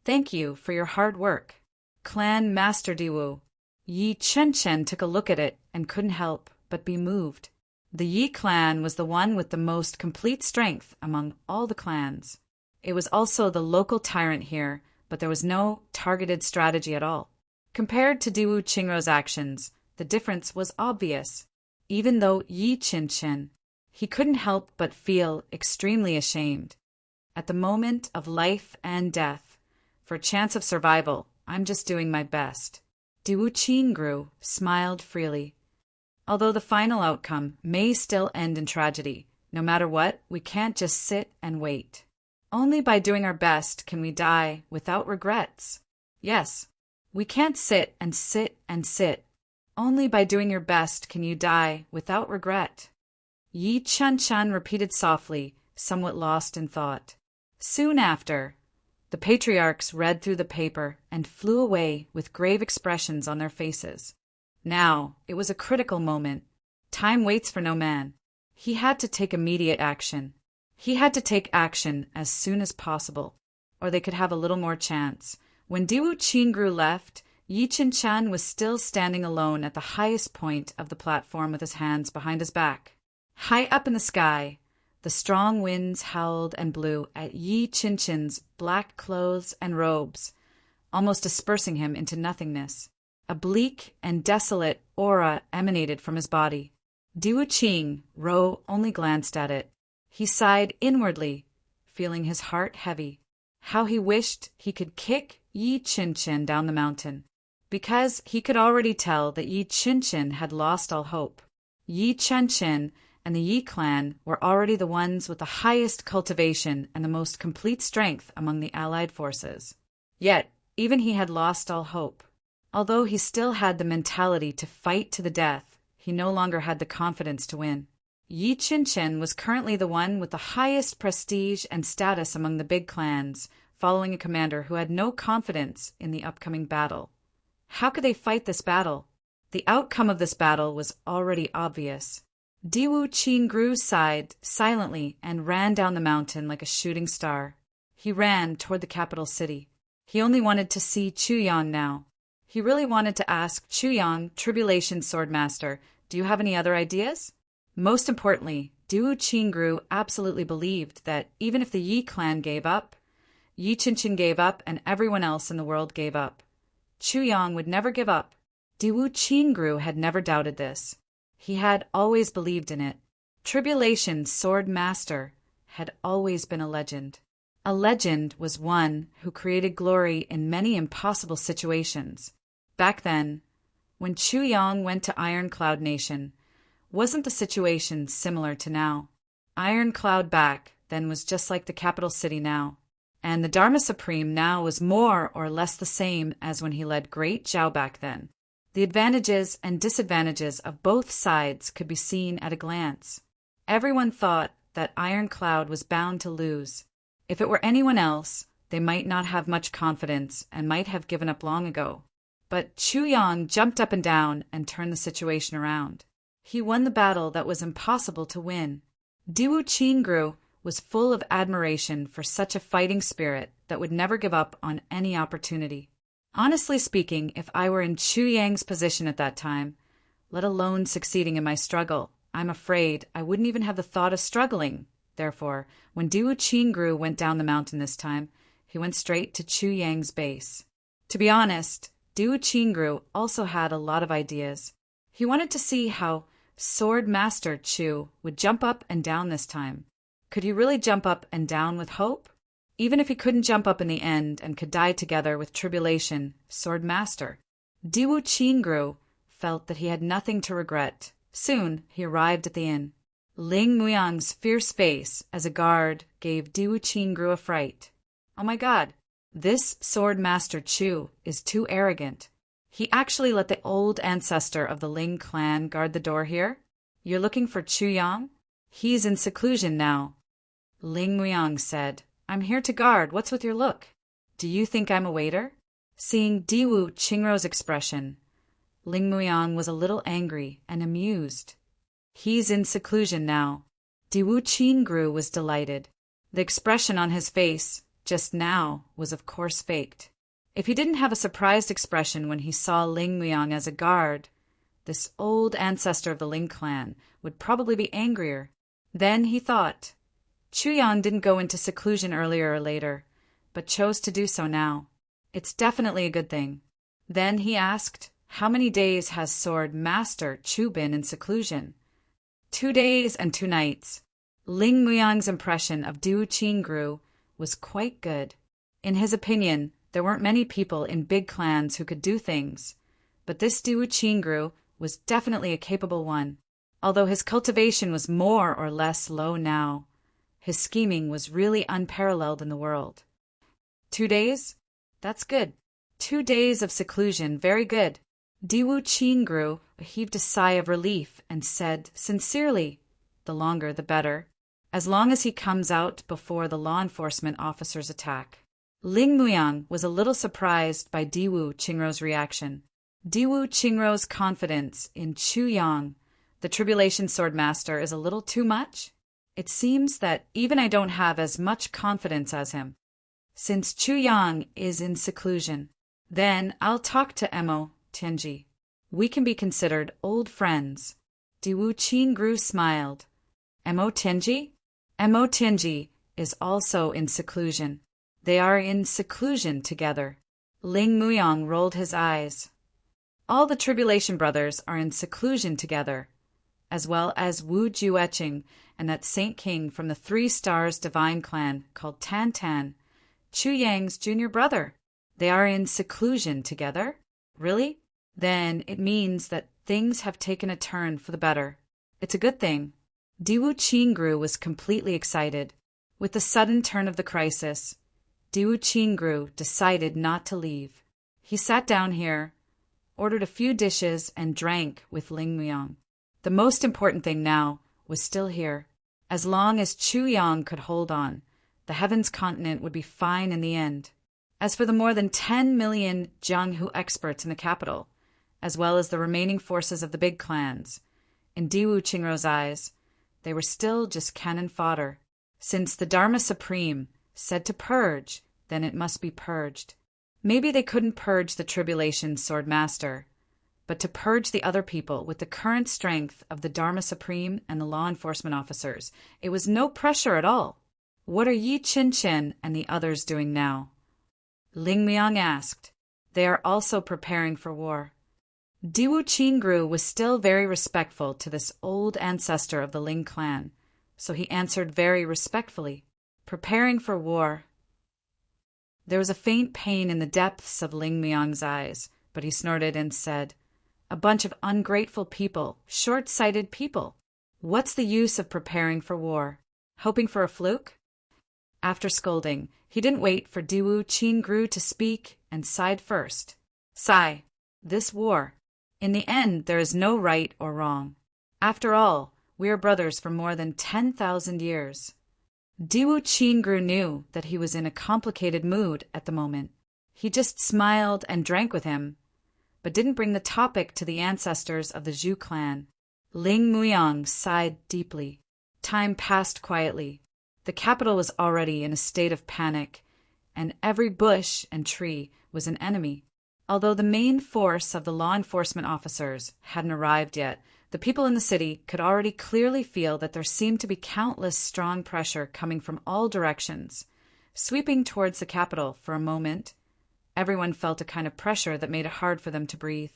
"Thank you for your hard work, Clan Master Diwu." Yi Chen took a look at it and couldn't help but be moved. The Yi clan was the one with the most complete strength among all the clans. It was also the local tyrant here, but there was no targeted strategy at all. Compared to Diwu Qingrou's actions, the difference was obvious. Even though Yi Chen, he couldn't help but feel extremely ashamed. At the moment of life and death, for a chance of survival, I'm just doing my best. Du Qingru smiled freely. Although the final outcome may still end in tragedy, no matter what, we can't just sit and wait. Only by doing our best can we die without regrets. Yes, we can't sit and sit and sit. Only by doing your best can you die without regret. Yi Chen repeated softly, somewhat lost in thought. Soon after, the patriarchs read through the paper and flew away with grave expressions on their faces. Now, it was a critical moment. Time waits for no man. He had to take immediate action. He had to take action as soon as possible, or they could have a little more chance. When Du Qingru left, Yi Chen was still standing alone at the highest point of the platform with his hands behind his back. High up in the sky, the strong winds howled and blew at Yi Chen's black clothes and robes, almost dispersing him into nothingness. A bleak and desolate aura emanated from his body. Du Qingru only glanced at it. He sighed inwardly, feeling his heart heavy. How he wished he could kick Yi Chen down the mountain, because he could already tell that Yi Chen had lost all hope. Yi Chen and the Yi clan were already the ones with the highest cultivation and the most complete strength among the allied forces. Yet, even he had lost all hope. Although he still had the mentality to fight to the death, he no longer had the confidence to win. Yi Chen was currently the one with the highest prestige and status among the big clans, following a commander who had no confidence in the upcoming battle. How could they fight this battle? The outcome of this battle was already obvious. Du Qingru sighed silently and ran down the mountain like a shooting star. He ran toward the capital city. He only wanted to see Chu Yang now. He really wanted to ask Chu Yang, Tribulation Swordmaster, "Do you have any other ideas?" Most importantly, Duo Qingru absolutely believed that even if the Yi clan gave up, Yi Qinchin gave up, and everyone else in the world gave up, Chu Yang would never give up. Duo Qingru had never doubted this. He had always believed in it. Tribulation's sword master had always been a legend. A legend was one who created glory in many impossible situations. Back then, when Chu Yang went to Iron Cloud Nation, wasn't the situation similar to now? Iron Cloud back then was just like the capital city now, and the Dharma Supreme now was more or less the same as when he led Great Zhao back then. The advantages and disadvantages of both sides could be seen at a glance. Everyone thought that Iron Cloud was bound to lose. If it were anyone else, they might not have much confidence and might have given up long ago. But Chu Yang jumped up and down and turned the situation around. He won the battle that was impossible to win. Duo Qingru was full of admiration for such a fighting spirit that would never give up on any opportunity. Honestly speaking, if I were in Chu Yang's position at that time, let alone succeeding in my struggle, I'm afraid I wouldn't even have the thought of struggling. Therefore, when Duo Qingru went down the mountain this time, he went straight to Chu Yang's base. To be honest, Duo Qingru also had a lot of ideas. He wanted to see how Sword Master Chu would jump up and down this time. Could he really jump up and down with hope? Even if he couldn't jump up in the end and could die together with Tribulation, Sword Master, Duo Qingru felt that he had nothing to regret. Soon he arrived at the inn. Ling Muyang's fierce face as a guard gave Duo Qingru a fright. Oh my God, this Sword Master Chu is too arrogant. He actually let the old ancestor of the Ling clan guard the door here? You're looking for Chu Yang? He's in seclusion now. Ling Muyang said, I'm here to guard. What's with your look? Do you think I'm a waiter? Seeing Duo Qingru's expression, Ling Muyang was a little angry and amused. He's in seclusion now. Duo Qingru was delighted. The expression on his face just now was of course faked. If he didn't have a surprised expression when he saw Ling Muyang as a guard, this old ancestor of the Ling clan would probably be angrier. Then he thought, Chu Yang didn't go into seclusion earlier or later, but chose to do so now. It's definitely a good thing. Then he asked, how many days has Sword Master Chu been in seclusion? 2 days and 2 nights. Ling Muyang's impression of Duo Qingru was quite good. In his opinion, there weren't many people in big clans who could do things, but this Duo Qingru was definitely a capable one. Although his cultivation was more or less low now, his scheming was really unparalleled in the world. 2 days? That's good. 2 days of seclusion, very good. Duo Qingru heaved a sigh of relief and said sincerely, the longer the better, as long as he comes out before the law enforcement officers attack. Ling Muyang was a little surprised by Duo Qingru's reaction. Duo Qingru's confidence in Chu Yang, the Tribulation Sword Master, is a little too much. It seems that even I don't have as much confidence as him. Since Chu Yang is in seclusion, then I'll talk to Emo Tianji. We can be considered old friends. Duo Qingru smiled. Emo Tianji? Emo Tianji is also in seclusion. They are in seclusion together. Ling Muyang rolled his eyes. All the Tribulation brothers are in seclusion together, as well as Wu Jueqing and that Saint King from the 3 Stars Divine clan called Tan Tan, Chu Yang's junior brother. They are in seclusion together? Really? Then it means that things have taken a turn for the better. It's a good thing. Duo Qingru was completely excited. With the sudden turn of the crisis, Duo Qingru decided not to leave. He sat down here, ordered a few dishes, and drank with Ling Muyang. The most important thing now was still here. As long as Chu Yang could hold on, the Heavens continent would be fine in the end. As for the more than 10 million Jianghu experts in the capital, as well as the remaining forces of the big clans, in Duo Qingru's eyes, they were still just cannon fodder. Since the Dharma Supreme said to purge, then it must be purged. Maybe they couldn't purge the Tribulation Sword Master, but to purge the other people with the current strength of the Dharma Supreme and the law enforcement officers. It was no pressure at all. What are Yi Qin and the others doing now? Ling Miang asked. They are also preparing for war. Diwu Qingru was still very respectful to this old ancestor of the Ling clan, so he answered very respectfully, preparing for war. There was a faint pain in the depths of Ling Miang's eyes, but he snorted and said, a bunch of ungrateful people, short-sighted people. What's the use of preparing for war? Hoping for a fluke? After scolding, he didn't wait for Diwu Qingru to speak and sighed first. Sigh, this war. In the end, there is no right or wrong. After all, we are brothers for more than 10,000 years. Diwu Qingru knew that he was in a complicated mood at the moment. He just smiled and drank with him, but didn't bring the topic to the ancestors of the Zhu clan. Ling Muyang sighed deeply. Time passed quietly. The capital was already in a state of panic, and every bush and tree was an enemy. Although the main force of the law enforcement officers hadn't arrived yet, the people in the city could already clearly feel that there seemed to be countless strong pressure coming from all directions. Sweeping towards the capital for a moment, everyone felt a kind of pressure that made it hard for them to breathe.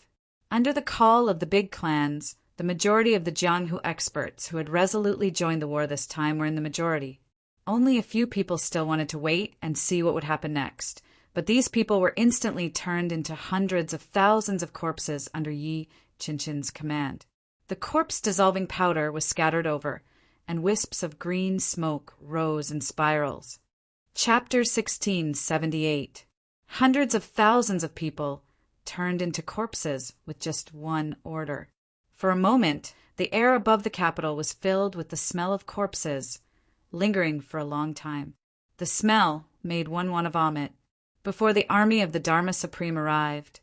Under the call of the big clans, the majority of the Jianghu experts who had resolutely joined the war this time were in the majority. Only a few people still wanted to wait and see what would happen next, but these people were instantly turned into hundreds of thousands of corpses under Yi Qinchin's command. The corpse-dissolving powder was scattered over, and wisps of green smoke rose in spirals. Chapter 1678. Hundreds of thousands of people turned into corpses with just one order. For a moment, the air above the capital was filled with the smell of corpses, lingering for a long time. The smell made one want to vomit. Before the army of the Dharma Supreme arrived,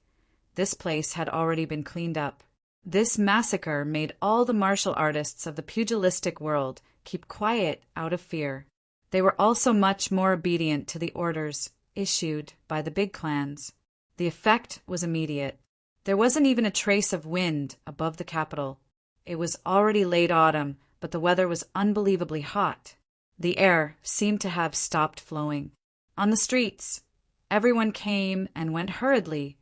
this place had already been cleaned up. This massacre made all the martial artists of the pugilistic world keep quiet out of fear. They were also much more obedient to the orders issued by the big clans. The effect was immediate. There wasn't even a trace of wind above the capital. It was already late autumn, but the weather was unbelievably hot. The air seemed to have stopped flowing. On the streets, everyone came and went hurriedly,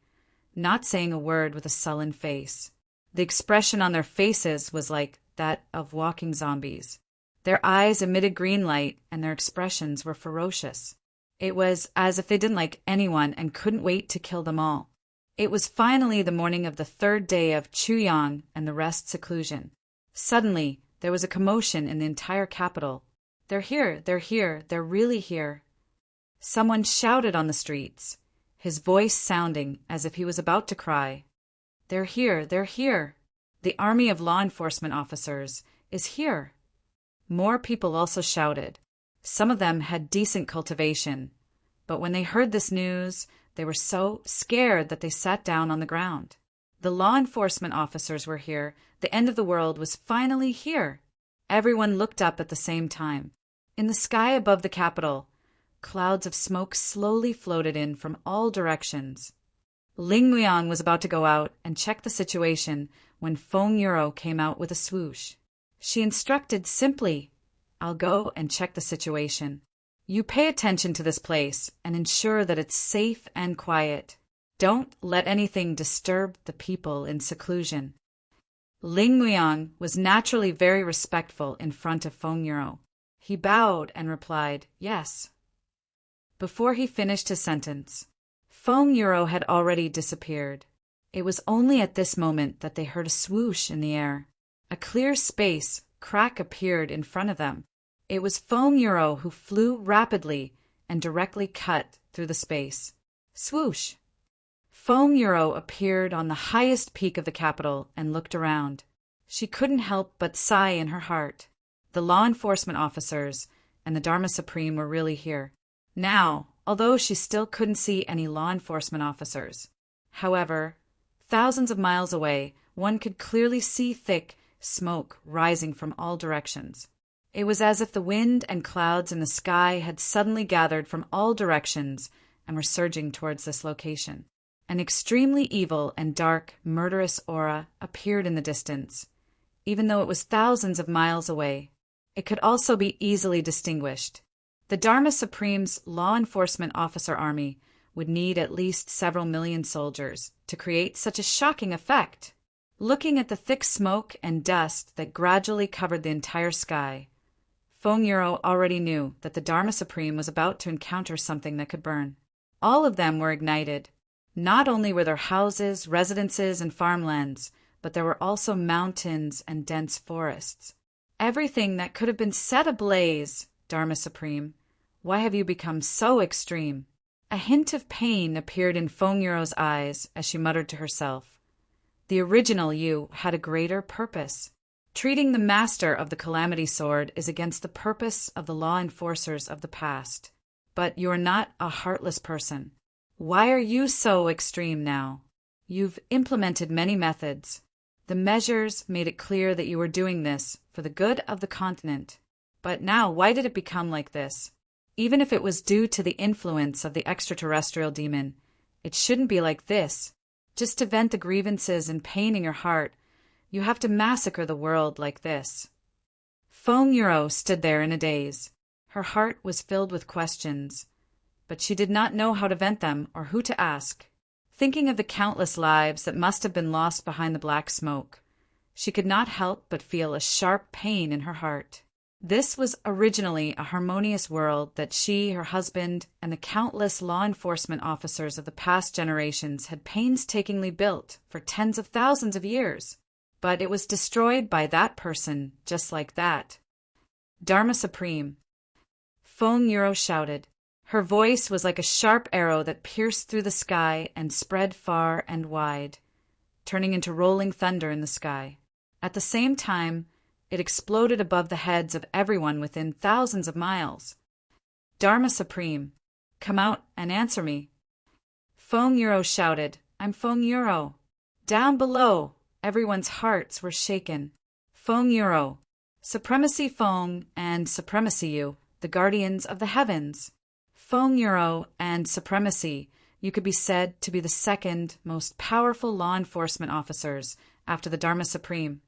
not saying a word, with a sullen face. The expression on their faces was like that of walking zombies. Their eyes emitted green light, and their expressions were ferocious. It was as if they didn't like anyone and couldn't wait to kill them all. It was finally the morning of the third day of Chuyang and the rest seclusion. Suddenly, there was a commotion in the entire capital. They're here, they're really here. Someone shouted on the streets, his voice sounding as if he was about to cry. They're here. The army of law enforcement officers is here. More people also shouted. Some of them had decent cultivation, but when they heard this news, they were so scared that they sat down on the ground. The law enforcement officers were here. The end of the world was finally here. Everyone looked up at the same time. In the sky above the capital, clouds of smoke slowly floated in from all directions. Ling Muyang was about to go out and check the situation when Feng Yuro came out with a swoosh. She instructed simply, I'll go and check the situation. You pay attention to this place and ensure that it's safe and quiet. Don't let anything disturb the people in seclusion. Ling Muyang was naturally very respectful in front of Feng Yuro. He bowed and replied, yes. Before he finished his sentence, Feng Yuro had already disappeared. It was only at this moment that they heard a swoosh in the air. A clear space crack appeared in front of them. It was Feng Yuro who flew rapidly and directly cut through the space. Swoosh! Feng Yuro appeared on the highest peak of the capital and looked around. She couldn't help but sigh in her heart. The law enforcement officers and the Dharma Supreme were really here. Now, although she still couldn't see any law enforcement officers. However, thousands of miles away, one could clearly see thick smoke rising from all directions. It was as if the wind and clouds in the sky had suddenly gathered from all directions and were surging towards this location. An extremely evil and dark, murderous aura appeared in the distance. Even though it was thousands of miles away, it could also be easily distinguished. The Dharma Supreme's law enforcement officer army would need at least several million soldiers to create such a shocking effect. Looking at the thick smoke and dust that gradually covered the entire sky, Feng Yuro already knew that the Dharma Supreme was about to encounter something that could burn. All of them were ignited. Not only were there houses, residences, and farmlands, but there were also mountains and dense forests. Everything that could have been set ablaze. Dharma Supreme, why have you become so extreme? A hint of pain appeared in Feng Yuro's eyes as she muttered to herself. The original you had a greater purpose. Treating the master of the Calamity Sword is against the purpose of the law enforcers of the past. But you are not a heartless person. Why are you so extreme now? You've implemented many methods. The measures made it clear that you were doing this for the good of the continent. But now, why did it become like this? Even if it was due to the influence of the extraterrestrial demon, it shouldn't be like this. Just to vent the grievances and pain in your heart, you have to massacre the world like this. Feng Yuro stood there in a daze. Her heart was filled with questions, but she did not know how to vent them or who to ask. Thinking of the countless lives that must have been lost behind the black smoke, she could not help but feel a sharp pain in her heart. This was originally a harmonious world that she, her husband, and the countless law enforcement officers of the past generations had painstakingly built for tens of thousands of years. But it was destroyed by that person, just like that. Dharma Supreme. Feng Yuro shouted. Her voice was like a sharp arrow that pierced through the sky and spread far and wide, turning into rolling thunder in the sky. At the same time, it exploded above the heads of everyone within thousands of miles. Dharma Supreme, come out and answer me. Feng Yuro shouted, I'm Feng Yuro. Down below, everyone's hearts were shaken. Feng Yuro, Supremacy Feng and Supremacy You, the guardians of the heavens. Feng Yuro and Supremacy, you could be said to be the second most powerful law enforcement officers after the Dharma Supreme.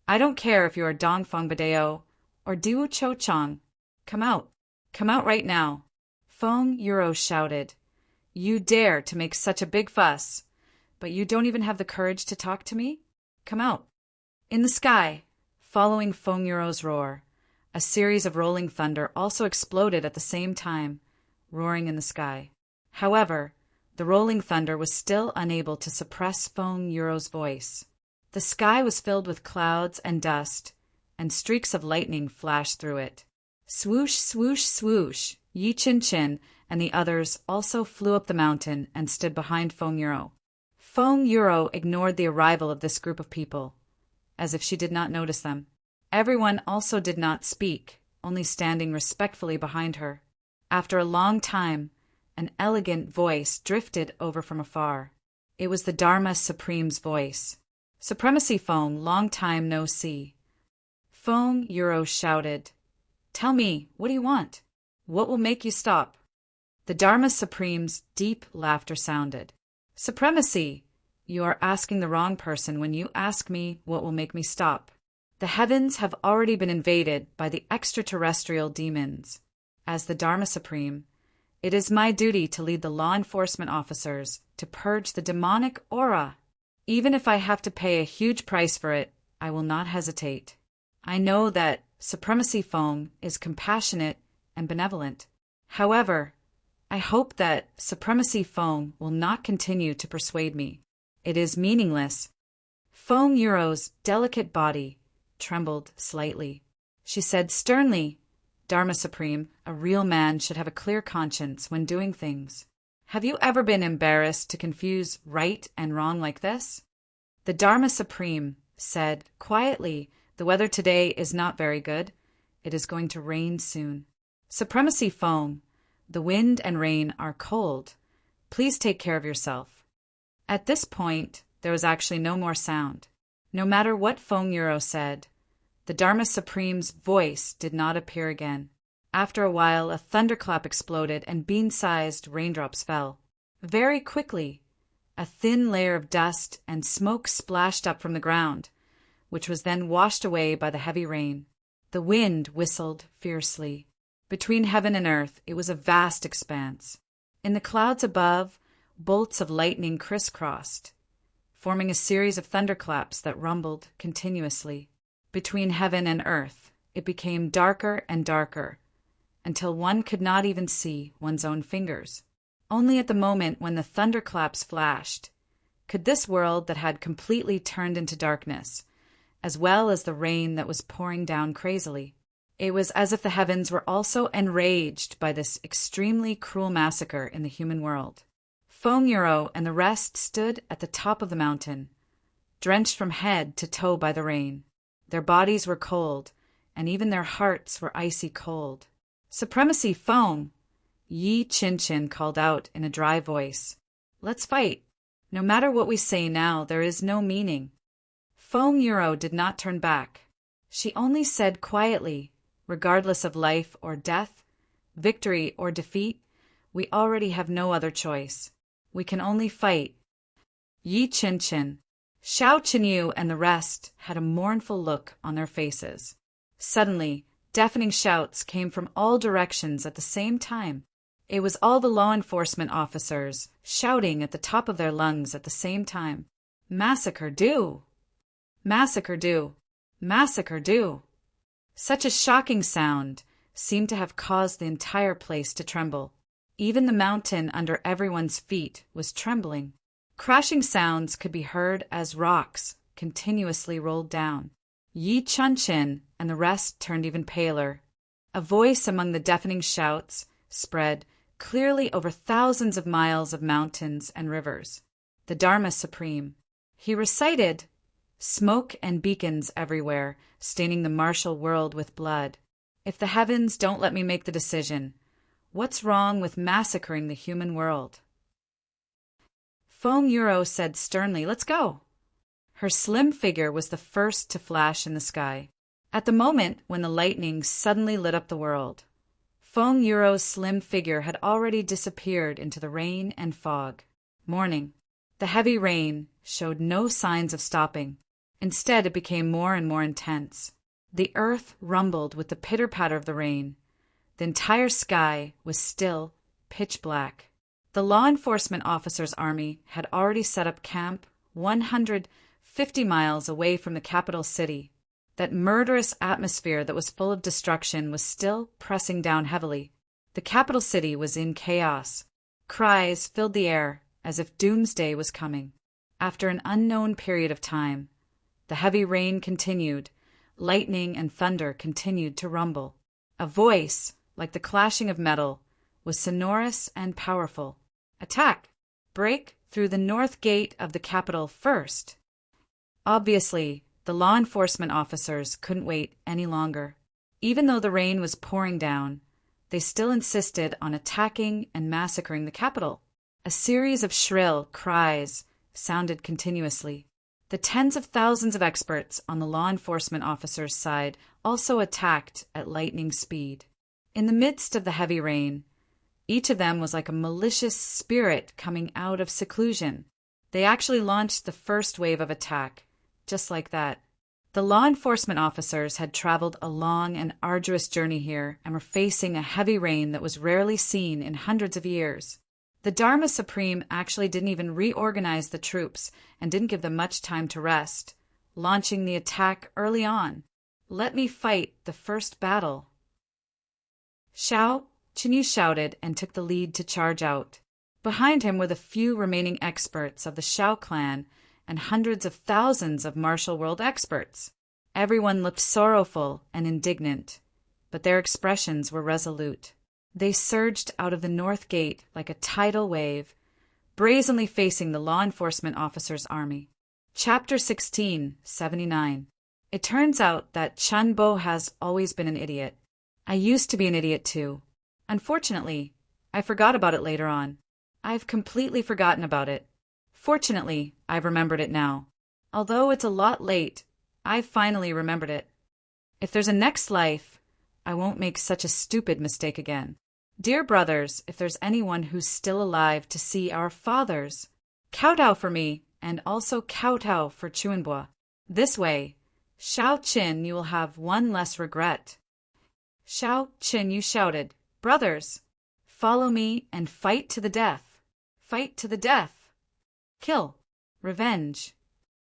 I don't care if you are Dongfeng Badeo or Diwu Cho Chang. Come out. Come out right now. Feng Yuro shouted. You dare to make such a big fuss, but you don't even have the courage to talk to me? Come out. In the sky, following Feng Yuro's roar, a series of rolling thunder also exploded at the same time, roaring in the sky. However, the rolling thunder was still unable to suppress Feng Yuro's voice. The sky was filled with clouds and dust, and streaks of lightning flashed through it. Swoosh, swoosh, swoosh, Yi Chin Chin and the others also flew up the mountain and stood behind Feng Yuro. Feng Yuro ignored the arrival of this group of people, as if she did not notice them. Everyone also did not speak, only standing respectfully behind her. After a long time, an elegant voice drifted over from afar. It was the Dharma Supreme's voice. Supremacy Feng, long time no see. Feng Yuro shouted, Tell me, what do you want? What will make you stop? The Dharma Supreme's deep laughter sounded. Supremacy, you are asking the wrong person when you ask me what will make me stop. The heavens have already been invaded by the extraterrestrial demons. As the Dharma Supreme, it is my duty to lead the law enforcement officers to purge the demonic aura. Even if I have to pay a huge price for it, I will not hesitate. I know that Supremacy Feng is compassionate and benevolent. However, I hope that Supremacy Feng will not continue to persuade me. It is meaningless. Feng Yuro's delicate body trembled slightly. She said sternly, Dharma Supreme, a real man should have a clear conscience when doing things. Have you ever been embarrassed to confuse right and wrong like this? The Dharma Supreme said quietly, the weather today is not very good. It is going to rain soon. Supremacy Feng, the wind and rain are cold. Please take care of yourself. At this point, there was actually no more sound. No matter what Feng Yuro said, the Dharma Supreme's voice did not appear again. After a while, a thunderclap exploded and bean-sized raindrops fell. Very quickly, A thin layer of dust and smoke splashed up from the ground, which was then washed away by the heavy rain. The wind whistled fiercely. Between heaven and earth it was a vast expanse. In the clouds above, bolts of lightning crisscrossed, forming a series of thunderclaps that rumbled continuously. Between heaven and earth it became darker and darker, until one could not even see one's own fingers. Only at the moment when the thunderclaps flashed could this world that had completely turned into darkness, as well as the rain that was pouring down crazily. It was as if the heavens were also enraged by this extremely cruel massacre in the human world. Fomuro and the rest stood at the top of the mountain, drenched from head to toe by the rain. Their bodies were cold, and even their hearts were icy cold. "Supremacy, Foam!" Yi Chin-Chin called out in a dry voice. "Let's fight. No matter what we say now, there is no meaning." Fomuro did not turn back. She only said quietly, "Regardless of life or death, victory or defeat, we already have no other choice. We can only fight." Yi Chin-Chin, Xiao Qinyu, and the rest had a mournful look on their faces. Suddenly, deafening shouts came from all directions at the same time. It was all the law enforcement officers shouting at the top of their lungs at the same time. "Massacre do! Massacre do! Massacre do!" Such a shocking sound seemed to have caused the entire place to tremble. Even the mountain under everyone's feet was trembling. Crashing sounds could be heard as rocks continuously rolled down. Yi Chun-Chin and the rest turned even paler. A voice among the deafening shouts spread clearly over thousands of miles of mountains and rivers. The Dharma Supreme. He recited, "Smoke and beacons everywhere, staining the martial world with blood. If the heavens don't let me make the decision, what's wrong with massacring the human world?" Fomuro said sternly, "Let's go." Her slim figure was the first to flash in the sky. At the moment when the lightning suddenly lit up the world, Fomuro's slim figure had already disappeared into the rain and fog. Morning. The heavy rain showed no signs of stopping. Instead, it became more and more intense. The earth rumbled with the pitter-patter of the rain. The entire sky was still pitch black. The law enforcement officers' army had already set up camp 150 miles away from the capital city. That murderous atmosphere that was full of destruction was still pressing down heavily. The capital city was in chaos. Cries filled the air as if doomsday was coming. After an unknown period of time, the heavy rain continued. Lightning and thunder continued to rumble. A voice, like the clashing of metal, was sonorous and powerful. "Attack! Break through the north gate of the capital first." Obviously, the law enforcement officers couldn't wait any longer. Even though the rain was pouring down, they still insisted on attacking and massacring the capital. A series of shrill cries sounded continuously. The tens of thousands of experts on the law enforcement officers' side also attacked at lightning speed. In the midst of the heavy rain, each of them was like a malicious spirit coming out of seclusion. They actually launched the first wave of attack, just like that. The law enforcement officers had traveled a long and arduous journey here and were facing a heavy rain that was rarely seen in hundreds of years. The Dharma Supreme actually didn't even reorganize the troops and didn't give them much time to rest, launching the attack early on. "Let me fight the first battle." Xiao Qinyu shouted and took the lead to charge out. Behind him were the few remaining experts of the Xiao clan and hundreds of thousands of martial world experts. Everyone looked sorrowful and indignant, but their expressions were resolute. They surged out of the north gate like a tidal wave, brazenly facing the law enforcement officers' army. Chapter 16, 79. It turns out that Chun Bo has always been an idiot. I used to be an idiot too. Unfortunately, I forgot about it later on. I've completely forgotten about it. Fortunately, I've remembered it now. Although it's a lot late, I've finally remembered it. If there's a next life, I won't make such a stupid mistake again. Dear brothers, if there's anyone who's still alive to see our fathers, Kowtow for me, and also kowtow for Chuanbua. This way, Shao Qin, you will have one less regret. Shao Qin, you shouted, brothers, follow me and fight to the death. Fight to the death. Kill. Revenge.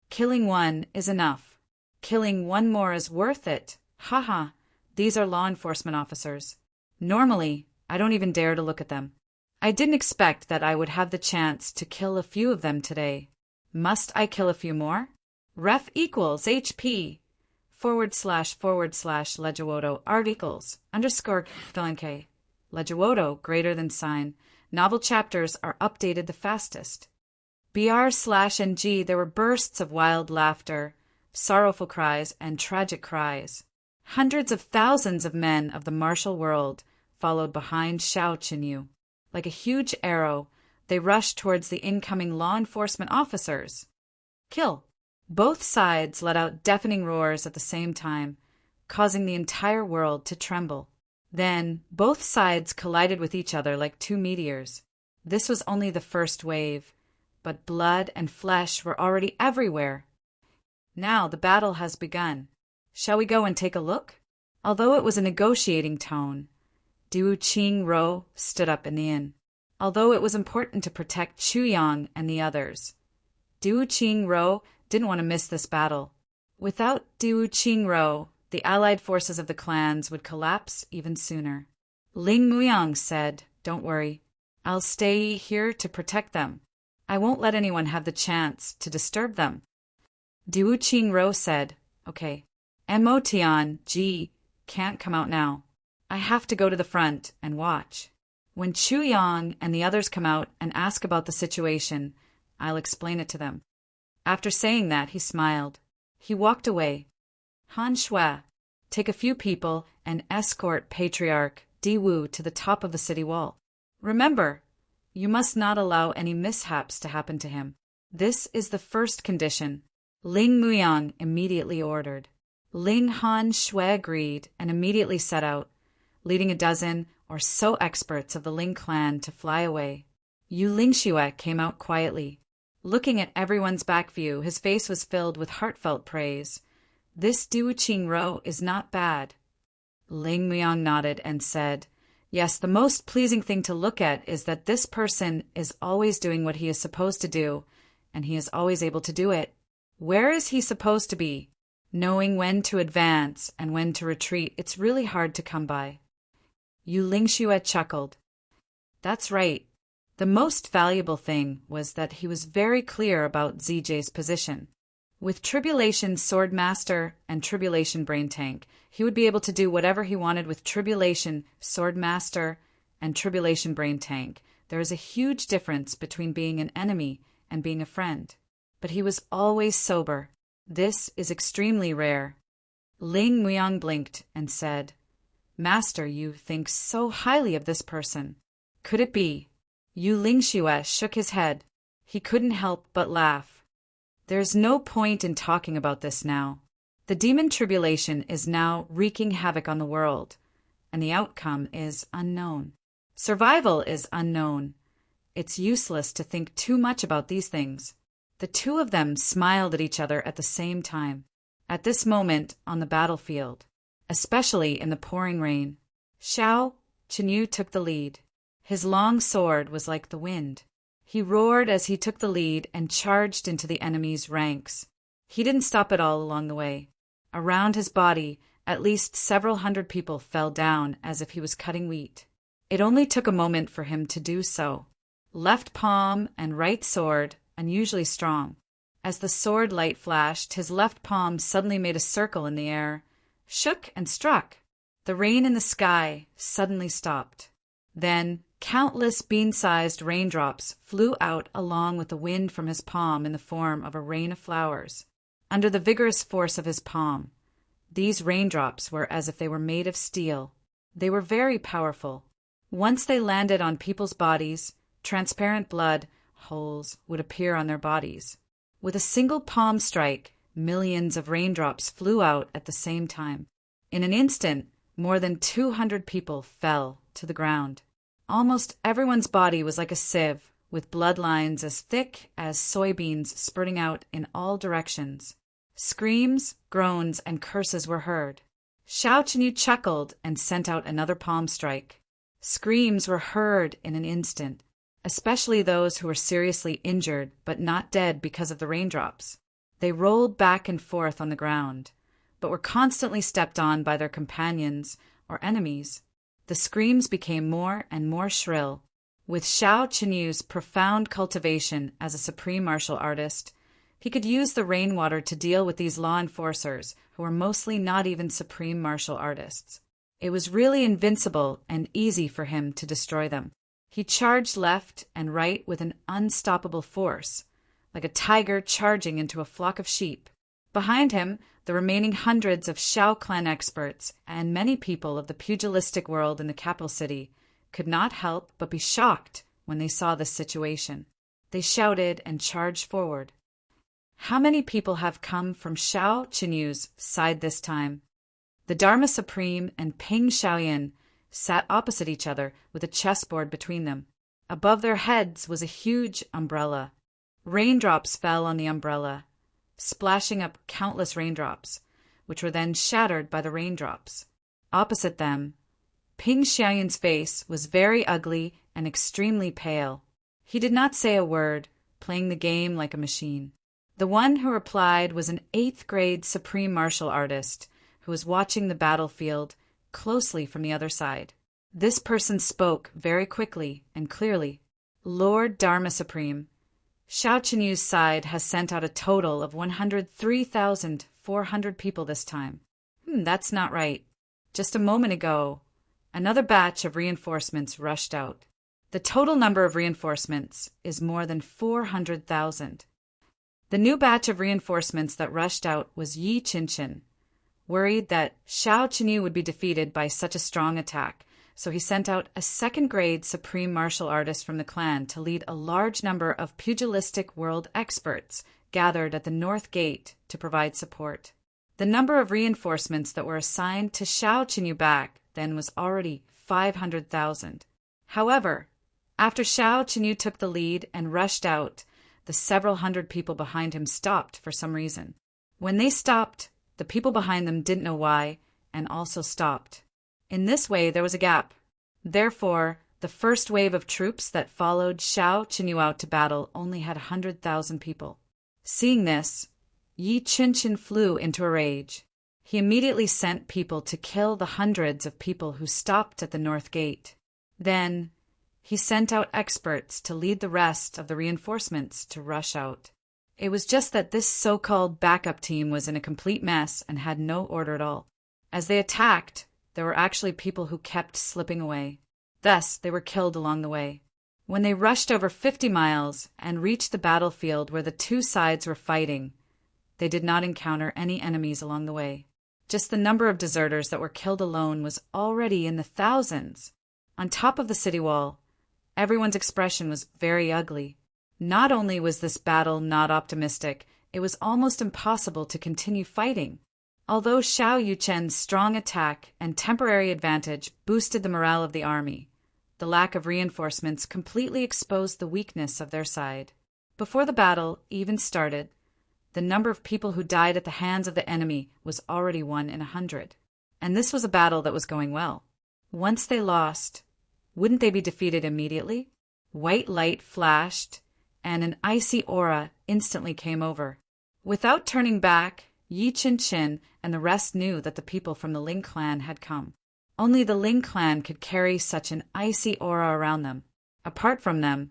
Killing one is enough. Killing one more is worth it. Haha, these are law enforcement officers. Normally, I don't even dare to look at them. I didn't expect that I would have the chance to kill a few of them today. Must I kill a few more? Ref equals HP / Legiwoto articles _ K. Legiwoto greater than sign. Novel chapters are updated the fastest. BR/NG, there were bursts of wild laughter, sorrowful cries, and tragic cries. Hundreds of thousands of men of the martial world followed behind Shao Qinyu. Like a huge arrow, they rushed towards the incoming law enforcement officers. Kill. Both sides let out deafening roars at the same time, causing the entire world to tremble. Then, both sides collided with each other like two meteors. This was only the first wave, but blood and flesh were already everywhere. Now the battle has begun. Shall we go and take a look? Although it was a negotiating tone, Diu Qing Ro stood up in the inn. Although it was important to protect Chu Yang and the others, Diu Qing Ro didn't want to miss this battle. Without Diu Qing Ro, the allied forces of the clans would collapse even sooner. Ling Muyang said, "Don't worry. I'll stay here to protect them. I won't let anyone have the chance to disturb them." Diu Qing Ro said, "Okay. Mo Tian, Ji, can't come out now. I have to go to the front and watch. When Chu Yang and the others come out and ask about the situation, I'll explain it to them." After saying that, he smiled. He walked away. Han Shui, take a few people and escort Patriarch Di Wu to the top of the city wall. Remember, you must not allow any mishaps to happen to him. This is the first condition. Ling Muyang immediately ordered. Ling Han Shui agreed and immediately set out, leading a dozen or so experts of the Ling clan to fly away. Yu Lingxue came out quietly. Looking at everyone's back view, his face was filled with heartfelt praise. This Diu Qing Ro is not bad. Ling Muyang nodded and said, "Yes, the most pleasing thing to look at is that this person is always doing what he is supposed to do, and he is always able to do it. Where is he supposed to be? Knowing when to advance and when to retreat, it's really hard to come by." Yu Lingxue chuckled. That's right. The most valuable thing was that he was very clear about ZJ's position. With Tribulation Sword Master and Tribulation Brain Tank, he would be able to do whatever he wanted with Tribulation Sword Master and Tribulation Brain Tank. There is a huge difference between being an enemy and being a friend. But he was always sober. This is extremely rare. Ling Muyang blinked and said, "Master, you think so highly of this person. Could it be?" Yu Lingxue shook his head. He couldn't help but laugh. There's no point in talking about this now. The demon tribulation is now wreaking havoc on the world, and the outcome is unknown. Survival is unknown. It's useless to think too much about these things. The two of them smiled at each other at the same time. At this moment on the battlefield, especially in the pouring rain, Shao Qinyu took the lead. His long sword was like the wind. He roared as he took the lead and charged into the enemy's ranks. He didn't stop at all along the way. Around his body, at least several hundred people fell down as if he was cutting wheat. It only took a moment for him to do so. Left palm and right sword, unusually strong. As the sword light flashed, his left palm suddenly made a circle in the air, shook and struck. The rain in the sky suddenly stopped. Then countless bean-sized raindrops flew out along with the wind from his palm in the form of a rain of flowers. Under the vigorous force of his palm, these raindrops were as if they were made of steel. They were very powerful. Once they landed on people's bodies, transparent blood holes would appear on their bodies. With a single palm strike, millions of raindrops flew out at the same time. In an instant, more than 200 people fell to the ground. Almost everyone's body was like a sieve, with bloodlines as thick as soybeans spurting out in all directions. Screams, groans, and curses were heard. Xiao Chenyu chuckled and sent out another palm strike. Screams were heard in an instant, especially those who were seriously injured but not dead because of the raindrops. They rolled back and forth on the ground, but were constantly stepped on by their companions or enemies. The screams became more and more shrill. With Xiao Chenyu's profound cultivation as a supreme martial artist, he could use the rainwater to deal with these law enforcers who were mostly not even supreme martial artists. It was really invincible and easy for him to destroy them. He charged left and right with an unstoppable force, like a tiger charging into a flock of sheep. Behind him, the remaining hundreds of Xiao clan experts and many people of the pugilistic world in the capital city could not help but be shocked when they saw this situation. They shouted and charged forward. How many people have come from Xiao Chenyu's side this time? The Dharma Supreme and Ping Xiaoyan sat opposite each other with a chessboard between them. Above their heads was a huge umbrella. Raindrops fell on the umbrella, splashing up countless raindrops, which were then shattered by the raindrops. Opposite them, Ping Xiaoyan's face was very ugly and extremely pale. He did not say a word, playing the game like a machine. The one who replied was an 8th grade supreme martial artist who was watching the battlefield closely from the other side. This person spoke very quickly and clearly. Lord Dharma Supreme, Xiao Chenyu's side has sent out a total of 103,400 people this time. That's not right. Just a moment ago, another batch of reinforcements rushed out. The total number of reinforcements is more than 400,000. The new batch of reinforcements that rushed out was Yi Qinshin, worried that Xiao Chenyu would be defeated by such a strong attack, so he sent out a 2nd grade supreme martial artist from the clan to lead a large number of pugilistic world experts gathered at the North Gate to provide support. The number of reinforcements that were assigned to Xiao Chenyu back then was already 500,000. However, after Xiao Chenyu took the lead and rushed out, the several hundred people behind him stopped for some reason. When they stopped, the people behind them didn't know why, and also stopped. In this way, there was a gap. Therefore, the first wave of troops that followed Xiao Chenyu out to battle only had 100,000 people. Seeing this, Yi Qinshin flew into a rage. He immediately sent people to kill the hundreds of people who stopped at the North Gate. Then, he sent out experts to lead the rest of the reinforcements to rush out. It was just that this so-called backup team was in a complete mess and had no order at all. As they attacked, there were actually people who kept slipping away. Thus, they were killed along the way. When they rushed over 50 miles and reached the battlefield where the two sides were fighting, they did not encounter any enemies along the way. Just the number of deserters that were killed alone was already in the thousands. On top of the city wall, everyone's expression was very ugly. Not only was this battle not optimistic, it was almost impossible to continue fighting. Although Xiao Yuchen's strong attack and temporary advantage boosted the morale of the army, the lack of reinforcements completely exposed the weakness of their side. Before the battle even started, the number of people who died at the hands of the enemy was already 1 in 100. And this was a battle that was going well. Once they lost, wouldn't they be defeated immediately? White light flashed, and an icy aura instantly came over. Without turning back, Yi Qinshin and the rest knew that the people from the Ling clan had come. Only the Ling clan could carry such an icy aura around them. Apart from them,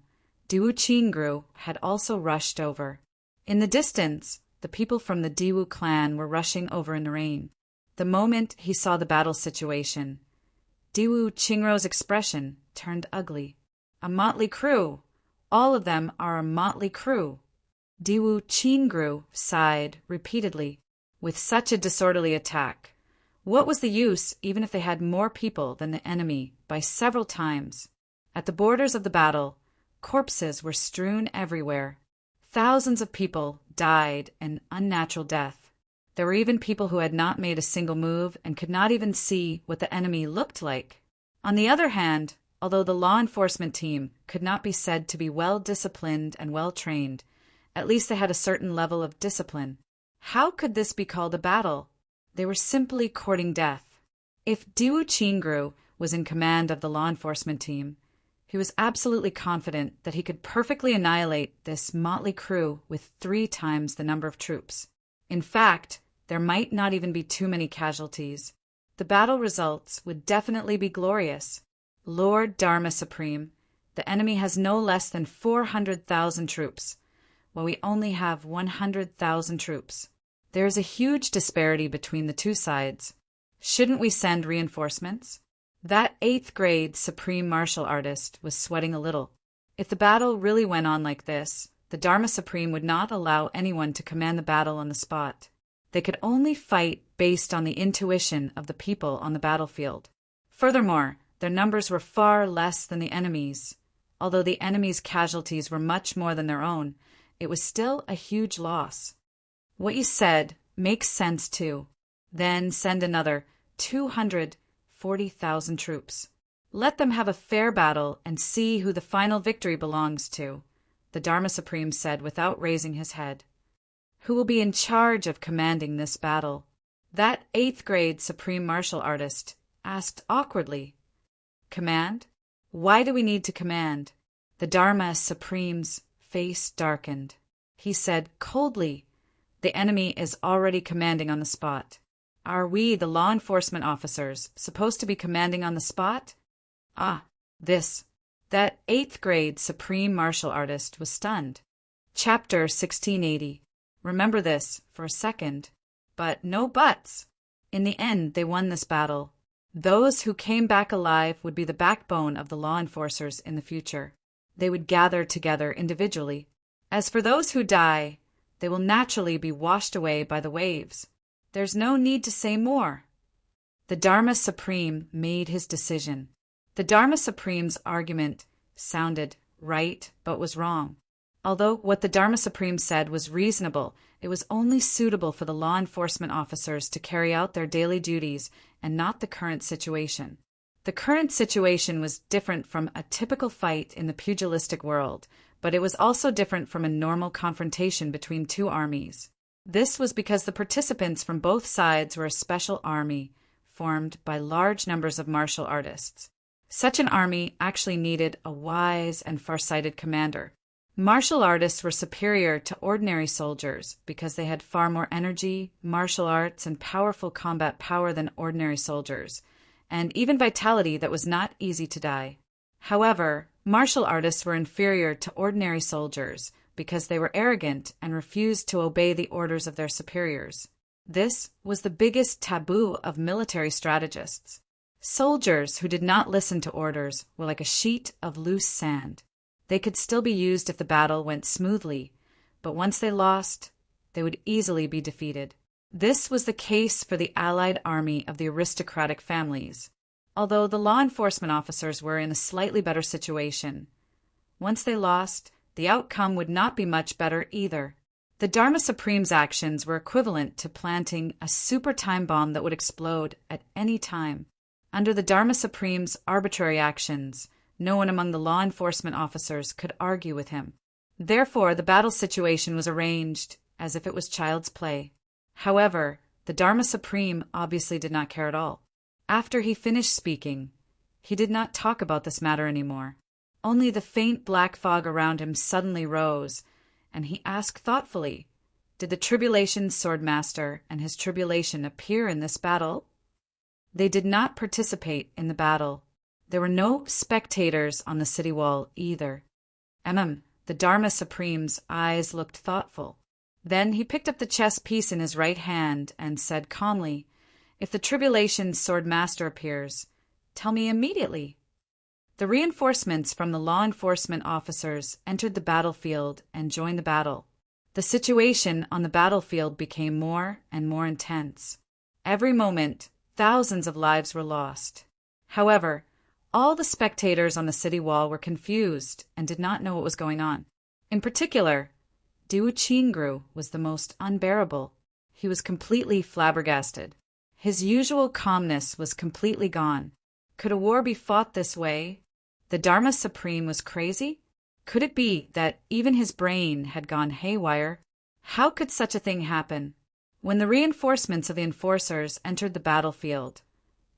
Diwu Qingru had also rushed over. In the distance, the people from the Diwu clan were rushing over in the rain. The moment he saw the battle situation, Diwu Qingru's expression turned ugly. A motley crew! All of them are a motley crew. Diwu Qingru sighed repeatedly. With such a disorderly attack, what was the use even if they had more people than the enemy by several times? At the borders of the battle, corpses were strewn everywhere. Thousands of people died an unnatural death. There were even people who had not made a single move and could not even see what the enemy looked like. On the other hand, Although the law enforcement team could not be said to be well-disciplined and well-trained, at least they had a certain level of discipline. How could this be called a battle? They were simply courting death. If Diwu Chingru was in command of the law enforcement team, he was absolutely confident that he could perfectly annihilate this motley crew with 3 times the number of troops. In fact, there might not even be too many casualties. The battle results would definitely be glorious. Lord Dharma Supreme, the enemy has no less than 400,000 troops, while we only have 100,000 troops. There is a huge disparity between the two sides. Shouldn't we send reinforcements? That 8th grade supreme martial artist was sweating a little. If the battle really went on like this, the Dharma Supreme would not allow anyone to command the battle on the spot. They could only fight based on the intuition of the people on the battlefield. Furthermore, their numbers were far less than the enemy's. Although the enemy's casualties were much more than their own, it was still a huge loss. What you said makes sense too. Then send another 240,000 troops. Let them have a fair battle and see who the final victory belongs to, the Dharma Supreme said without raising his head. Who will be in charge of commanding this battle? That 8th grade supreme martial artist asked awkwardly. Command? Why do we need to command? The Dharma Supreme's face darkened. He said coldly, the enemy is already commanding on the spot. Are we, the law enforcement officers, supposed to be commanding on the spot? That 8th grade supreme martial artist was stunned. Chapter 1680. Remember this for a second. But no buts. In the end, they won this battle. Those who came back alive would be the backbone of the law enforcers in the future. They would gather together individually. As for those who die, they will naturally be washed away by the waves. There's no need to say more. The Dharma Supreme made his decision. The Dharma Supreme's argument sounded right, but was wrong. Although what the Dharma Supreme said was reasonable, it was only suitable for the law enforcement officers to carry out their daily duties and not the current situation. The current situation was different from a typical fight in the pugilistic world, but it was also different from a normal confrontation between two armies. This was because the participants from both sides were a special army, formed by large numbers of martial artists. Such an army actually needed a wise and farsighted commander. Martial artists were superior to ordinary soldiers because they had far more energy, martial arts, and powerful combat power than ordinary soldiers, and even vitality that was not easy to die. However, martial artists were inferior to ordinary soldiers because they were arrogant and refused to obey the orders of their superiors. This was the biggest taboo of military strategists. Soldiers who did not listen to orders were like a sheet of loose sand. They could still be used if the battle went smoothly, but once they lost, they would easily be defeated. This was the case for the allied army of the aristocratic families, although the law enforcement officers were in a slightly better situation. Once they lost, the outcome would not be much better either. The Dharma Supreme's actions were equivalent to planting a super time bomb that would explode at any time. Under the Dharma Supreme's arbitrary actions, no one among the law enforcement officers could argue with him. Therefore, the battle situation was arranged as if it was child's play. However, the Dharma Supreme obviously did not care at all. After he finished speaking, he did not talk about this matter anymore. Only the faint black fog around him suddenly rose, and he asked thoughtfully, "Did the Tribulation Swordmaster and his tribulation appear in this battle?" They did not participate in the battle. There were no spectators on the city wall either. The Dharma Supreme's eyes looked thoughtful. Then he picked up the chess piece in his right hand and said calmly, "If the Tribulation Swordmaster appears, tell me immediately." The reinforcements from the law enforcement officers entered the battlefield and joined the battle. The situation on the battlefield became more and more intense. Every moment, thousands of lives were lost. However, all the spectators on the city wall were confused and did not know what was going on. In particular, Diwu Chingru was the most unbearable. He was completely flabbergasted. His usual calmness was completely gone. Could a war be fought this way? The Dharma Supreme was crazy? Could it be that even his brain had gone haywire? How could such a thing happen? When the reinforcements of the enforcers entered the battlefield,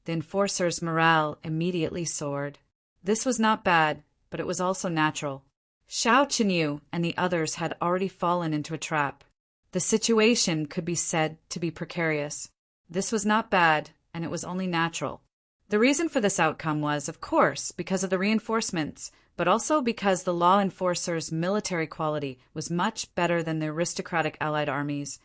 the enforcers' morale immediately soared. This was not bad, but it was also natural. Xiao Qinyu and the others had already fallen into a trap. The situation could be said to be precarious. This was not bad, and it was only natural. The reason for this outcome was, of course, because of the reinforcements, but also because the law enforcers' military quality was much better than the aristocratic allied armies,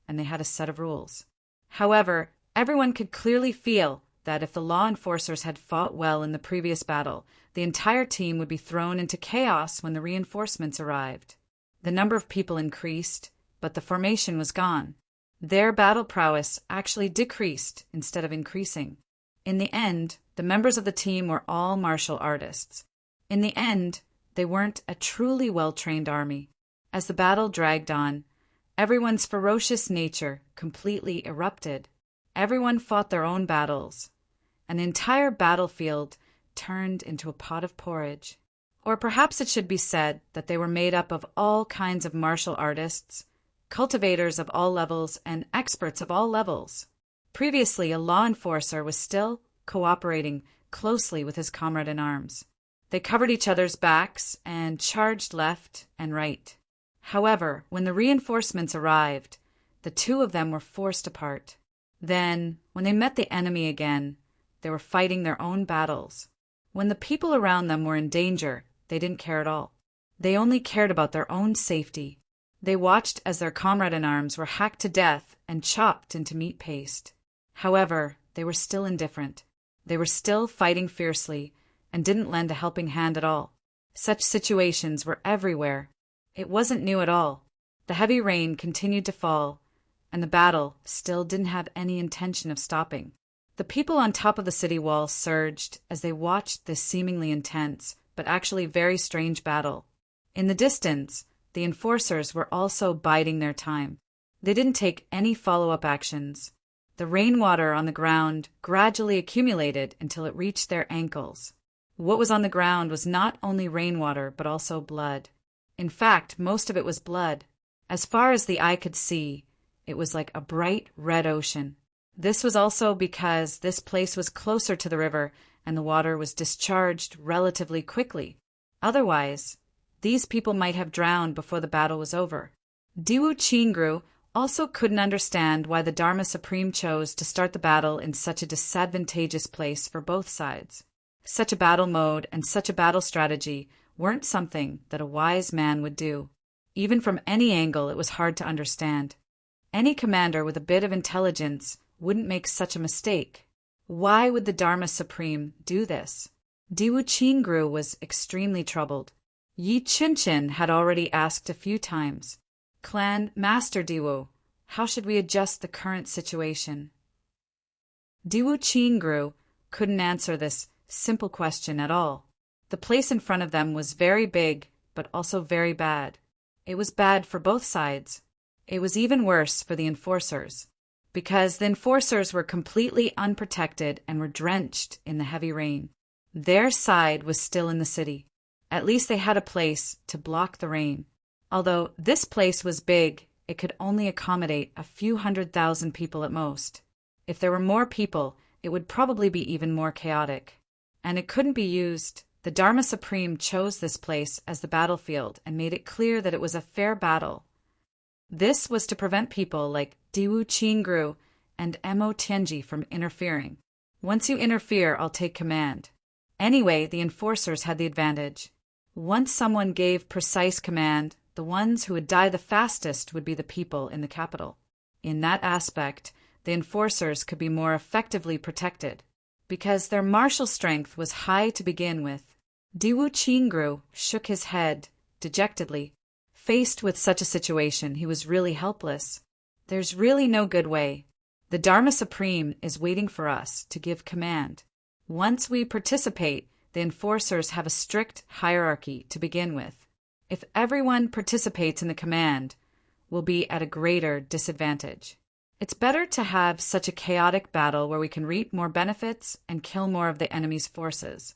and they had a set of rules. However, everyone could clearly feel that if the law enforcers had fought well in the previous battle, the entire team would be thrown into chaos when the reinforcements arrived. The number of people increased, but the formation was gone. Their battle prowess actually decreased instead of increasing. In the end, the members of the team were all martial artists. In the end, they weren't a truly well-trained army. As the battle dragged on, everyone's ferocious nature completely erupted. Everyone fought their own battles. An entire battlefield turned into a pot of porridge. Or perhaps it should be said that they were made up of all kinds of martial artists, cultivators of all levels, and experts of all levels. Previously, a law enforcer was still cooperating closely with his comrade-in-arms. They covered each other's backs and charged left and right. However, when the reinforcements arrived, the two of them were forced apart. Then, when they met the enemy again, they were fighting their own battles. When the people around them were in danger, they didn't care at all. They only cared about their own safety. They watched as their comrade-in-arms were hacked to death and chopped into meat paste. However, they were still indifferent. They were still fighting fiercely and didn't lend a helping hand at all. Such situations were everywhere. It wasn't new at all. The heavy rain continued to fall, and the battle still didn't have any intention of stopping. The people on top of the city wall surged as they watched this seemingly intense, but actually very strange battle. In the distance, the enforcers were also biding their time. They didn't take any follow-up actions. The rainwater on the ground gradually accumulated until it reached their ankles. What was on the ground was not only rainwater, but also blood. In fact, most of it was blood. As far as the eye could see, it was like a bright red ocean. This was also because this place was closer to the river and the water was discharged relatively quickly. Otherwise, these people might have drowned before the battle was over. Diwu Qingru also couldn't understand why the Dharma Supreme chose to start the battle in such a disadvantageous place for both sides. Such a battle mode and such a battle strategy weren't something that a wise man would do. Even from any angle, it was hard to understand. Any commander with a bit of intelligence wouldn't make such a mistake. Why would the Dharma Supreme do this? Diwu Qingru was extremely troubled. Yi Qinchin had already asked a few times, "Clan Master Diwu, how should we adjust the current situation?" Diwu Qingru couldn't answer this simple question at all. The place in front of them was very big, but also very bad. It was bad for both sides. It was even worse for the enforcers, because the enforcers were completely unprotected and were drenched in the heavy rain. Their side was still in the city. At least they had a place to block the rain. Although this place was big, it could only accommodate a few 100,000 people at most. If there were more people, it would probably be even more chaotic. And it couldn't be used. The Dharma Supreme chose this place as the battlefield and made it clear that it was a fair battle. This was to prevent people like Diwu Qingru and Mo Tianji from interfering. Once you interfere, I'll take command. Anyway, the enforcers had the advantage. Once someone gave precise command, the ones who would die the fastest would be the people in the capital. In that aspect, the enforcers could be more effectively protected, because their martial strength was high to begin with. Diwu Qingru shook his head dejectedly. Faced with such a situation, he was really helpless. There's really no good way. The Dharma Supreme is waiting for us to give command. Once we participate, the enforcers have a strict hierarchy to begin with. If everyone participates in the command, we'll be at a greater disadvantage. It's better to have such a chaotic battle where we can reap more benefits and kill more of the enemy's forces.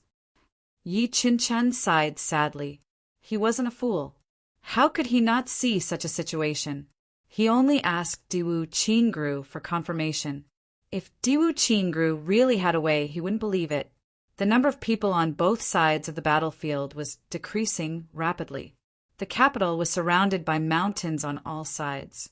Yi Qianchen sighed sadly. He wasn't a fool. How could he not see such a situation? He only asked Diwu Qingru for confirmation. If Diwu Qingru really had a way, he wouldn't believe it. The number of people on both sides of the battlefield was decreasing rapidly. The capital was surrounded by mountains on all sides,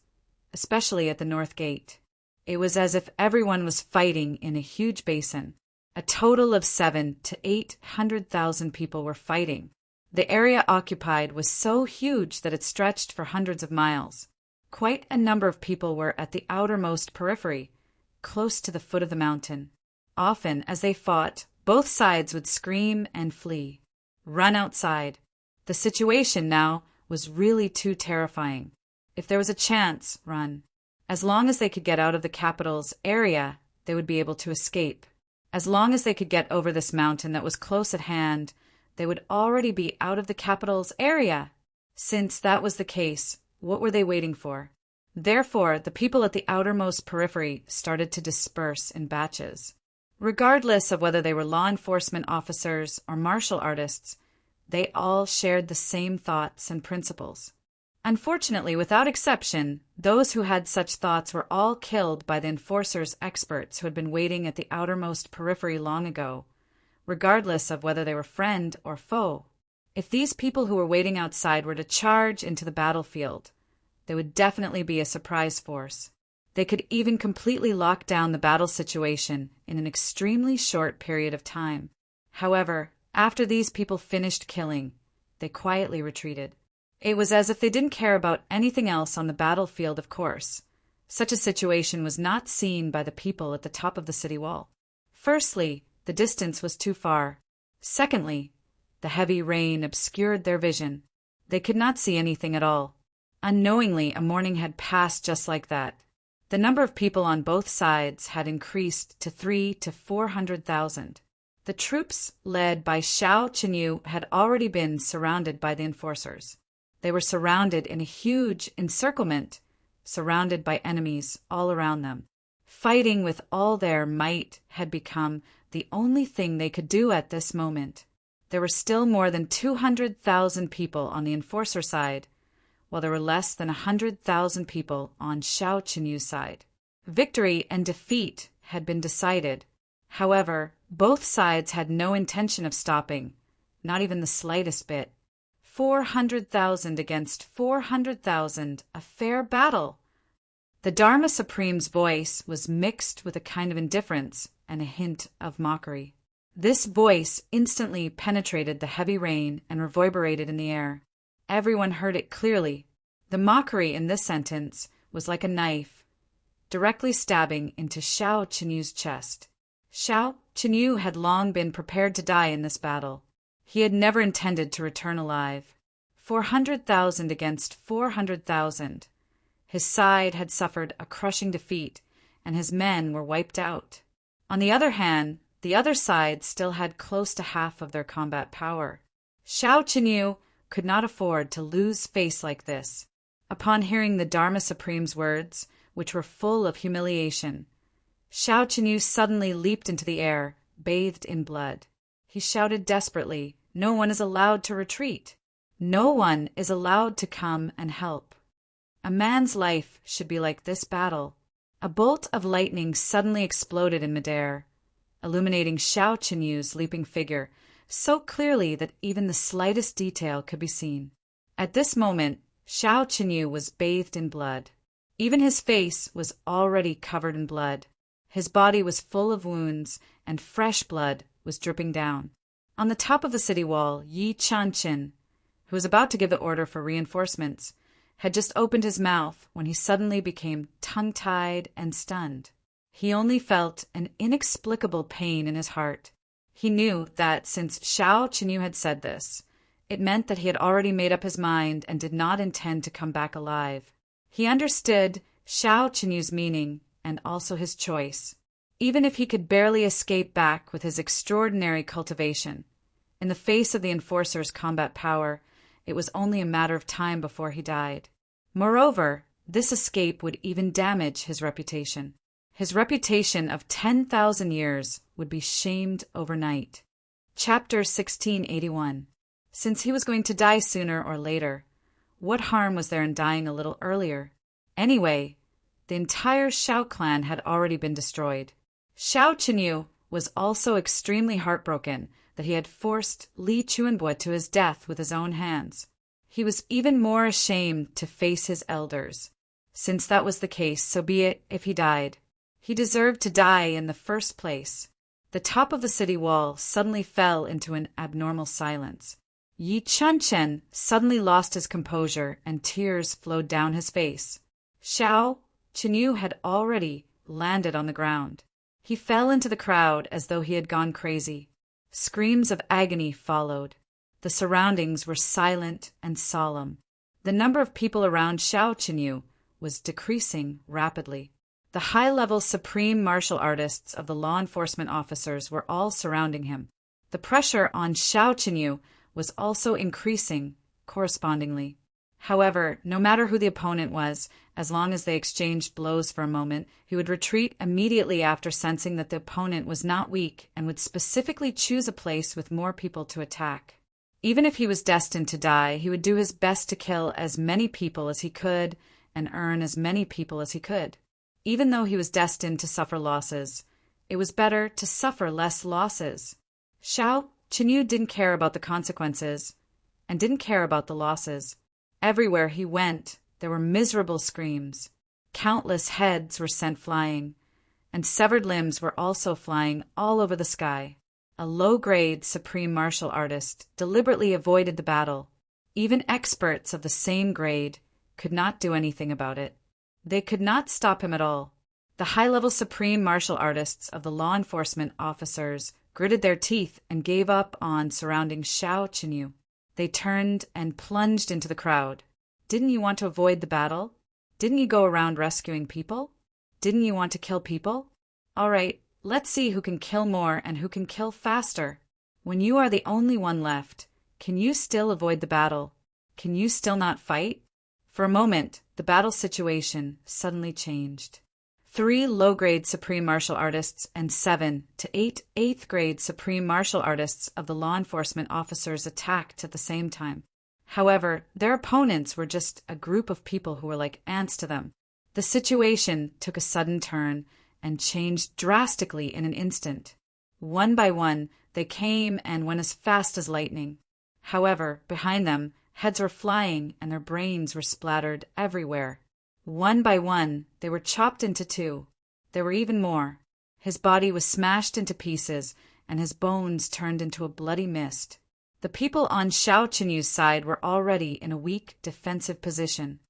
especially at the north gate. It was as if everyone was fighting in a huge basin. A total of 700,000 to 800,000 people were fighting. The area occupied was so huge that it stretched for hundreds of miles. Quite a number of people were at the outermost periphery, close to the foot of the mountain. Often, as they fought, both sides would scream and flee. Run outside. The situation now was really too terrifying. If there was a chance, run. As long as they could get out of the capital's area, they would be able to escape. As long as they could get over this mountain that was close at hand, they would already be out of the capital's area. Since that was the case, what were they waiting for? Therefore, the people at the outermost periphery started to disperse in batches. Regardless of whether they were law enforcement officers or martial artists, they all shared the same thoughts and principles. Unfortunately, without exception, those who had such thoughts were all killed by the enforcers' experts who had been waiting at the outermost periphery long ago, regardless of whether they were friend or foe. If these people who were waiting outside were to charge into the battlefield, they would definitely be a surprise force. They could even completely lock down the battle situation in an extremely short period of time. However, after these people finished killing, they quietly retreated. It was as if they didn't care about anything else on the battlefield, of course. Such a situation was not seen by the people at the top of the city wall. Firstly, the distance was too far. Secondly, the heavy rain obscured their vision. They could not see anything at all. Unknowingly, a morning had passed just like that. The number of people on both sides had increased to 300,000 to 400,000. The troops led by Xiao Qinyu had already been surrounded by the enforcers. They were surrounded in a huge encirclement, surrounded by enemies all around them. Fighting with all their might had become the only thing they could do at this moment. There were still more than 200,000 people on the enforcer side, while there were less than 100,000 people on Xiao Qinyu's side. Victory and defeat had been decided. However, both sides had no intention of stopping, not even the slightest bit. 400,000 against 400,000, a fair battle. The Dharma Supreme's voice was mixed with a kind of indifference and a hint of mockery. This voice instantly penetrated the heavy rain and reverberated in the air. Everyone heard it clearly. The mockery in this sentence was like a knife, directly stabbing into Xiao Qinyu's chest. Xiao Qinyu had long been prepared to die in this battle. He had never intended to return alive. 400,000 against 400,000. His side had suffered a crushing defeat, and his men were wiped out. On the other hand, the other side still had close to half of their combat power. Xiao Qinyu could not afford to lose face like this. Upon hearing the Dharma Supreme's words, which were full of humiliation, Xiao Qinyu suddenly leaped into the air, bathed in blood. He shouted desperately, "No one is allowed to retreat. No one is allowed to come and help. A man's life should be like this battle." A bolt of lightning suddenly exploded in midair, illuminating Xiao Qinyu's leaping figure so clearly that even the slightest detail could be seen. At this moment, Xiao Qinyu was bathed in blood. Even his face was already covered in blood. His body was full of wounds, and fresh blood was dripping down. On the top of the city wall, Yi Qianchen, who was about to give the order for reinforcements, had just opened his mouth when he suddenly became tongue-tied and stunned. He only felt an inexplicable pain in his heart. He knew that since Xiao Qinyu had said this, it meant that he had already made up his mind and did not intend to come back alive. He understood Xiao Qinyu's meaning and also his choice. Even if he could barely escape back with his extraordinary cultivation, in the face of the enforcer's combat power, it was only a matter of time before he died. Moreover, this escape would even damage his reputation. His reputation of 10,000 years would be shamed overnight. Chapter 1681. Since he was going to die sooner or later, what harm was there in dying a little earlier? Anyway, the entire Xiao clan had already been destroyed. Xiao Chenyu was also extremely heartbroken that he had forced Li Chuanbo to his death with his own hands. He was even more ashamed to face his elders. Since that was the case, so be it if he died. He deserved to die in the first place. The top of the city wall suddenly fell into an abnormal silence. Yi Chunchen suddenly lost his composure and tears flowed down his face. Xiao Chenyu had already landed on the ground. He fell into the crowd as though he had gone crazy. Screams of agony followed. The surroundings were silent and solemn. The number of people around Xiao Chenyu was decreasing rapidly. The high-level supreme martial artists of the law enforcement officers were all surrounding him. The pressure on Xiao Chenyu was also increasing correspondingly. However, no matter who the opponent was, as long as they exchanged blows for a moment, he would retreat immediately after sensing that the opponent was not weak and would specifically choose a place with more people to attack. Even if he was destined to die, he would do his best to kill as many people as he could and earn as many people as he could. Even though he was destined to suffer losses, it was better to suffer less losses. Xiao Chenyu didn't care about the consequences and didn't care about the losses. Everywhere he went, there were miserable screams. Countless heads were sent flying, and severed limbs were also flying all over the sky. A low-grade supreme martial artist deliberately avoided the battle. Even experts of the same grade could not do anything about it. They could not stop him at all. The high-level supreme martial artists of the law enforcement officers gritted their teeth and gave up on surrounding Xiao Chenyu. They turned and plunged into the crowd. Didn't you want to avoid the battle? Didn't you go around rescuing people? Didn't you want to kill people? All right, let's see who can kill more and who can kill faster. When you are the only one left, can you still avoid the battle? Can you still not fight? For a moment, the battle situation suddenly changed. 3 low-grade supreme martial artists and 7 to 8 eighth-grade supreme martial artists of the law enforcement officers attacked at the same time. However, their opponents were just a group of people who were like ants to them. The situation took a sudden turn and changed drastically in an instant. One by one, they came and went as fast as lightning. However, behind them, heads were flying and their brains were splattered everywhere. One by one, they were chopped into 2. There were even more. His body was smashed into pieces, and his bones turned into a bloody mist. The people on Xiao Chenyu's side were already in a weak, defensive position.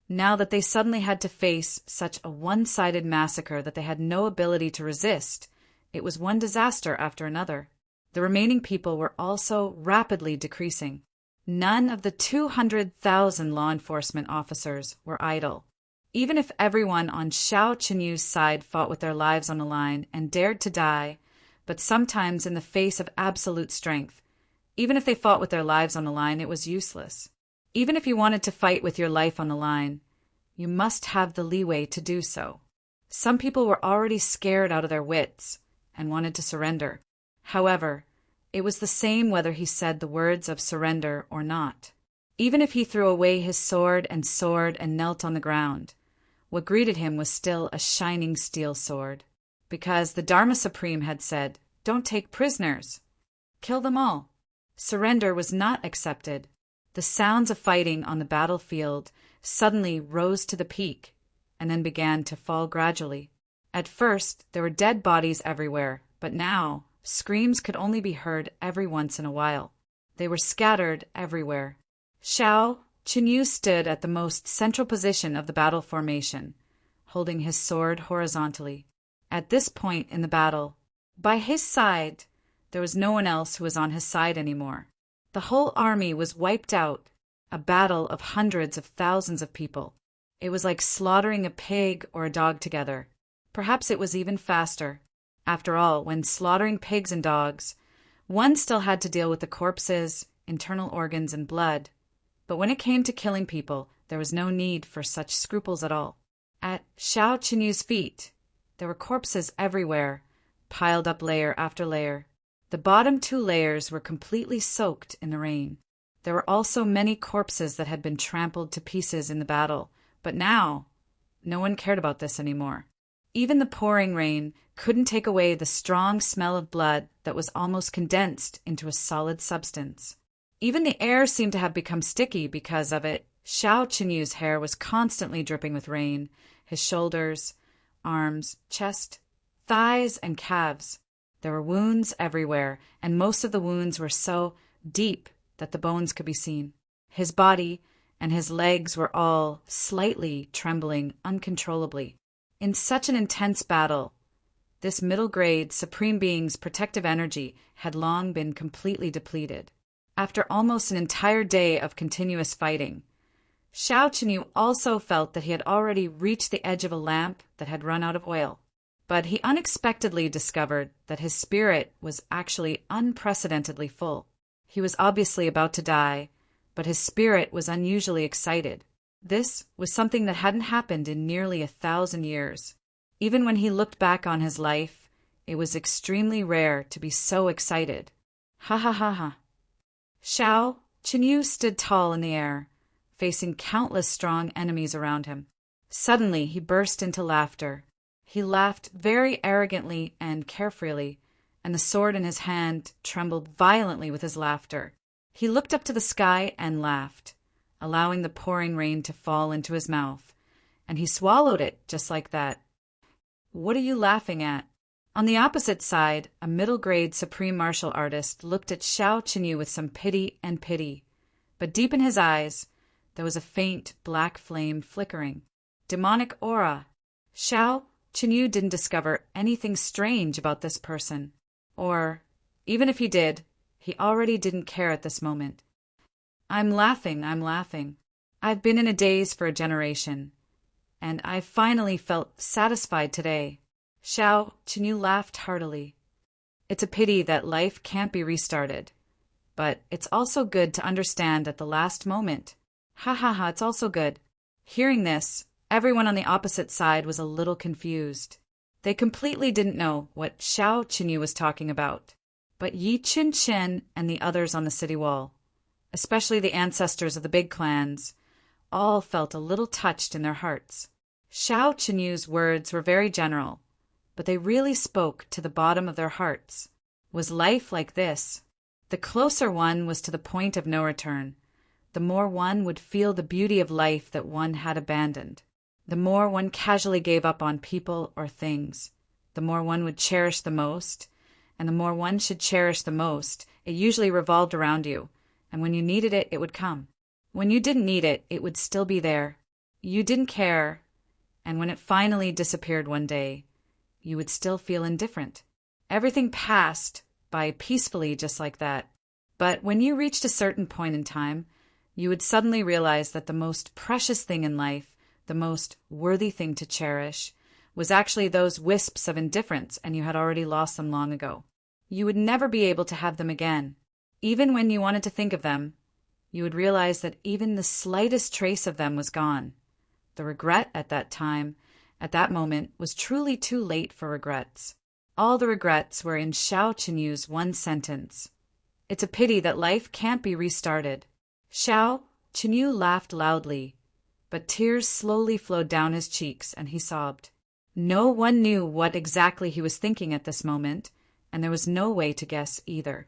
Now that they suddenly had to face such a one-sided massacre that they had no ability to resist, it was one disaster after another. The remaining people were also rapidly decreasing. None of the 200,000 law enforcement officers were idle. Even if everyone on Xiao Chenyu's side fought with their lives on the line and dared to die, but sometimes in the face of absolute strength, even if they fought with their lives on the line, it was useless. Even if you wanted to fight with your life on the line, you must have the leeway to do so. Some people were already scared out of their wits and wanted to surrender. However, it was the same whether he said the words of surrender or not. Even if he threw away his sword and knelt on the ground, what greeted him was still a shining steel sword. Because the Dharma Supreme had said, "Don't take prisoners. Kill them all." Surrender was not accepted. The sounds of fighting on the battlefield suddenly rose to the peak and then began to fall gradually. At first, there were dead bodies everywhere, but now screams could only be heard every once in a while. They were scattered everywhere. Xiao Chenyu stood at the most central position of the battle formation, holding his sword horizontally. At this point in the battle, by his side, there was no one else who was on his side anymore. The whole army was wiped out, a battle of hundreds of thousands of people. It was like slaughtering a pig or a dog together. Perhaps it was even faster. After all, when slaughtering pigs and dogs, one still had to deal with the corpses, internal organs, and blood. But when it came to killing people, there was no need for such scruples at all. At Xiao Chenyu's feet, there were corpses everywhere, piled up layer after layer. The bottom 2 layers were completely soaked in the rain. There were also many corpses that had been trampled to pieces in the battle, but now, no one cared about this anymore. Even the pouring rain couldn't take away the strong smell of blood that was almost condensed into a solid substance. Even the air seemed to have become sticky because of it. Xiao Qinyu's hair was constantly dripping with rain, his shoulders, arms, chest, thighs, and calves. There were wounds everywhere, and most of the wounds were so deep that the bones could be seen. His body and his legs were all slightly trembling uncontrollably. In such an intense battle, this middle-grade Supreme Being's protective energy had long been completely depleted. After almost an entire day of continuous fighting, Xiao Qinyu also felt that he had already reached the edge of a lamp that had run out of oil. But he unexpectedly discovered that his spirit was actually unprecedentedly full. He was obviously about to die, but his spirit was unusually excited. This was something that hadn't happened in nearly 1,000 years. Even when he looked back on his life, it was extremely rare to be so excited. Ha ha ha ha. Xiao Qinyu stood tall in the air, facing countless strong enemies around him. Suddenly he burst into laughter. He laughed very arrogantly and carefreely, and the sword in his hand trembled violently with his laughter. He looked up to the sky and laughed, allowing the pouring rain to fall into his mouth, and he swallowed it just like that. What are you laughing at? On the opposite side, a middle-grade supreme martial artist looked at Xiao Qinyu with some pity, but deep in his eyes, there was a faint black flame flickering. Demonic aura. Xiao Qinyu didn't discover anything strange about this person. Or, even if he did, he already didn't care at this moment. I'm laughing. I've been in a daze for a generation, and I finally felt satisfied today. Xiao Qinyu laughed heartily. It's a pity that life can't be restarted, but it's also good to understand at the last moment. Ha ha ha, it's also good. Hearing this, everyone on the opposite side was a little confused. They completely didn't know what Xiao Qinyu was talking about. But Yi Qinchen and the others on the city wall, especially the ancestors of the big clans, all felt a little touched in their hearts. Xiao Qinyu's words were very general, but they really spoke to the bottom of their hearts. Was life like this? The closer one was to the point of no return, the more one would feel the beauty of life that one had abandoned. The more one casually gave up on people or things, the more one would cherish the most, and the more one should cherish the most, it usually revolved around you, and when you needed it, it would come. When you didn't need it, it would still be there. You didn't care, and when it finally disappeared one day, you would still feel indifferent. Everything passed by peacefully just like that. But when you reached a certain point in time, you would suddenly realize that the most precious thing in life, the most worthy thing to cherish, was actually those wisps of indifference, and you had already lost them long ago. You would never be able to have them again. Even when you wanted to think of them, you would realize that even the slightest trace of them was gone. The regret at that time, at that moment, was truly too late for regrets. All the regrets were in Xiao Qinyu's one sentence. It's a pity that life can't be restarted. Xiao Qinyu laughed loudly, but tears slowly flowed down his cheeks and he sobbed. No one knew what exactly he was thinking at this moment, and there was no way to guess either.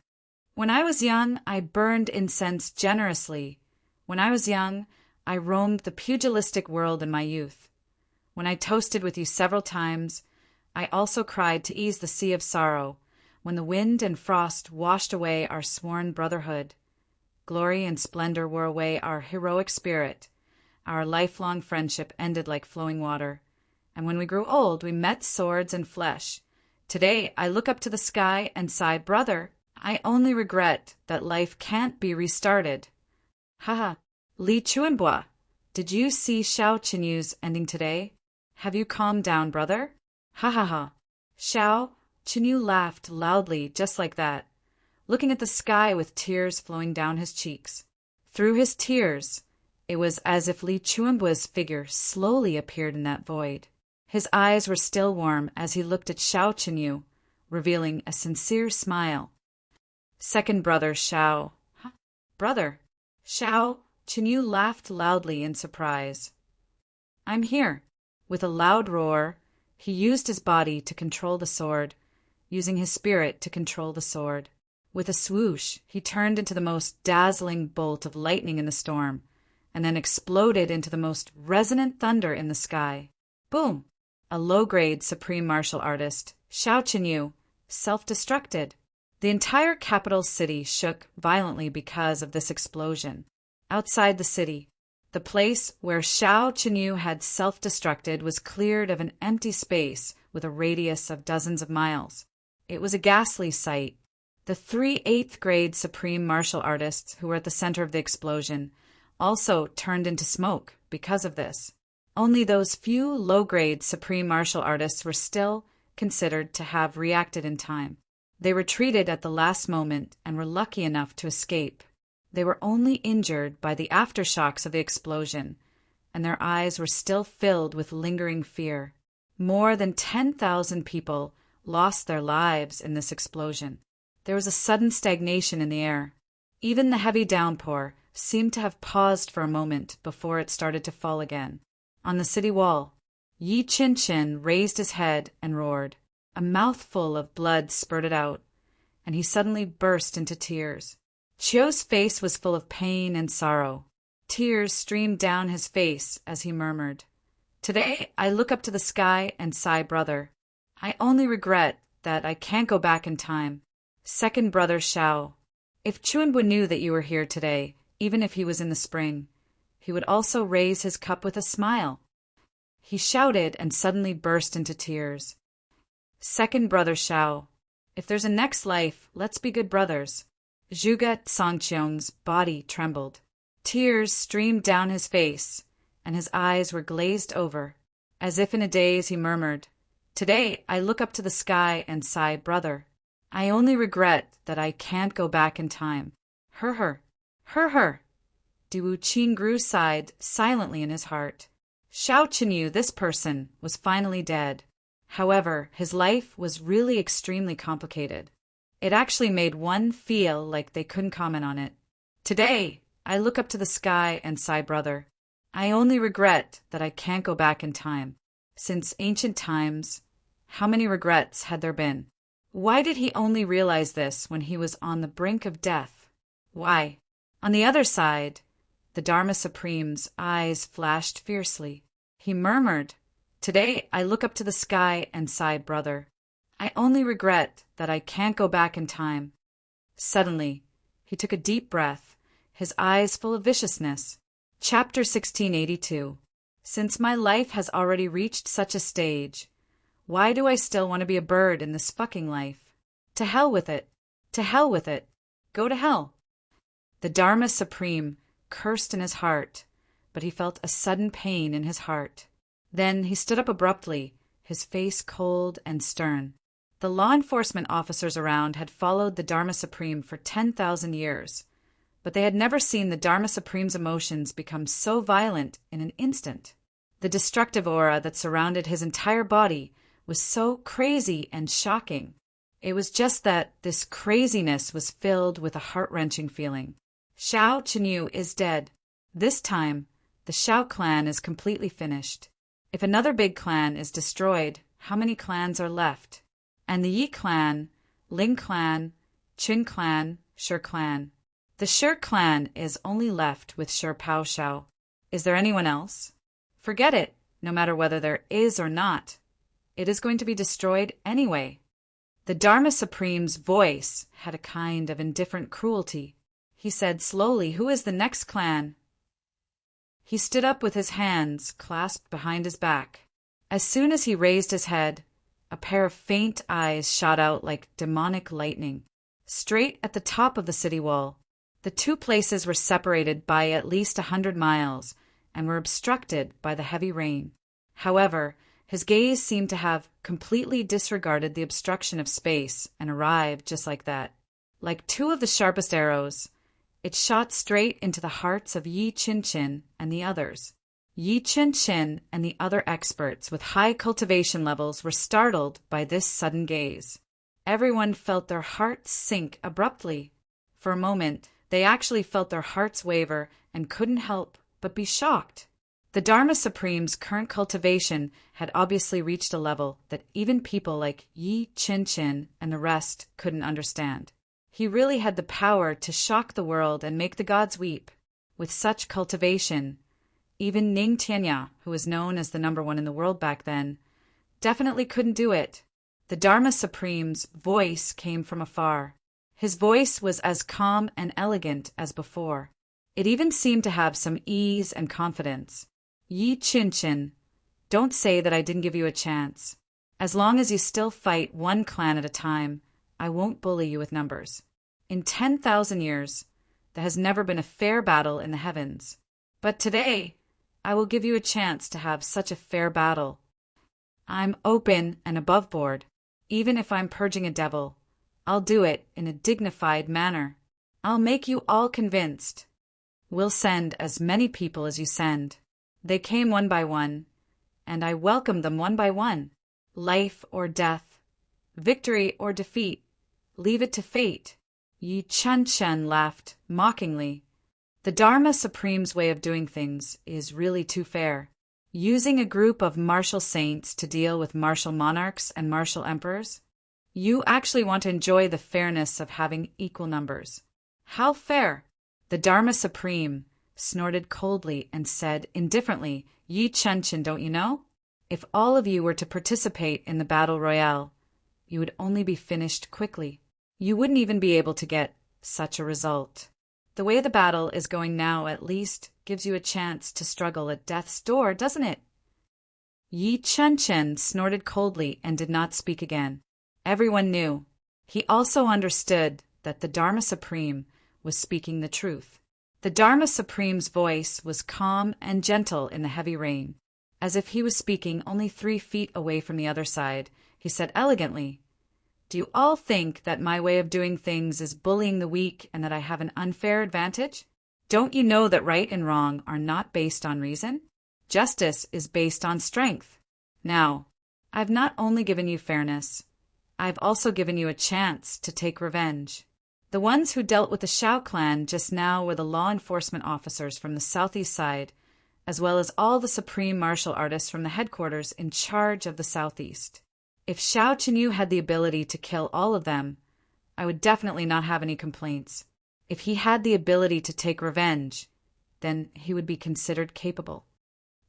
When I was young, I burned incense generously. When I was young, I roamed the pugilistic world in my youth. When I toasted with you several times, I also cried to ease the sea of sorrow, when the wind and frost washed away our sworn brotherhood. Glory and splendor wore away our heroic spirit. Our lifelong friendship ended like flowing water. And when we grew old, we met swords and flesh. Today, I look up to the sky and sigh, brother, I only regret that life can't be restarted. Haha. Li Chuanbua, did you see Xiao Qinyu's ending today? Have you calmed down, brother? Ha ha ha. Xiao Qinyu laughed loudly just like that, looking at the sky with tears flowing down his cheeks. Through his tears, it was as if Li Chuanbua's figure slowly appeared in that void. His eyes were still warm as he looked at Xiao Qinyu, revealing a sincere smile. Second brother Xiao. Huh? Brother? Xiao Chenyu laughed loudly in surprise. I'm here. With a loud roar, he used his body to control the sword, using his spirit to control the sword. With a swoosh, he turned into the most dazzling bolt of lightning in the storm, and then exploded into the most resonant thunder in the sky. Boom! A low-grade supreme martial artist, Xiao Chenyu, self-destructed. The entire capital city shook violently because of this explosion. Outside the city, the place where Xiao Chenyu had self-destructed was cleared of an empty space with a radius of dozens of miles. It was a ghastly sight. The 3 8th-grade supreme martial artists who were at the center of the explosion also turned into smoke because of this. Only those few low-grade supreme martial artists were still considered to have reacted in time. They retreated at the last moment and were lucky enough to escape. They were only injured by the aftershocks of the explosion, and their eyes were still filled with lingering fear. More than 10,000 people lost their lives in this explosion. There was a sudden stagnation in the air. Even the heavy downpour seemed to have paused for a moment before it started to fall again. On the city wall, Yi Qinshin raised his head and roared. A mouthful of blood spurted out, and he suddenly burst into tears. Chiu's face was full of pain and sorrow. Tears streamed down his face as he murmured, "Today I look up to the sky and sigh, brother. I only regret that I can't go back in time." Second brother Xiao. If Chuanbu knew that you were here today, even if he was in the spring, he would also raise his cup with a smile. He shouted and suddenly burst into tears. Second brother Xiao. If there's a next life, let's be good brothers. Zhuge Songqiong's body trembled. Tears streamed down his face, and his eyes were glazed over. As if in a daze, he murmured, "Today I look up to the sky and sigh, brother. I only regret that I can't go back in time." Her. Diwu Qingru sighed silently in his heart. Xiao Chenyu, this person, was finally dead. However, his life was really extremely complicated. It actually made one feel like they couldn't comment on it. Today, I look up to the sky and sigh, brother. I only regret that I can't go back in time. Since ancient times, how many regrets had there been? Why did he only realize this when he was on the brink of death? Why? On the other side, the Dharma Supreme's eyes flashed fiercely. He murmured, "Today I look up to the sky and sigh, brother. I only regret that I can't go back in time." Suddenly, he took a deep breath, his eyes full of viciousness. Chapter 1682. Since my life has already reached such a stage, why do I still want to be a bird in this fucking life? To hell with it. To hell with it. Go to hell. The Dharma Supreme cursed in his heart, but he felt a sudden pain in his heart. Then he stood up abruptly, his face cold and stern. The law enforcement officers around had followed the Dharma Supreme for 10,000 years, but they had never seen the Dharma Supreme's emotions become so violent in an instant. The destructive aura that surrounded his entire body was so crazy and shocking. It was just that this craziness was filled with a heart-wrenching feeling. Xiao Chenyu is dead. This time, the Xiao clan is completely finished. If another big clan is destroyed, how many clans are left? And the Yi clan, Ling clan, Qin clan, Shi clan. The Shi clan is only left with Shi Pao Xiao. Is there anyone else? Forget it, no matter whether there is or not. It is going to be destroyed anyway. The Dharma Supreme's voice had a kind of indifferent cruelty. He said slowly, "Who is the next clan?" He stood up with his hands clasped behind his back. As soon as he raised his head, a pair of faint eyes shot out like demonic lightning, straight at the top of the city wall. The two places were separated by at least 100 miles and were obstructed by the heavy rain. However, his gaze seemed to have completely disregarded the obstruction of space and arrived just like that. Like two of the sharpest arrows, it shot straight into the hearts of Yi Qinshin and the others. Yi Qinshin and the other experts with high cultivation levels were startled by this sudden gaze. Everyone felt their hearts sink abruptly. For a moment, they actually felt their hearts waver and couldn't help but be shocked. The Dharma Supreme's current cultivation had obviously reached a level that even people like Yi Chin and the rest couldn't understand. He really had the power to shock the world and make the gods weep. With such cultivation, even Ning Tianya, who was known as the #1 in the world back then, definitely couldn't do it. The Dharma Supreme's voice came from afar. His voice was as calm and elegant as before. It even seemed to have some ease and confidence. Yi Chin, don't say that I didn't give you a chance. As long as you still fight one clan at a time, I won't bully you with numbers. In 10,000 years, there has never been a fair battle in the heavens. But today, I will give you a chance to have such a fair battle. I'm open and above board. Even if I'm purging a devil, I'll do it in a dignified manner. I'll make you all convinced. We'll send as many people as you send. They came one by one, and I welcomed them one by one. Life or death, victory or defeat, leave it to fate. Yi Chen laughed mockingly. The Dharma Supreme's way of doing things is really too fair. Using a group of martial saints to deal with martial monarchs and martial emperors? You actually want to enjoy the fairness of having equal numbers. How fair? The Dharma Supreme snorted coldly and said indifferently, Yi Chen, don't you know? If all of you were to participate in the battle royale, you would only be finished quickly. You wouldn't even be able to get such a result. The way the battle is going now at least gives you a chance to struggle at death's door, doesn't it? Yi Chen snorted coldly and did not speak again. Everyone knew. He also understood that the Dharma Supreme was speaking the truth. The Dharma Supreme's voice was calm and gentle in the heavy rain. As if he was speaking only 3 feet away from the other side, he said elegantly, Do you all think that my way of doing things is bullying the weak and that I have an unfair advantage? Don't you know that right and wrong are not based on reason? Justice is based on strength. Now, I've not only given you fairness, I've also given you a chance to take revenge. The ones who dealt with the Shao clan just now were the law enforcement officers from the southeast side, as well as all the supreme martial artists from the headquarters in charge of the southeast. If Shao Chenyu had the ability to kill all of them, I would definitely not have any complaints. If he had the ability to take revenge, then he would be considered capable.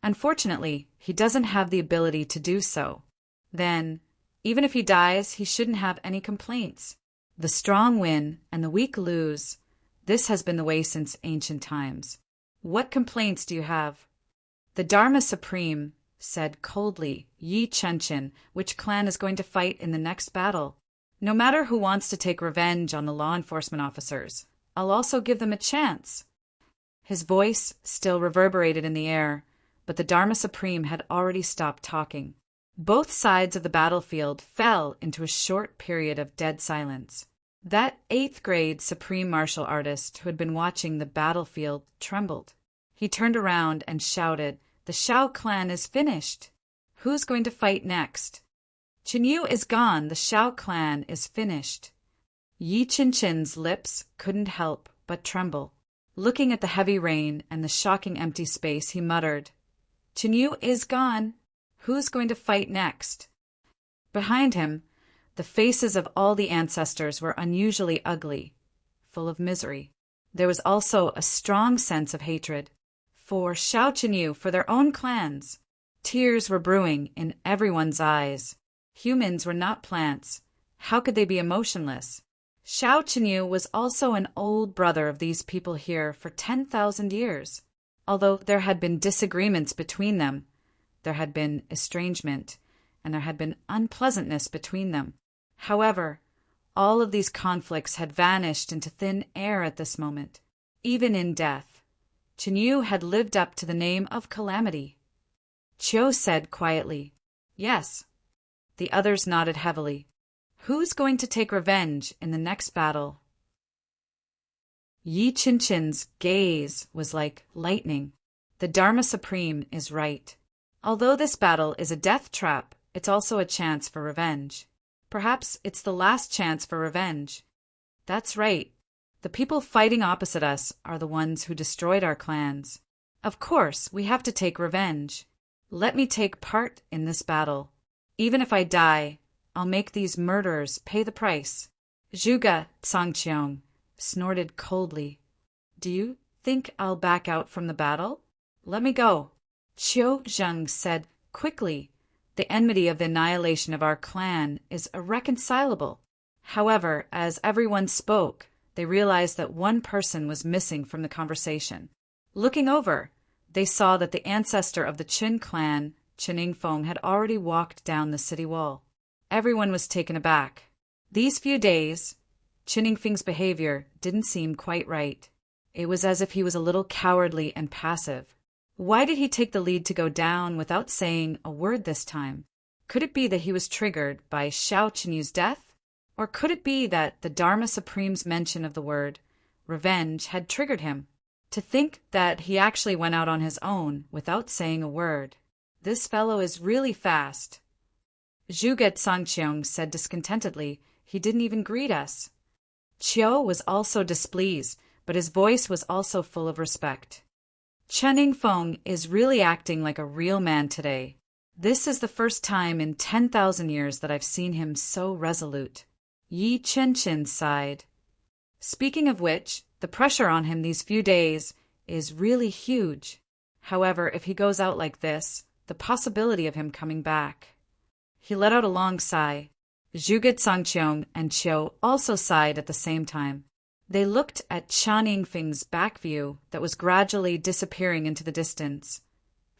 Unfortunately, he doesn't have the ability to do so. Then, even if he dies, he shouldn't have any complaints. The strong win and the weak lose. This has been the way since ancient times. What complaints do you have? The Dharma Supreme said coldly, Yi Chen, which clan is going to fight in the next battle? No matter who wants to take revenge on the law enforcement officers, I'll also give them a chance. His voice still reverberated in the air, but the Dharma Supreme had already stopped talking. Both sides of the battlefield fell into a short period of dead silence. That 8th grade supreme martial artist who had been watching the battlefield trembled. He turned around and shouted, The Shao clan is finished. Who's going to fight next? Chenyu is gone. The Shao clan is finished. Yi Chen's lips couldn't help but tremble. Looking at the heavy rain and the shocking empty space, he muttered, Chenyu is gone. Who's going to fight next? Behind him, the faces of all the ancestors were unusually ugly, full of misery. There was also a strong sense of hatred. For Shao Chenyu, for their own clans. Tears were brewing in everyone's eyes. Humans were not plants. How could they be emotionless? Shao Chenyu was also an old brother of these people here for 10,000 years. Although there had been disagreements between them, there had been estrangement, and there had been unpleasantness between them. However, all of these conflicts had vanished into thin air at this moment. Even in death, Chenyu had lived up to the name of Calamity. Chiu said quietly, Yes. The others nodded heavily. Who's going to take revenge in the next battle? Yi Chen's gaze was like lightning. The Dharma Supreme is right. Although this battle is a death trap, it's also a chance for revenge. Perhaps it's the last chance for revenge. That's right. The people fighting opposite us are the ones who destroyed our clans. Of course, we have to take revenge. Let me take part in this battle. Even if I die, I'll make these murderers pay the price." Zhuge Zangqiang snorted coldly. "Do you think I'll back out from the battle? Let me go." Qiu Zheng said quickly, "The enmity of the annihilation of our clan is irreconcilable." However, as everyone spoke, they realized that one person was missing from the conversation. Looking over, they saw that the ancestor of the Qin clan, Qin Yingfeng, had already walked down the city wall. Everyone was taken aback. These few days, Qin Yingfeng's behavior didn't seem quite right. It was as if he was a little cowardly and passive. Why did he take the lead to go down without saying a word this time? Could it be that he was triggered by Xiao Qinyu's death? Or could it be that the Dharma Supreme's mention of the word revenge had triggered him? To think that he actually went out on his own without saying a word. This fellow is really fast. Zhuge Zangqiang said discontentedly, "He didn't even greet us." Qiu was also displeased, but his voice was also full of respect. "Chen Yingfeng is really acting like a real man today. This is the first time in 10,000 years that I've seen him so resolute." Yi Qianqin sighed. "Speaking of which, the pressure on him these few days is really huge. However, if he goes out like this, the possibility of him coming back." He let out a long sigh. Zhuge Zangqiang and Qiu also sighed at the same time. They looked at Chen Yingfeng's back view that was gradually disappearing into the distance,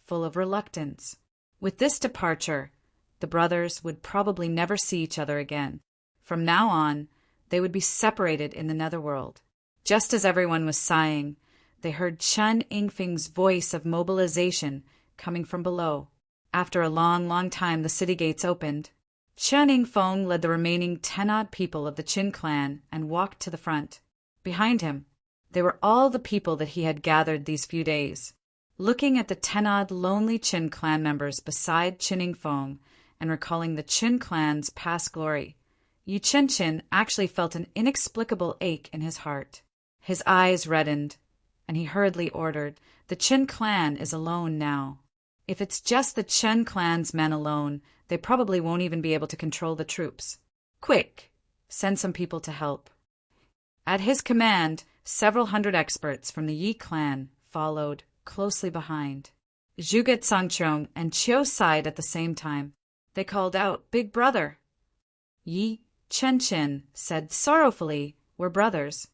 full of reluctance. With this departure, the brothers would probably never see each other again. From now on, they would be separated in the netherworld. Just as everyone was sighing, they heard Chen Yingfeng's voice of mobilization coming from below. After a long time, the city gates opened. Chen Yingfeng led the remaining 10-odd people of the Qin clan and walked to the front. Behind him, there were all the people that he had gathered these few days. Looking at the 10-odd lonely Qin clan members beside Qin Yingfeng and recalling the Qin clan's past glory, Yi Qianqin actually felt an inexplicable ache in his heart. His eyes reddened, and he hurriedly ordered, "The Qin clan is alone now. If it's just the Qin clan's men alone, they probably won't even be able to control the troops. Quick, send some people to help." At his command, several hundred experts from the Yi clan followed closely behind. Zhuge Zangqiang and Qiu sighed at the same time. They called out, "Big brother." Yi Qianqin said sorrowfully, "We're brothers.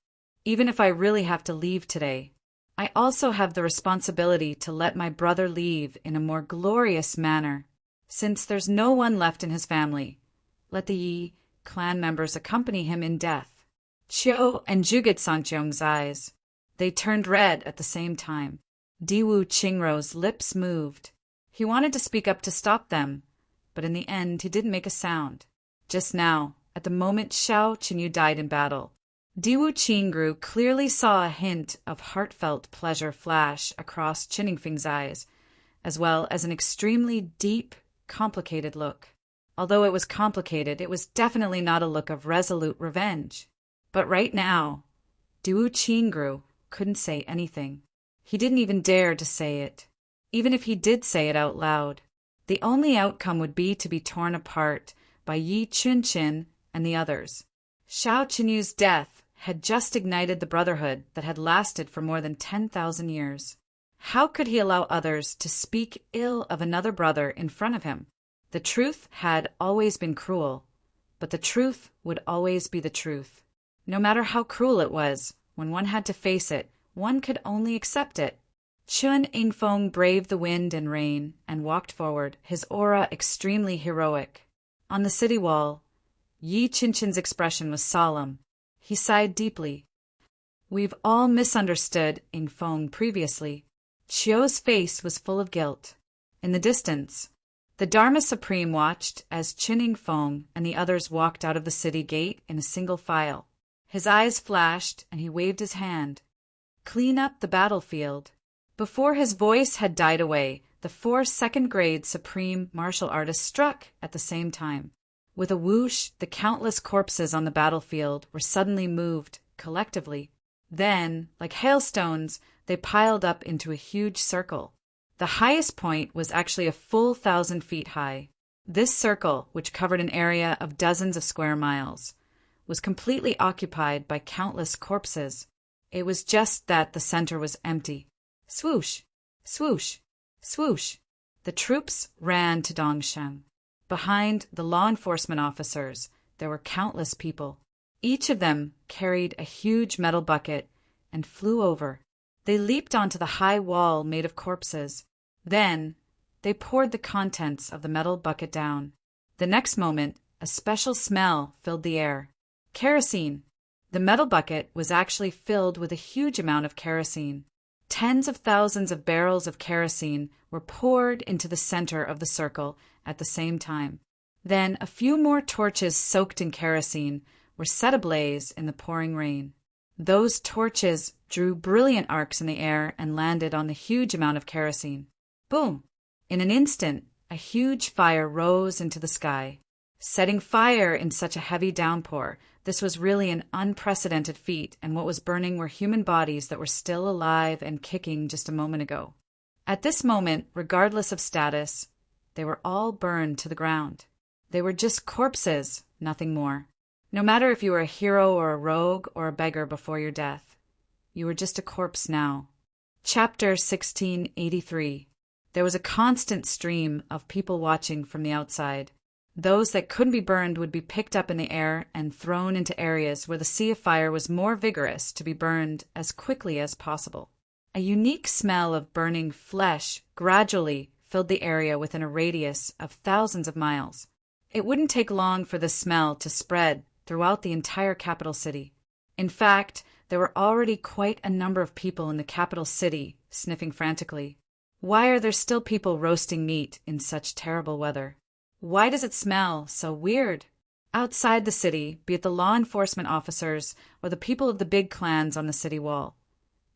Even if I really have to leave today, I also have the responsibility to let my brother leave in a more glorious manner. Since there's no one left in his family, let the Yi clan members accompany him in death." Qiu and Zhuge Zangqiang's eyes, they turned red at the same time. Diwu Qingrou's lips moved. He wanted to speak up to stop them, but in the end he didn't make a sound. Just now, at the moment Xiao Qinyu died in battle, Diwu Qingru clearly saw a hint of heartfelt pleasure flash across Qin Yingfeng's eyes, as well as an extremely deep, complicated look. Although it was complicated, it was definitely not a look of resolute revenge. But right now, Diwu Qingru couldn't say anything. He didn't even dare to say it. Even if he did say it out loud, the only outcome would be to be torn apart by Yi Qianqin and the others. Xiao Qinyu's death had just ignited the brotherhood that had lasted for more than 10,000 years. How could he allow others to speak ill of another brother in front of him? The truth had always been cruel, but the truth would always be the truth. No matter how cruel it was, when one had to face it, one could only accept it. Qin Yingfeng braved the wind and rain and walked forward, his aura extremely heroic. On the city wall, Yi Qianqin's expression was solemn. He sighed deeply. "We've all misunderstood Yingfeng previously." Qiu's face was full of guilt. In the distance, the Dharma Supreme watched as Qin Yingfeng and the others walked out of the city gate in a single file. His eyes flashed and he waved his hand. "Clean up the battlefield." Before his voice had died away, the 4 second-grade supreme martial artists struck at the same time. With a whoosh, the countless corpses on the battlefield were suddenly moved, collectively. Then, like hailstones, they piled up into a huge circle. The highest point was actually a full 1,000 feet high. This circle, which covered an area of dozens of square miles, was completely occupied by countless corpses. It was just that the center was empty. Swoosh! Swoosh! Swoosh! The troops ran to Dongshan. Behind the law enforcement officers, there were countless people. Each of them carried a huge metal bucket and flew over. They leaped onto the high wall made of corpses. Then, they poured the contents of the metal bucket down. The next moment, a special smell filled the air. Kerosene. The metal bucket was actually filled with a huge amount of kerosene. Tens of thousands of barrels of kerosene were poured into the center of the circle at the same time. Then a few more torches soaked in kerosene were set ablaze in the pouring rain. Those torches drew brilliant arcs in the air and landed on the huge amount of kerosene. Boom! In an instant, a huge fire rose into the sky. Setting fire in such a heavy downpour, this was really an unprecedented feat, and what was burning were human bodies that were still alive and kicking just a moment ago. At this moment, regardless of status, they were all burned to the ground. They were just corpses, nothing more. No matter if you were a hero or a rogue or a beggar before your death, you were just a corpse now. Chapter 1683. There was a constant stream of people watching from the outside. Those that couldn't be burned would be picked up in the air and thrown into areas where the sea of fire was more vigorous to be burned as quickly as possible. A unique smell of burning flesh gradually filled the area within a radius of thousands of miles. It wouldn't take long for the smell to spread throughout the entire capital city. In fact, there were already quite a number of people in the capital city sniffing frantically. Why are there still people roasting meat in such terrible weather? Why does it smell so weird? Outside the city, be it the law enforcement officers or the people of the big clans on the city wall,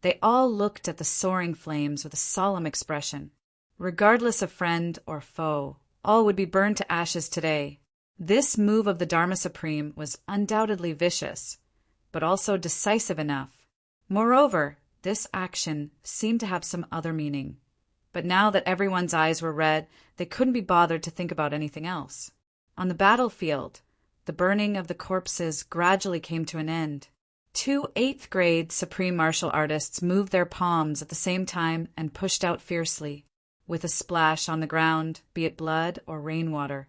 they all looked at the soaring flames with a solemn expression. Regardless of friend or foe, all would be burned to ashes today. This move of the Dharma Supreme was undoubtedly vicious, but also decisive enough. Moreover, this action seemed to have some other meaning. But now that everyone's eyes were red, they couldn't be bothered to think about anything else. On the battlefield, the burning of the corpses gradually came to an end. 2 8th-grade supreme martial artists moved their palms at the same time and pushed out fiercely. With a splash on the ground, be it blood or rainwater,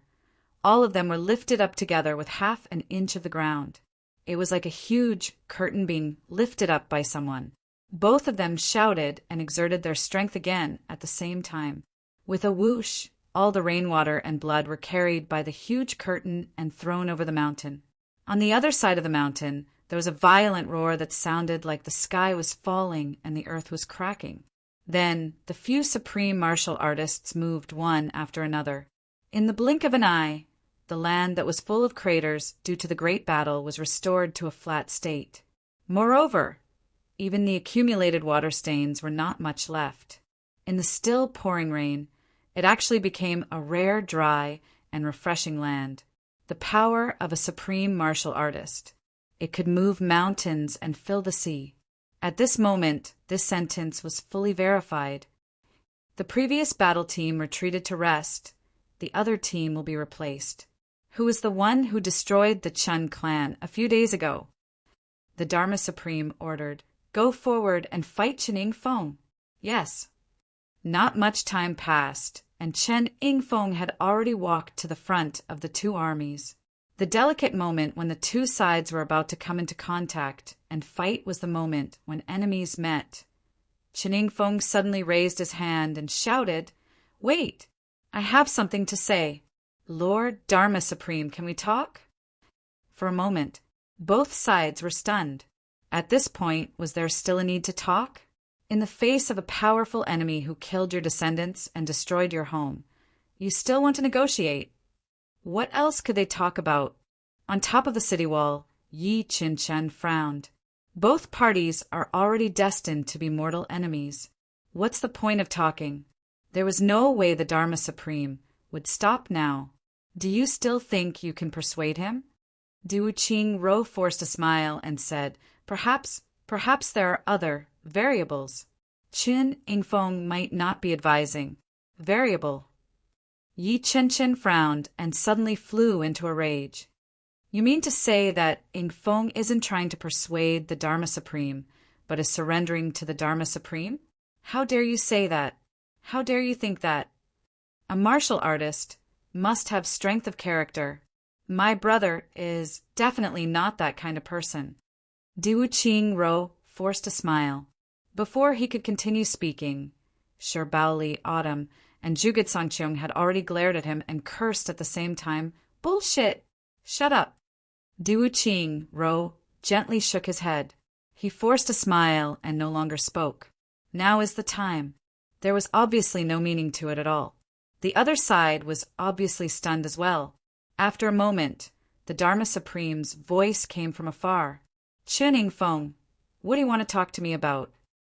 all of them were lifted up together with half an inch of the ground. It was like a huge curtain being lifted up by someone. Both of them shouted and exerted their strength again at the same time. With a whoosh, all the rainwater and blood were carried by the huge curtain and thrown over the mountain. On the other side of the mountain, there was a violent roar that sounded like the sky was falling and the earth was cracking. Then, the few supreme martial artists moved one after another. In the blink of an eye, the land that was full of craters due to the great battle was restored to a flat state. Moreover, even the accumulated water stains were not much left. In the still pouring rain, it actually became a rare, dry, and refreshing land. The power of a supreme martial artist. It could move mountains and fill the sea. At this moment, this sentence was fully verified. The previous battle team retreated to rest. The other team will be replaced. Who is the one who destroyed the Chun clan a few days ago? The Dharma Supreme ordered, "Go forward and fight Chen Yingfeng." Yes. Not much time passed, and Chen Yingfeng had already walked to the front of the two armies. The delicate moment when the two sides were about to come into contact and fight was the moment when enemies met. Chen Yingfeng suddenly raised his hand and shouted, "Wait, I have something to say. Lord Dharma Supreme, can we talk?" For a moment, both sides were stunned. At this point, was there still a need to talk? In the face of a powerful enemy who killed your descendants and destroyed your home, you still want to negotiate. What else could they talk about? On top of the city wall, Yi Qinchen frowned. Both parties are already destined to be mortal enemies. What's the point of talking? There was no way the Dharma Supreme would stop now. Do you still think you can persuade him? Du Qing Ro forced a smile and said, "Perhaps Perhaps there are other variables. Qin Yingfeng might not be advising. Variable. Yi Chen frowned and suddenly flew into a rage. You mean to say that Yingfeng isn't trying to persuade the Dharma Supreme, but is surrendering to the Dharma Supreme? How dare you say that? How dare you think that? A martial artist must have strength of character. My brother is definitely not that kind of person. Diwu Qingro forced a smile. Before he could continue speaking, Shi Baoli, Autumn, and Zhuge Sangqiong had already glared at him and cursed at the same time. Bullshit! Shut up! Diwu Qingro gently shook his head. He forced a smile and no longer spoke. Now is the time. There was obviously no meaning to it at all. The other side was obviously stunned as well. After a moment, the Dharma Supreme's voice came from afar. Qin Yingfeng, what do you want to talk to me about?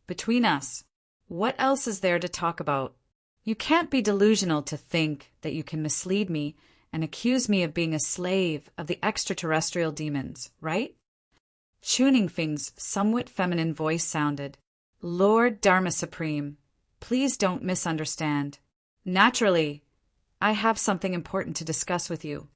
Between us, what else is there to talk about? You can't be delusional to think that you can mislead me and accuse me of being a slave of the extraterrestrial demons, right? Qin Yingfeng's somewhat feminine voice sounded. Lord Dharma Supreme, please don't misunderstand. Naturally, I have something important to discuss with you.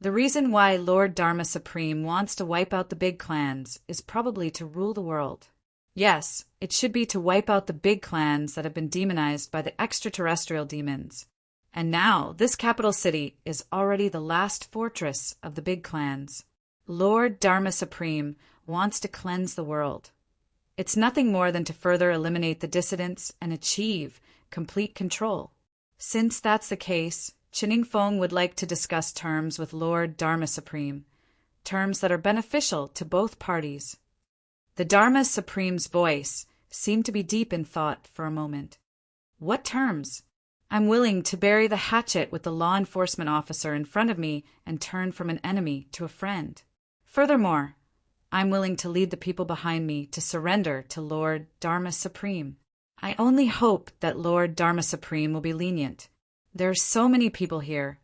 The reason why Lord Dharma Supreme wants to wipe out the big clans is probably to rule the world. Yes, it should be to wipe out the big clans that have been demonized by the extraterrestrial demons. And now, this capital city is already the last fortress of the big clans. Lord Dharma Supreme wants to cleanse the world. It's nothing more than to further eliminate the dissidents and achieve complete control. Since that's the case, Qin Yingfeng would like to discuss terms with Lord Dharma Supreme, terms that are beneficial to both parties. The Dharma Supreme's voice seemed to be deep in thought for a moment. What terms? I'm willing to bury the hatchet with the law enforcement officer in front of me and turn from an enemy to a friend. Furthermore, I'm willing to lead the people behind me to surrender to Lord Dharma Supreme. I only hope that Lord Dharma Supreme will be lenient. There are so many people here.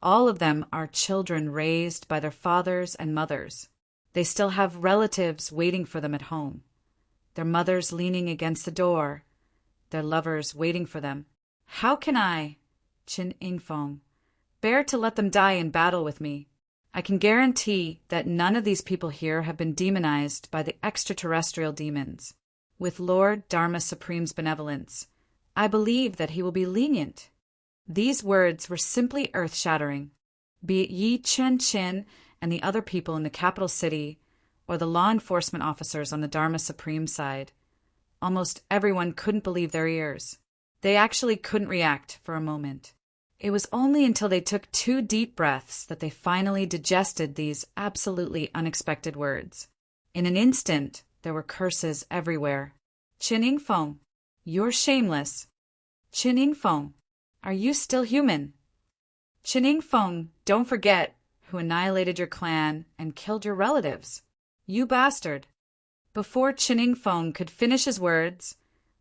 All of them are children raised by their fathers and mothers. They still have relatives waiting for them at home. Their mothers leaning against the door. Their lovers waiting for them. How can I, Qin Yingfeng, bear to let them die in battle with me? I can guarantee that none of these people here have been demonized by the extraterrestrial demons. With Lord Dharma Supreme's benevolence, I believe that he will be lenient. These words were simply earth-shattering. Be it Yi Chen and the other people in the capital city, or the law enforcement officers on the Dharma Supreme side, almost everyone couldn't believe their ears. They actually couldn't react for a moment. It was only until they took 2 deep breaths that they finally digested these absolutely unexpected words. In an instant, there were curses everywhere. Qin Yingfeng, you're shameless. Qin Yingfeng, are you still human? Qin Yingfeng, don't forget who annihilated your clan and killed your relatives. You bastard. Before Qin Yingfeng could finish his words,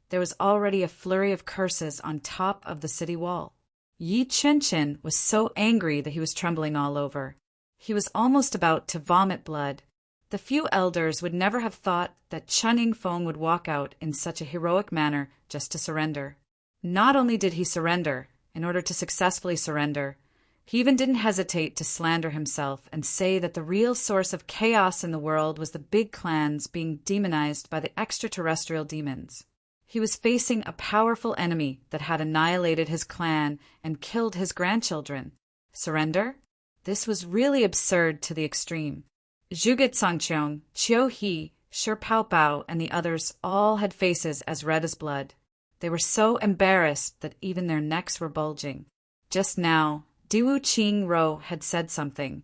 there was already a flurry of curses on top of the city wall. Yi Chen was so angry that he was trembling all over. He was almost about to vomit blood. The few elders would never have thought that Qin Yingfeng would walk out in such a heroic manner just to surrender. Not only did he surrender, in order to successfully surrender, he even didn't hesitate to slander himself and say that the real source of chaos in the world was the big clans being demonized by the extraterrestrial demons. He was facing a powerful enemy that had annihilated his clan and killed his grandchildren. Surrender? This was really absurd to the extreme. Zhuge Sangqiong, Qiu He, Shi Baoli, and the others all had faces as red as blood. They were so embarrassed that even their necks were bulging. Just now, Diwu Qingro had said something,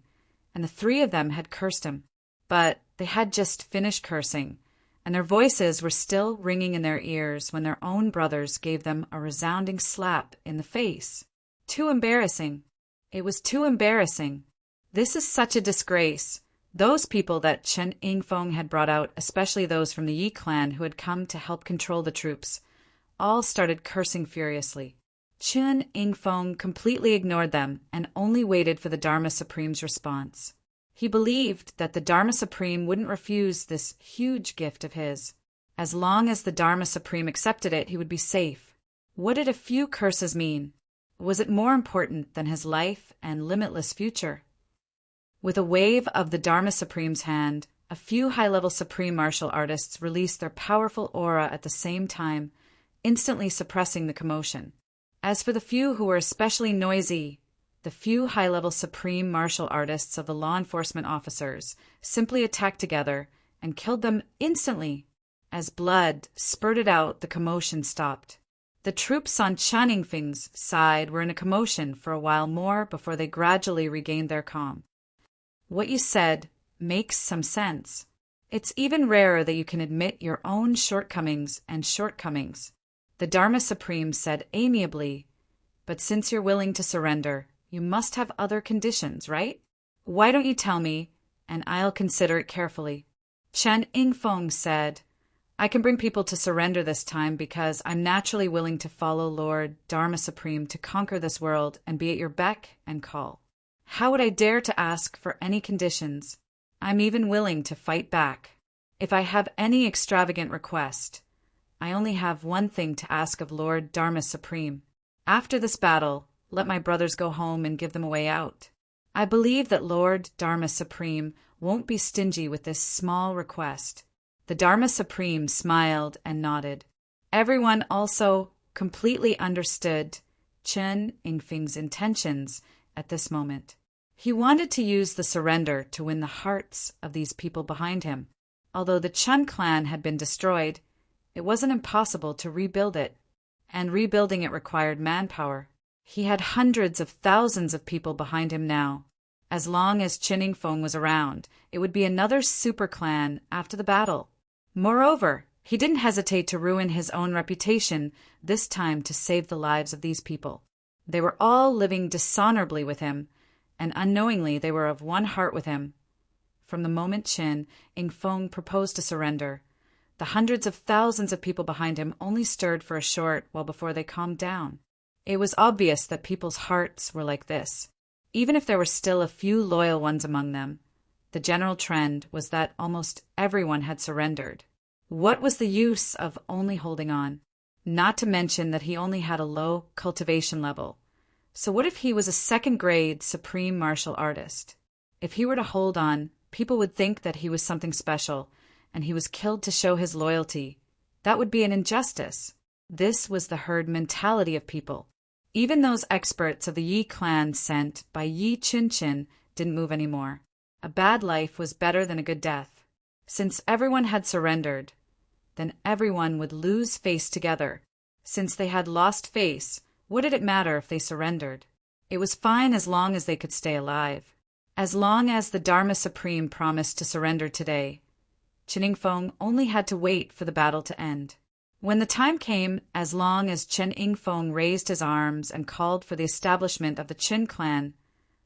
and the 3 of them had cursed him. But they had just finished cursing, and their voices were still ringing in their ears when their own brothers gave them a resounding slap in the face. Too embarrassing. It was too embarrassing. This is such a disgrace. Those people that Qin Yingfeng had brought out, especially those from the Yi clan who had come to help control the troops, all started cursing furiously. Qin Yingfeng completely ignored them and only waited for the Dharma Supreme's response. He believed that the Dharma Supreme wouldn't refuse this huge gift of his. As long as the Dharma Supreme accepted it, he would be safe. What did a few curses mean? Was it more important than his life and limitless future? With a wave of the Dharma Supreme's hand, a few high-level Supreme Martial Artists released their powerful aura at the same time, instantly suppressing the commotion. As for the few who were especially noisy, the few high-level Supreme Martial Artists of the law enforcement officers simply attacked together and killed them instantly. As blood spurted out, the commotion stopped. The troops on Chen Yingfeng's side were in a commotion for a while more before they gradually regained their calm. What you said makes some sense. It's even rarer that you can admit your own shortcomings and shortcomings, the Dharma Supreme said amiably. But since you're willing to surrender, you must have other conditions, right? Why don't you tell me, and I'll consider it carefully. Chen Yingfeng said, I can bring people to surrender this time because I'm naturally willing to follow Lord Dharma Supreme to conquer this world and be at your beck and call. How would I dare to ask for any conditions? I'm even willing to fight back. If I have any extravagant request, I only have one thing to ask of Lord Dharma Supreme. After this battle, let my brothers go home and give them a way out. I believe that Lord Dharma Supreme won't be stingy with this small request. The Dharma Supreme smiled and nodded. Everyone also completely understood Chen Yingfeng's intentions at this moment. He wanted to use the surrender to win the hearts of these people behind him. Although the Chen clan had been destroyed, it wasn't impossible to rebuild it, and rebuilding it required manpower. He had hundreds of thousands of people behind him now. As long as Chen Yingfeng was around, it would be another super clan after the battle. Moreover, he didn't hesitate to ruin his own reputation, this time to save the lives of these people. They were all living dishonorably with him, and unknowingly they were of one heart with him. From the moment Chen Yingfeng proposed to surrender, the hundreds of thousands of people behind him only stirred for a short while before they calmed down. It was obvious that people's hearts were like this. Even if there were still a few loyal ones among them, the general trend was that almost everyone had surrendered. What was the use of only holding on? Not to mention that he only had a low cultivation level. So what if he was a second-grade Supreme Martial Artist? If he were to hold on, people would think that he was something special, and he was killed to show his loyalty. That would be an injustice. This was the herd mentality of people. Even those experts of the Yi clan sent by Yi Qinchin didn't move anymore. A bad life was better than a good death. Since everyone had surrendered, then everyone would lose face together. Since they had lost face, what did it matter if they surrendered? It was fine as long as they could stay alive. As long as the Dharma Supreme promised to surrender today, Chen Yingfeng only had to wait for the battle to end. When the time came, as long as Chen Yingfeng raised his arms and called for the establishment of the Qin clan,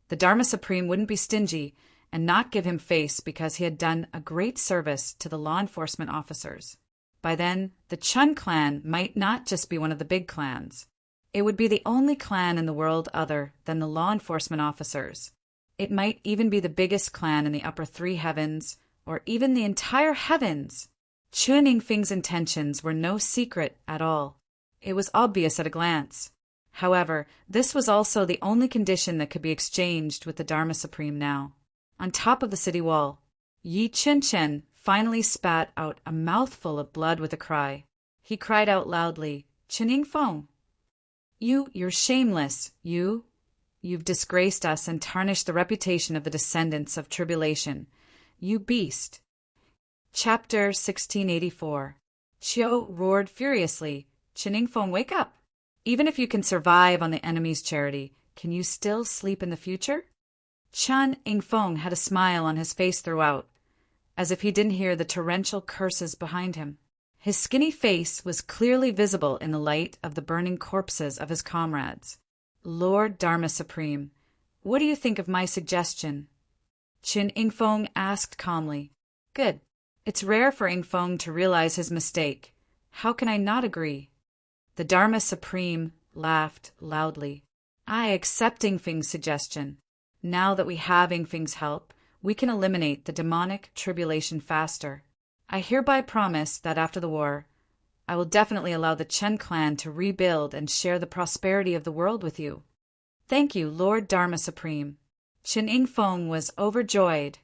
the Dharma Supreme wouldn't be stingy and not give him face because he had done a great service to the law enforcement officers. By then, the Chen clan might not just be one of the big clans. It would be the only clan in the world other than the law enforcement officers. It might even be the biggest clan in the upper three heavens, or even the entire heavens. Chen Yingfeng's intentions were no secret at all. It was obvious at a glance. However, this was also the only condition that could be exchanged with the Dharma Supreme now. On top of the city wall, Yi Qinchin finally spat out a mouthful of blood with a cry. He cried out loudly, Chen Yingfeng, you're shameless, You've disgraced us and tarnished the reputation of the descendants of tribulation. You beast. Chapter 1684. Qiu roared furiously, Chen Yingfeng, wake up! Even if you can survive on the enemy's charity, can you still sleep in the future? Chen Yingfeng had a smile on his face throughout, as if he didn't hear the torrential curses behind him. His skinny face was clearly visible in the light of the burning corpses of his comrades. Lord Dharma Supreme, what do you think of my suggestion? Chen Yingfeng asked calmly. Good. It's rare for Yingfeng to realize his mistake. How can I not agree? The Dharma Supreme laughed loudly. I accept Yingfeng's suggestion. Now that we have Yingfeng's help, we can eliminate the demonic tribulation faster. I hereby promise that after the war, I will definitely allow the Chen clan to rebuild and share the prosperity of the world with you. Thank you, Lord Dharma Supreme. Chen Yingfeng was overjoyed.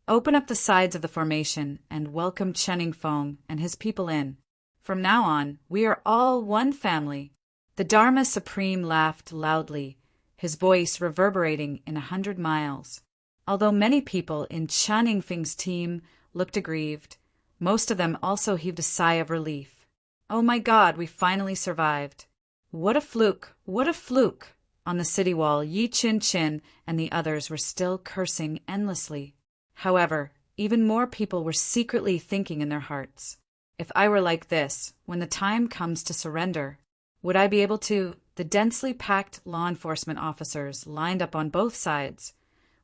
Open up the sides of the formation and welcome Chen Yingfeng and his people in. From now on, we are all one family. The Dharma Supreme laughed loudly, his voice reverberating in 100 miles. Although many people in Chen Yingfeng's team looked aggrieved, most of them also heaved a sigh of relief. Oh my God, we finally survived. What a fluke, what a fluke! On the city wall, Yi Chin Chin and the others were still cursing endlessly. However, even more people were secretly thinking in their hearts, if I were like this, when the time comes to surrender, would I be able to? The densely packed law enforcement officers lined up on both sides,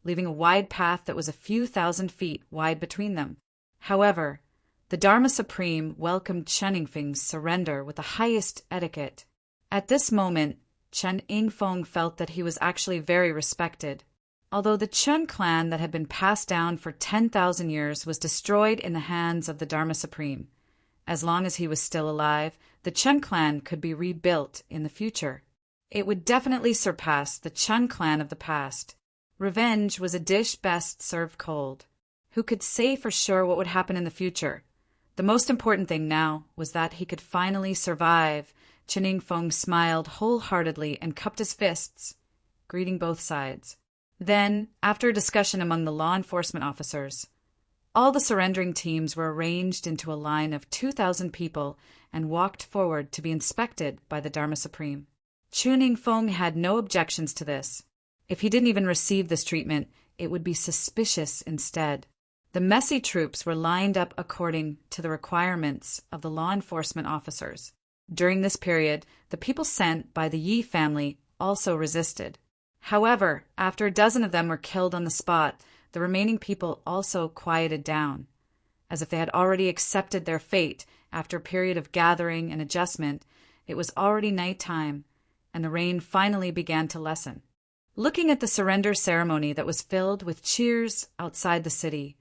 leaving a wide path that was a few thousand feet wide between them. However, the Dharma Supreme welcomed Chen Yingfeng's surrender with the highest etiquette. At this moment, Chen Yingfeng felt that he was actually very respected. Although the Chen clan that had been passed down for 10,000 years was destroyed in the hands of the Dharma Supreme, as long as he was still alive, the Chen clan could be rebuilt in the future. It would definitely surpass the Chen clan of the past. Revenge was a dish best served cold. Who could say for sure what would happen in the future? The most important thing now was that he could finally survive. Chen Yingfeng smiled wholeheartedly and cupped his fists, greeting both sides. Then, after a discussion among the law enforcement officers, all the surrendering teams were arranged into a line of 2,000 people and walked forward to be inspected by the Dharma Supreme. Chen Yingfeng had no objections to this. If he didn't even receive this treatment, it would be suspicious instead. The messy troops were lined up according to the requirements of the law enforcement officers. During this period, the people sent by the Yi family also resisted. However, after a dozen of them were killed on the spot, the remaining people also quieted down. As if they had already accepted their fate, after a period of gathering and adjustment, it was already nighttime, and the rain finally began to lessen. Looking at the surrender ceremony that was filled with cheers outside the city,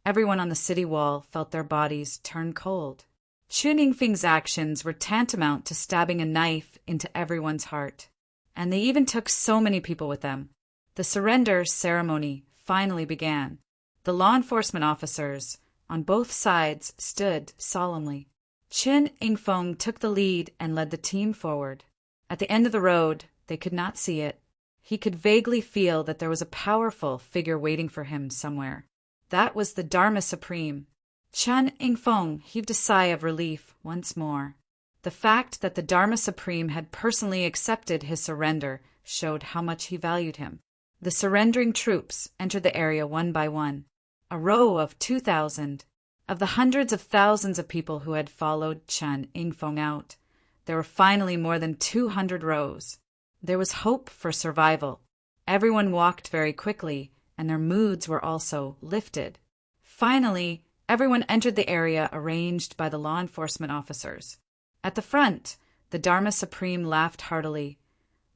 everyone on the city wall felt their bodies turn cold. Chen Yingfeng's actions were tantamount to stabbing a knife into everyone's heart, and they even took so many people with them. The surrender ceremony finally began. The law enforcement officers on both sides stood solemnly. Chen Yingfeng took the lead and led the team forward. At the end of the road, they could not see it. He could vaguely feel that there was a powerful figure waiting for him somewhere. That was the Dharma Supreme. Chen Yingfeng heaved a sigh of relief once more. The fact that the Dharma Supreme had personally accepted his surrender showed how much he valued him. The surrendering troops entered the area one by one, a row of 2,000. Of the hundreds of thousands of people who had followed Chen Yingfeng out, there were finally more than 200 rows. There was hope for survival. Everyone walked very quickly, and their moods were also lifted. Finally, everyone entered the area arranged by the law enforcement officers. At the front, the Dharma Supreme laughed heartily,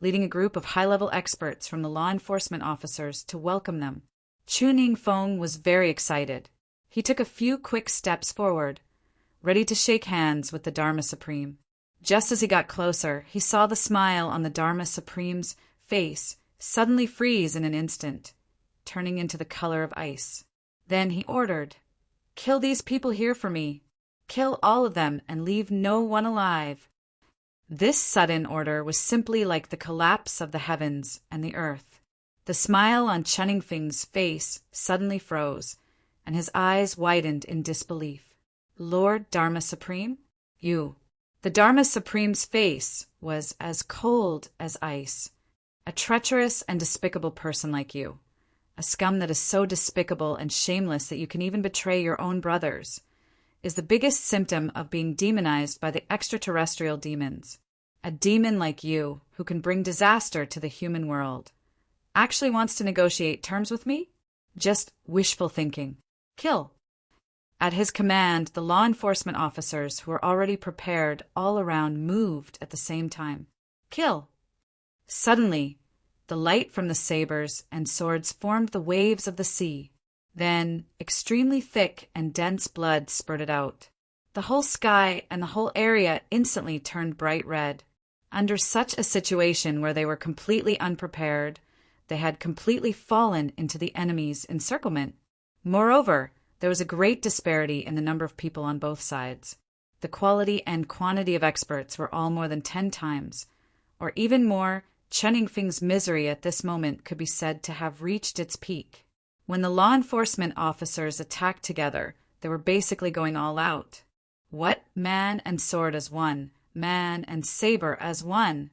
leading a group of high-level experts from the law enforcement officers to welcome them. Chen Yingfeng was very excited. He took a few quick steps forward, ready to shake hands with the Dharma Supreme. Just as he got closer, he saw the smile on the Dharma Supreme's face suddenly freeze in an instant, turning into the color of ice. Then he ordered, "Kill these people here for me. Kill all of them and leave no one alive." This sudden order was simply like the collapse of the heavens and the earth. The smile on Chen Yingfeng's face suddenly froze, and his eyes widened in disbelief. "Lord Dharma Supreme? You." The Dharma Supreme's face was as cold as ice. "A treacherous and despicable person like you. A scum that is so despicable and shameless that you can even betray your own brothers, is the biggest symptom of being demonized by the extraterrestrial demons. A demon like you, who can bring disaster to the human world, actually wants to negotiate terms with me? Just wishful thinking. Kill." At his command, the law enforcement officers who were already prepared all around moved at the same time. "Kill." Suddenly, the light from the sabers and swords formed the waves of the sea. Then, extremely thick and dense blood spurted out. The whole sky and the whole area instantly turned bright red. Under such a situation where they were completely unprepared, they had completely fallen into the enemy's encirclement. Moreover, there was a great disparity in the number of people on both sides. The quality and quantity of experts were all more than 10 times, or even more. Chen Yingfeng's misery at this moment could be said to have reached its peak. When the law enforcement officers attacked together, they were basically going all out. What? Man and sword as one, man and saber as one.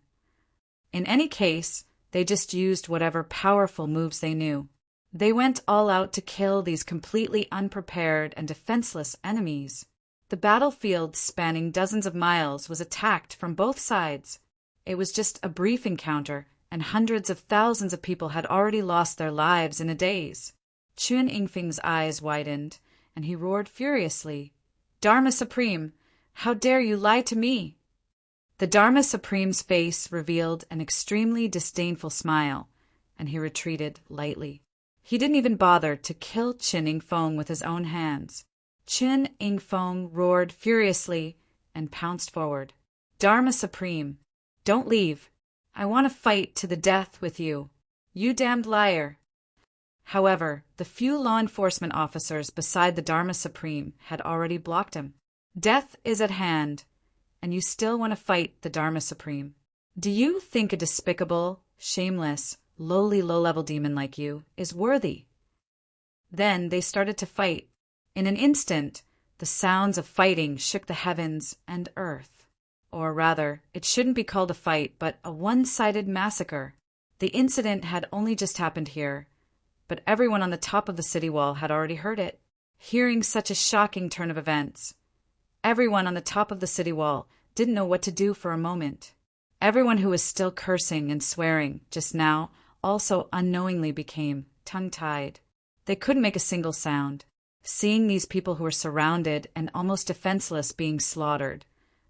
In any case, they just used whatever powerful moves they knew. They went all out to kill these completely unprepared and defenseless enemies. The battlefield, spanning dozens of miles, was attacked from both sides. It was just a brief encounter, and hundreds of thousands of people had already lost their lives in a daze. Chen Yingfeng's eyes widened, and he roared furiously, "Dharma Supreme, how dare you lie to me?" The Dharma Supreme's face revealed an extremely disdainful smile, and he retreated lightly. He didn't even bother to kill Chen Yingfeng with his own hands. Chen Yingfeng roared furiously and pounced forward. "Dharma Supreme, don't leave. I want to fight to the death with you. You damned liar." However, the few law enforcement officers beside the Dharma Supreme had already blocked him. "Death is at hand, and you still want to fight the Dharma Supreme. Do you think a despicable, shameless, lowly low-level demon like you is worthy?" Then they started to fight. In an instant, the sounds of fighting shook the heavens and earth. Or rather, it shouldn't be called a fight, but a one-sided massacre. The incident had only just happened here, but everyone on the top of the city wall had already heard it. Hearing such a shocking turn of events, everyone on the top of the city wall didn't know what to do for a moment. Everyone who was still cursing and swearing just now also unknowingly became tongue-tied. They couldn't make a single sound. Seeing these people who were surrounded and almost defenseless being slaughtered,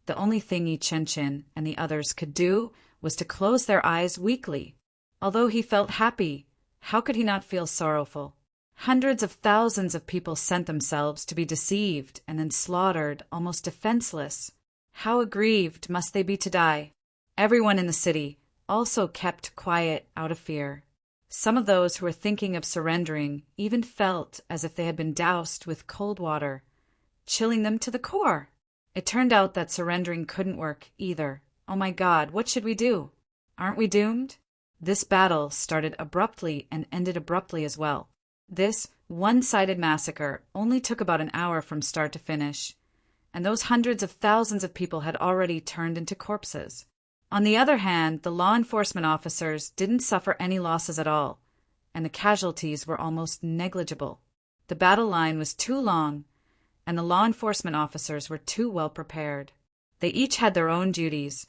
the only thing Yi Chen and the others could do was to close their eyes weakly. Although he felt happy, how could he not feel sorrowful? Hundreds of thousands of people sent themselves to be deceived and then slaughtered, almost defenseless. How aggrieved must they be to die? Everyone in the city also kept quiet out of fear. Some of those who were thinking of surrendering even felt as if they had been doused with cold water, chilling them to the core. It turned out that surrendering couldn't work either. Oh my God, what should we do? Aren't we doomed? This battle started abruptly and ended abruptly as well. This one-sided massacre only took about an hour from start to finish, and those hundreds of thousands of people had already turned into corpses. On the other hand, the law enforcement officers didn't suffer any losses at all, and the casualties were almost negligible. The battle line was too long, and the law enforcement officers were too well prepared. They each had their own duties,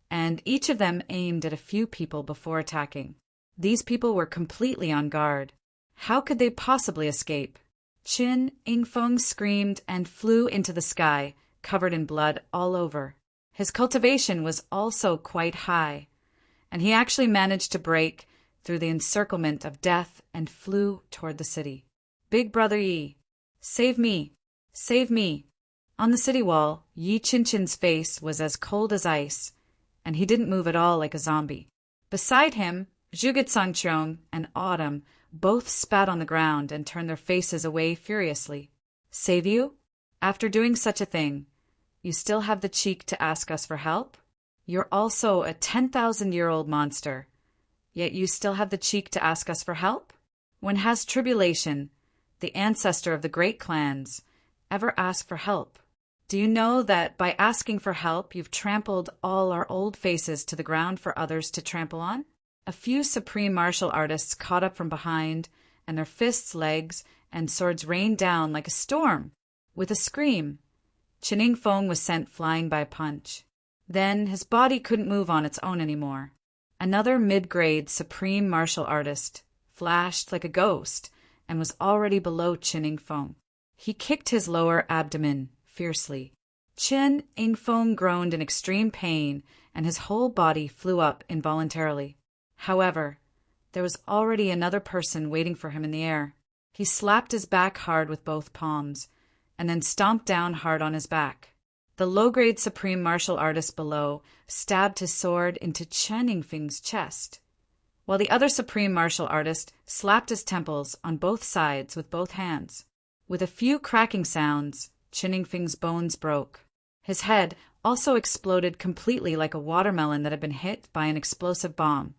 and each of them aimed at a few people before attacking. These people were completely on guard. How could they possibly escape? Chen Yingfeng screamed and flew into the sky, covered in blood all over. His cultivation was also quite high, and he actually managed to break through the encirclement of death and flew toward the city. "Big Brother Yi, save me! Save me!" On the city wall, Yi Qinchin's face was as cold as ice, and he didn't move at all like a zombie. Beside him, Zhuge Cangqiong and Autumn both spat on the ground and turned their faces away furiously. "Save you? After doing such a thing, you still have the cheek to ask us for help? You're also a 10,000-year-old monster, yet you still have the cheek to ask us for help? When has Tribulation, the ancestor of the great clans, ever asked for help? Do you know that by asking for help, you've trampled all our old faces to the ground for others to trample on?" A few supreme martial artists caught up from behind, and their fists, legs, and swords rained down like a storm. With a scream, Chen Yingfeng was sent flying by a punch. Then his body couldn't move on its own anymore. Another mid-grade supreme martial artist flashed like a ghost and was already below Chen Yingfeng. He kicked his lower abdomen fiercely. Chen Yingfeng groaned in extreme pain, and his whole body flew up involuntarily. However, there was already another person waiting for him in the air. He slapped his back hard with both palms, and then stomped down hard on his back. The low-grade supreme martial artist below stabbed his sword into Chen Yingfeng's chest, while the other supreme martial artist slapped his temples on both sides with both hands. With a few cracking sounds, Chen Yingfeng's bones broke. His head also exploded completely like a watermelon that had been hit by an explosive bomb,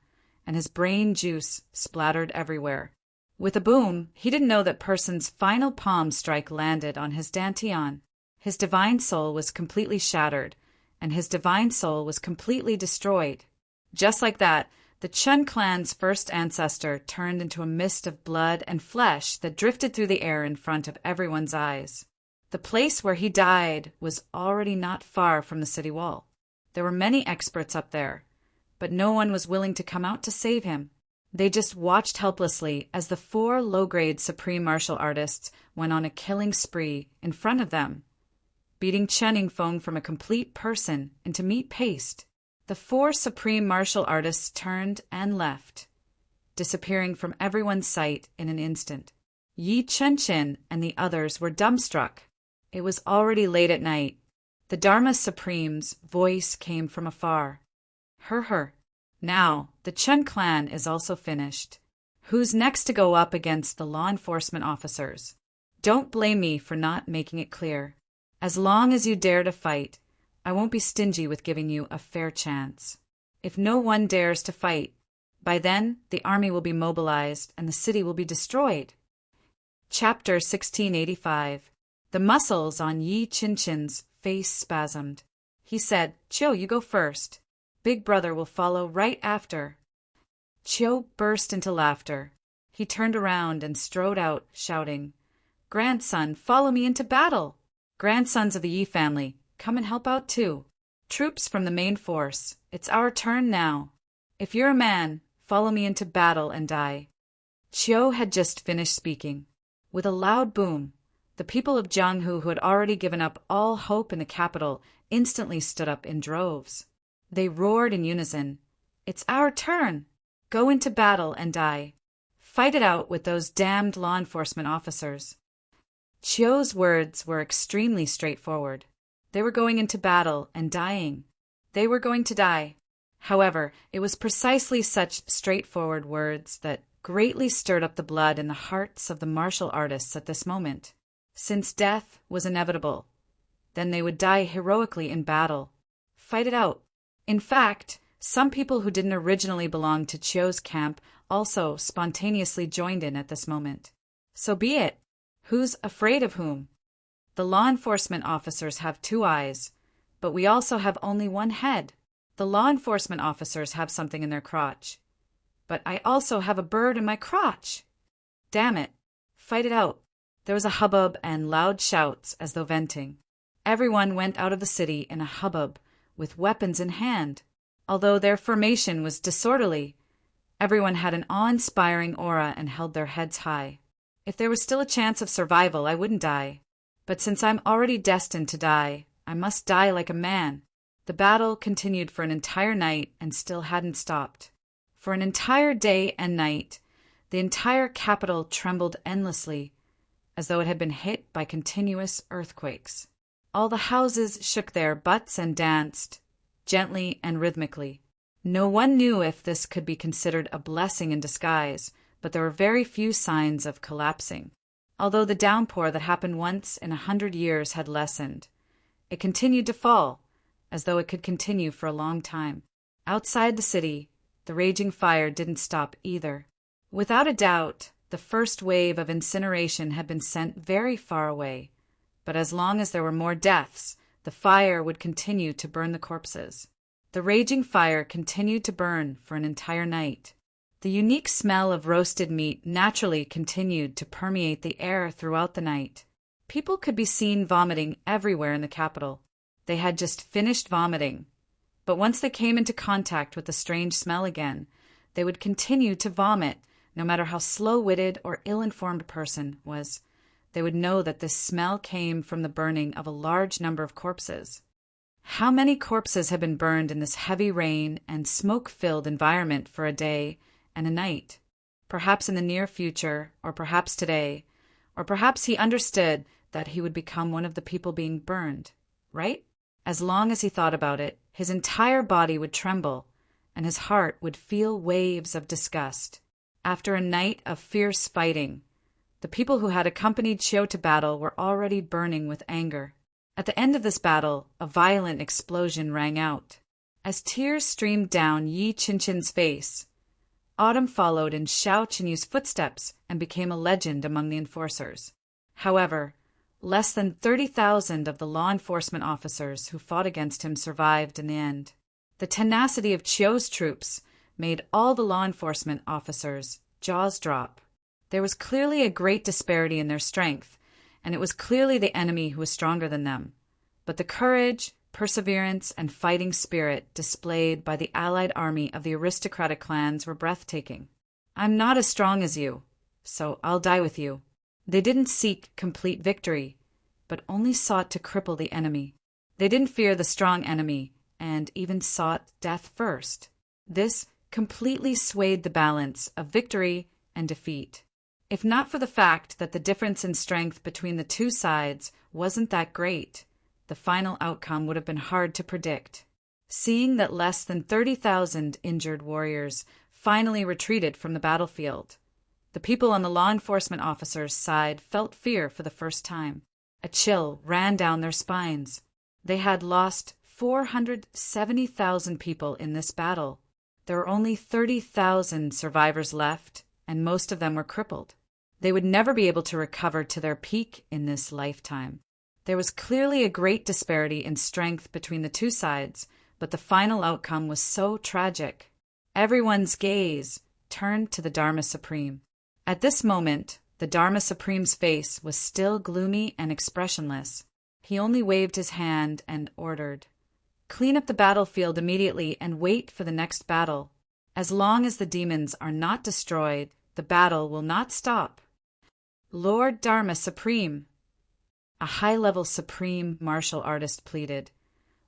and his brain juice splattered everywhere. With a boom, he didn't know that person's final palm strike landed on his dantian. His divine soul was completely shattered, and his divine soul was completely destroyed. Just like that, the Chen clan's first ancestor turned into a mist of blood and flesh that drifted through the air in front of everyone's eyes. The place where he died was already not far from the city wall. There were many experts up there, but no one was willing to come out to save him. They just watched helplessly as the 4 low-grade supreme martial artists went on a killing spree in front of them, beating Chen Yingfeng from a complete person into meat paste. The 4 supreme martial artists turned and left, disappearing from everyone's sight in an instant. Yi Chen and the others were dumbstruck. It was already late at night. The Dharma Supreme's voice came from afar. Her. Now, the Chen clan is also finished. Who's next to go up against the law enforcement officers? Don't blame me for not making it clear. As long as you dare to fight, I won't be stingy with giving you a fair chance. If no one dares to fight, by then the army will be mobilized and the city will be destroyed. Chapter 1685. The muscles on Yi Qinchin's face spasmed. He said, "Chiu, you go first. Big brother will follow right after." Chiu burst into laughter. He turned around and strode out, shouting, "Grandson, follow me into battle! Grandsons of the Yi family, come and help out too. Troops from the main force, it's our turn now. If you're a man, follow me into battle and die." Chiu had just finished speaking. With a loud boom, the people of Jianghu who had already given up all hope in the capital instantly stood up in droves. They roared in unison, "It's our turn! Go into battle and die. Fight it out with those damned law enforcement officers." Chiu's words were extremely straightforward. They were going into battle and dying. They were going to die. However, it was precisely such straightforward words that greatly stirred up the blood in the hearts of the martial artists at this moment. Since death was inevitable, then they would die heroically in battle. Fight it out. In fact, some people who didn't originally belong to Chiu's camp also spontaneously joined in at this moment. So be it. Who's afraid of whom? The law enforcement officers have 2 eyes, but we also have only 1 head. The law enforcement officers have something in their crotch. But I also have a bird in my crotch. Damn it. Fight it out. There was a hubbub and loud shouts as though venting. Everyone went out of the city in a hubbub, with weapons in hand. Although their formation was disorderly, everyone had an awe-inspiring aura and held their heads high. If there was still a chance of survival, I wouldn't die. But since I'm already destined to die, I must die like a man. The battle continued for an entire night and still hadn't stopped. For an entire day and night, the entire capital trembled endlessly, as though it had been hit by continuous earthquakes. All the houses shook their butts and danced, gently and rhythmically. No one knew if this could be considered a blessing in disguise, but there were very few signs of collapsing. Although the downpour that happened once in 100 years had lessened, it continued to fall, as though it could continue for a long time. Outside the city, the raging fire didn't stop either. Without a doubt, the first wave of incineration had been sent very far away, but as long as there were more deaths, the fire would continue to burn the corpses. The raging fire continued to burn for an entire night. The unique smell of roasted meat naturally continued to permeate the air throughout the night. People could be seen vomiting everywhere in the capital. They had just finished vomiting, but once they came into contact with the strange smell again, they would continue to vomit, no matter how slow-witted or ill-informed a person was. They would know that this smell came from the burning of a large number of corpses. How many corpses had been burned in this heavy rain and smoke-filled environment for a day and a night? perhaps in the near future, or perhaps today, or perhaps he understood that he would become one of the people being burned, right? As long as he thought about it, his entire body would tremble, and his heart would feel waves of disgust. After a night of fierce fighting, the people who had accompanied Qiu to battle were already burning with anger. At the end of this battle, a violent explosion rang out. As tears streamed down Yi Qinchin's face, Autumn followed in Xiao Qinyu's footsteps and became a legend among the enforcers. However, less than 30,000 of the law enforcement officers who fought against him survived in the end. The tenacity of Qiu's troops made all the law enforcement officers' jaws drop. There was clearly a great disparity in their strength, and it was clearly the enemy who was stronger than them. But the courage, perseverance, and fighting spirit displayed by the allied army of the aristocratic clans were breathtaking. "I'm not as strong as you, so I'll die with you." They didn't seek complete victory, but only sought to cripple the enemy. They didn't fear the strong enemy, and even sought death first. This completely swayed the balance of victory and defeat. If not for the fact that the difference in strength between the two sides wasn't that great, the final outcome would have been hard to predict. Seeing that less than 30,000 injured warriors finally retreated from the battlefield, the people on the law enforcement officers' side felt fear for the first time. A chill ran down their spines. They had lost 470,000 people in this battle. There were only 30,000 survivors left, and most of them were crippled. They would never be able to recover to their peak in this lifetime. There was clearly a great disparity in strength between the two sides, but the final outcome was so tragic. Everyone's gaze turned to the Dharma Supreme. At this moment, the Dharma Supreme's face was still gloomy and expressionless. He only waved his hand and ordered, "Clean up the battlefield immediately and wait for the next battle. As long as the demons are not destroyed, the battle will not stop." "Lord Dharma Supreme," a high-level supreme martial artist pleaded,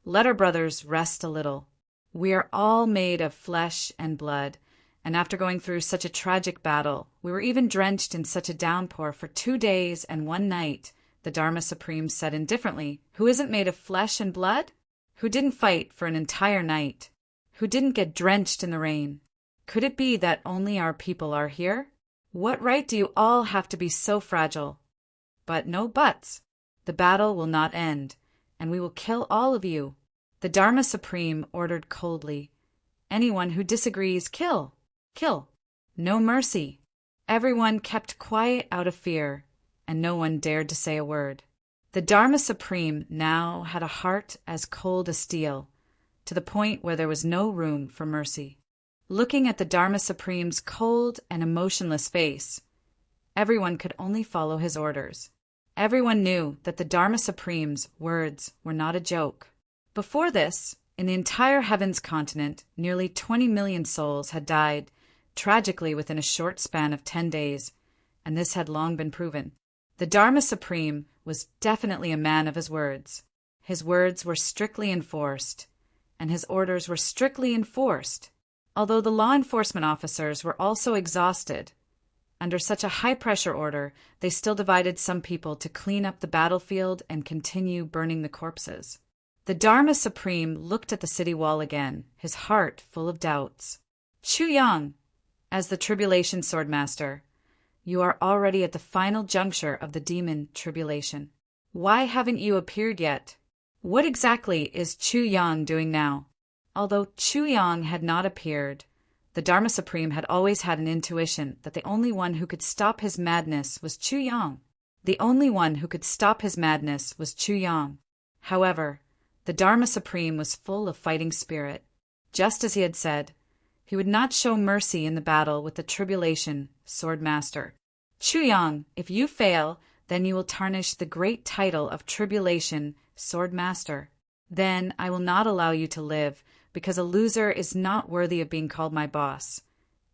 "let our brothers rest a little. We are all made of flesh and blood, and after going through such a tragic battle, we were even drenched in such a downpour for 2 days and 1 night, the Dharma Supreme said indifferently. "Who isn't made of flesh and blood? Who didn't fight for an entire night? Who didn't get drenched in the rain? Could it be that only our people are here? What right do you all have to be so fragile? But no buts. The battle will not end, and we will kill all of you." The Dharma Supreme ordered coldly, "Anyone who disagrees, kill. Kill. No mercy." Everyone kept quiet out of fear, and no one dared to say a word. The Dharma Supreme now had a heart as cold as steel, to the point where there was no room for mercy. Looking at the Dharma Supreme's cold and emotionless face, everyone could only follow his orders. Everyone knew that the Dharma Supreme's words were not a joke. Before this, in the entire Heavens continent, nearly 20 million souls had died tragically within a short span of 10 days, and this had long been proven. The Dharma Supreme was definitely a man of his words. His words were strictly enforced, and his orders were strictly enforced. Although the law enforcement officers were also exhausted, under such a high-pressure order, they still divided some people to clean up the battlefield and continue burning the corpses. The Dharma Supreme looked at the city wall again, his heart full of doubts. "Chu Yang, as the Tribulation Swordmaster, you are already at the final juncture of the demon tribulation. Why haven't you appeared yet? What exactly is Chu Yang doing now?" Although Chu Yang had not appeared, the Dharma Supreme had always had an intuition that the only one who could stop his madness was Chu Yang. The only one who could stop his madness was Chu Yang. However, the Dharma Supreme was full of fighting spirit. Just as he had said, he would not show mercy in the battle with the Tribulation Swordmaster. "Chu Yang, if you fail, then you will tarnish the great title of Tribulation Swordmaster. Then I will not allow you to live, because a loser is not worthy of being called my boss,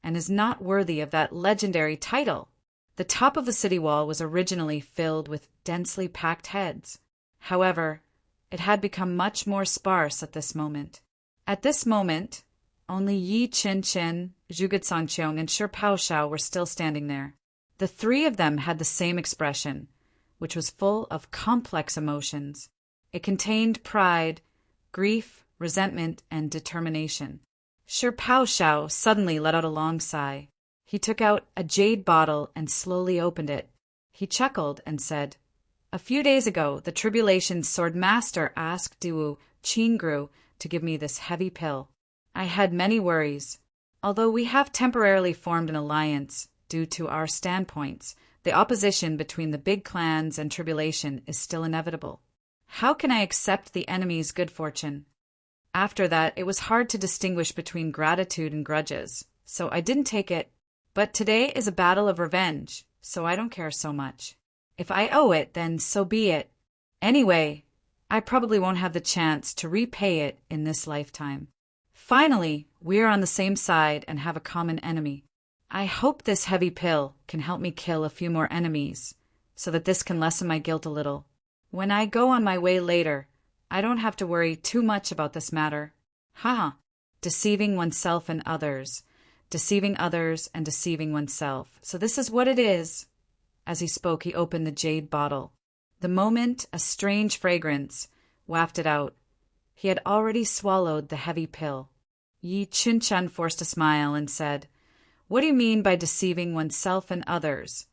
and is not worthy of that legendary title." The top of the city wall was originally filled with densely packed heads. However, it had become much more sparse at this moment. At this moment, Only Yi Qin-Qin, Zhuge Sangqiong, and Shi Pao were still standing there. The three of them had the same expression, which was full of complex emotions. It contained pride, grief, resentment, and determination. Shi Pao suddenly let out a long sigh. He took out a jade bottle and slowly opened it. He chuckled and said, "A few days ago, the Tribulation's sword master asked Duwu Qingru to give me this heavy pill. I had many worries. Although we have temporarily formed an alliance due to our standpoints, the opposition between the big clans and Tribulation is still inevitable. How can I accept the enemy's good fortune?" After that, it was hard to distinguish between gratitude and grudges, so I didn't take it. But today is a battle of revenge, so I don't care so much. If I owe it, then so be it. Anyway, I probably won't have the chance to repay it in this lifetime. Finally, we are on the same side and have a common enemy. I hope this heavy pill can help me kill a few more enemies, so that this can lessen my guilt a little. When I go on my way later, I don't have to worry too much about this matter. Haha, deceiving oneself and others, deceiving others and deceiving oneself. So this is what it is. As he spoke, he opened the jade bottle. The moment a strange fragrance wafted out, he had already swallowed the heavy pill. Yi Qin-Qin forced a smile and said, "What do you mean by deceiving oneself and others?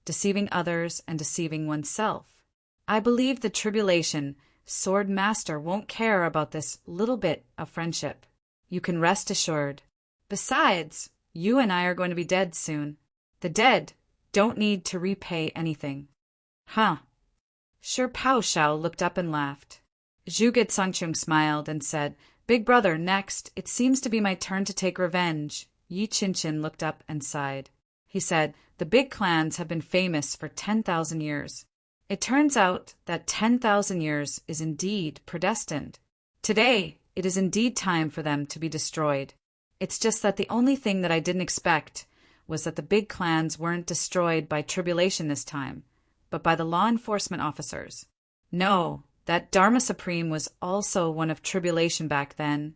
Deceiving others and deceiving oneself. I believe the Tribulation Sword Master won't care about this little bit of friendship. You can rest assured. Besides, you and I are going to be dead soon. The dead don't need to repay anything." Huh. Shi Pao looked up and laughed. Zhuge Sangqiong smiled and said, "Big brother, next, it seems to be my turn to take revenge." Yi Qin-Qin looked up and sighed. He said, "The big clans have been famous for 10,000 years. It turns out that 10,000 years is indeed predestined. Today, it is indeed time for them to be destroyed. It's just that the only thing that I didn't expect was that the big clans weren't destroyed by Tribulation this time, but by the law enforcement officers. No, that Dharma Supreme was also one of Tribulation back then.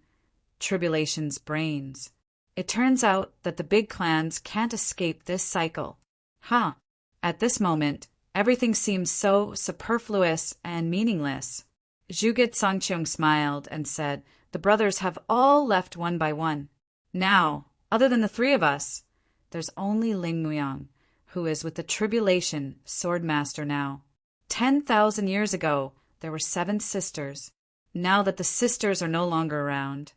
Tribulation's brains. It turns out that the big clans can't escape this cycle. Huh. At this moment, everything seems so superfluous and meaningless." Zhuge Sangqiong smiled and said, "The brothers have all left one by one. Now, other than the three of us, there's only Ling Muyang, who is with the Tribulation Sword Master now. 10,000 years ago, there were 7 sisters. Now that the sisters are no longer around,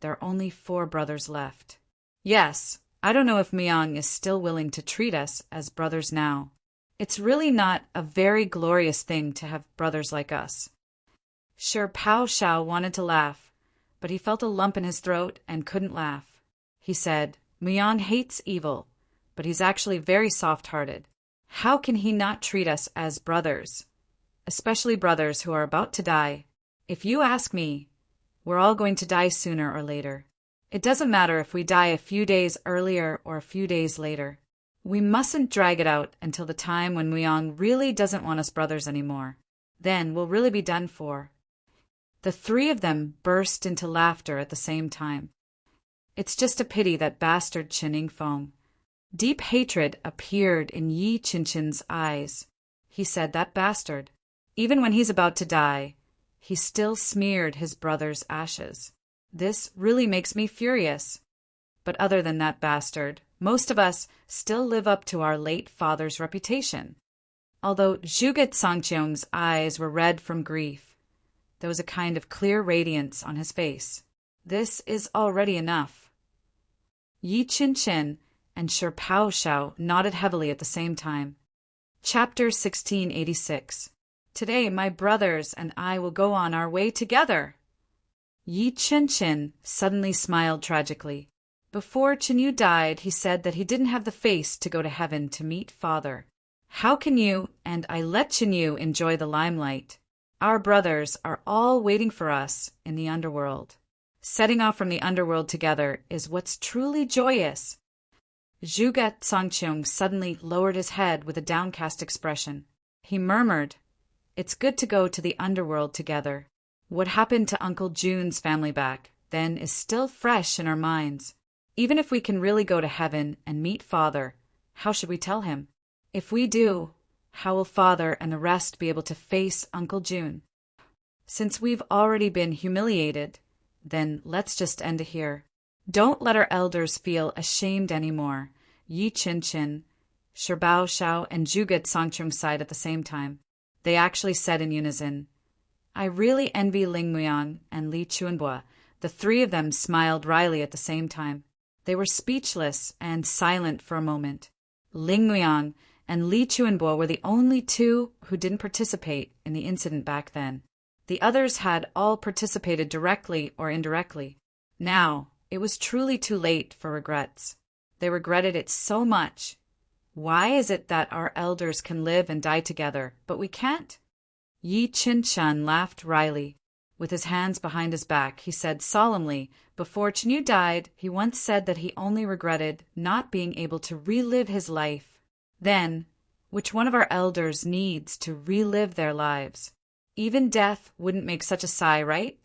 there are only 4 brothers left. Yes, I don't know if Muyang is still willing to treat us as brothers now. It's really not a very glorious thing to have brothers like us." Shi Pao wanted to laugh, but he felt a lump in his throat and couldn't laugh. He said, "Muyang hates evil, but he's actually very soft-hearted. How can he not treat us as brothers? Especially brothers who are about to die. If you ask me, we're all going to die sooner or later. It doesn't matter if we die a few days earlier or a few days later. We mustn't drag it out until the time when Muyang really doesn't want us brothers anymore. Then we'll really be done for." The three of them burst into laughter at the same time. It's just a pity that bastard Qining Feng. Deep hatred appeared in Yi Qin-Qin's eyes. He said, "That bastard. Even when he's about to die, he still smeared his brother's ashes. This really makes me furious. But other than that bastard, most of us still live up to our late father's reputation." Although Zhuge Sangqiong's eyes were red from grief, there was a kind of clear radiance on his face. This is already enough. Yi Qin-Qin and Shi Pao nodded heavily at the same time. Chapter 1686. Today my brothers and I will go on our way together. Yi Qin-Qin suddenly smiled tragically. Before Chinyu died, he said that he didn't have the face to go to heaven to meet Father. How can you and I let Chinyu enjoy the limelight? Our brothers are all waiting for us in the underworld. Setting off from the underworld together is what's truly joyous. Zhuge Sangqiong suddenly lowered his head with a downcast expression. He murmured, "It's good to go to the underworld together. What happened to Uncle June's family back? then is still fresh in our minds. Even if we can really go to heaven and meet Father, how should we tell him? If we do, how will Father and the rest be able to face Uncle June? Since we've already been humiliated, then let's just end it here. Don't let our elders feel ashamed anymore. Yi Chin-chin, Shirbao Shao, and Zhuge Songcheng sighed at the same time. They actually said in unison, I really envy Ling Muyan and Li Chuanbo. The three of them smiled wryly at the same time. They were speechless and silent for a moment. Ling Muyan and Li Chuanbo were the only two who didn't participate in the incident back then. The others had all participated directly or indirectly. Now, it was truly too late for regrets. They regretted it so much. Why is it that our elders can live and die together, but we can't? Yi Chin-chan laughed wryly. With his hands behind his back, he said solemnly, before Chenyu died, he once said that he only regretted not being able to relive his life. Then, which one of our elders needs to relive their lives? Even death wouldn't make such a sigh, right?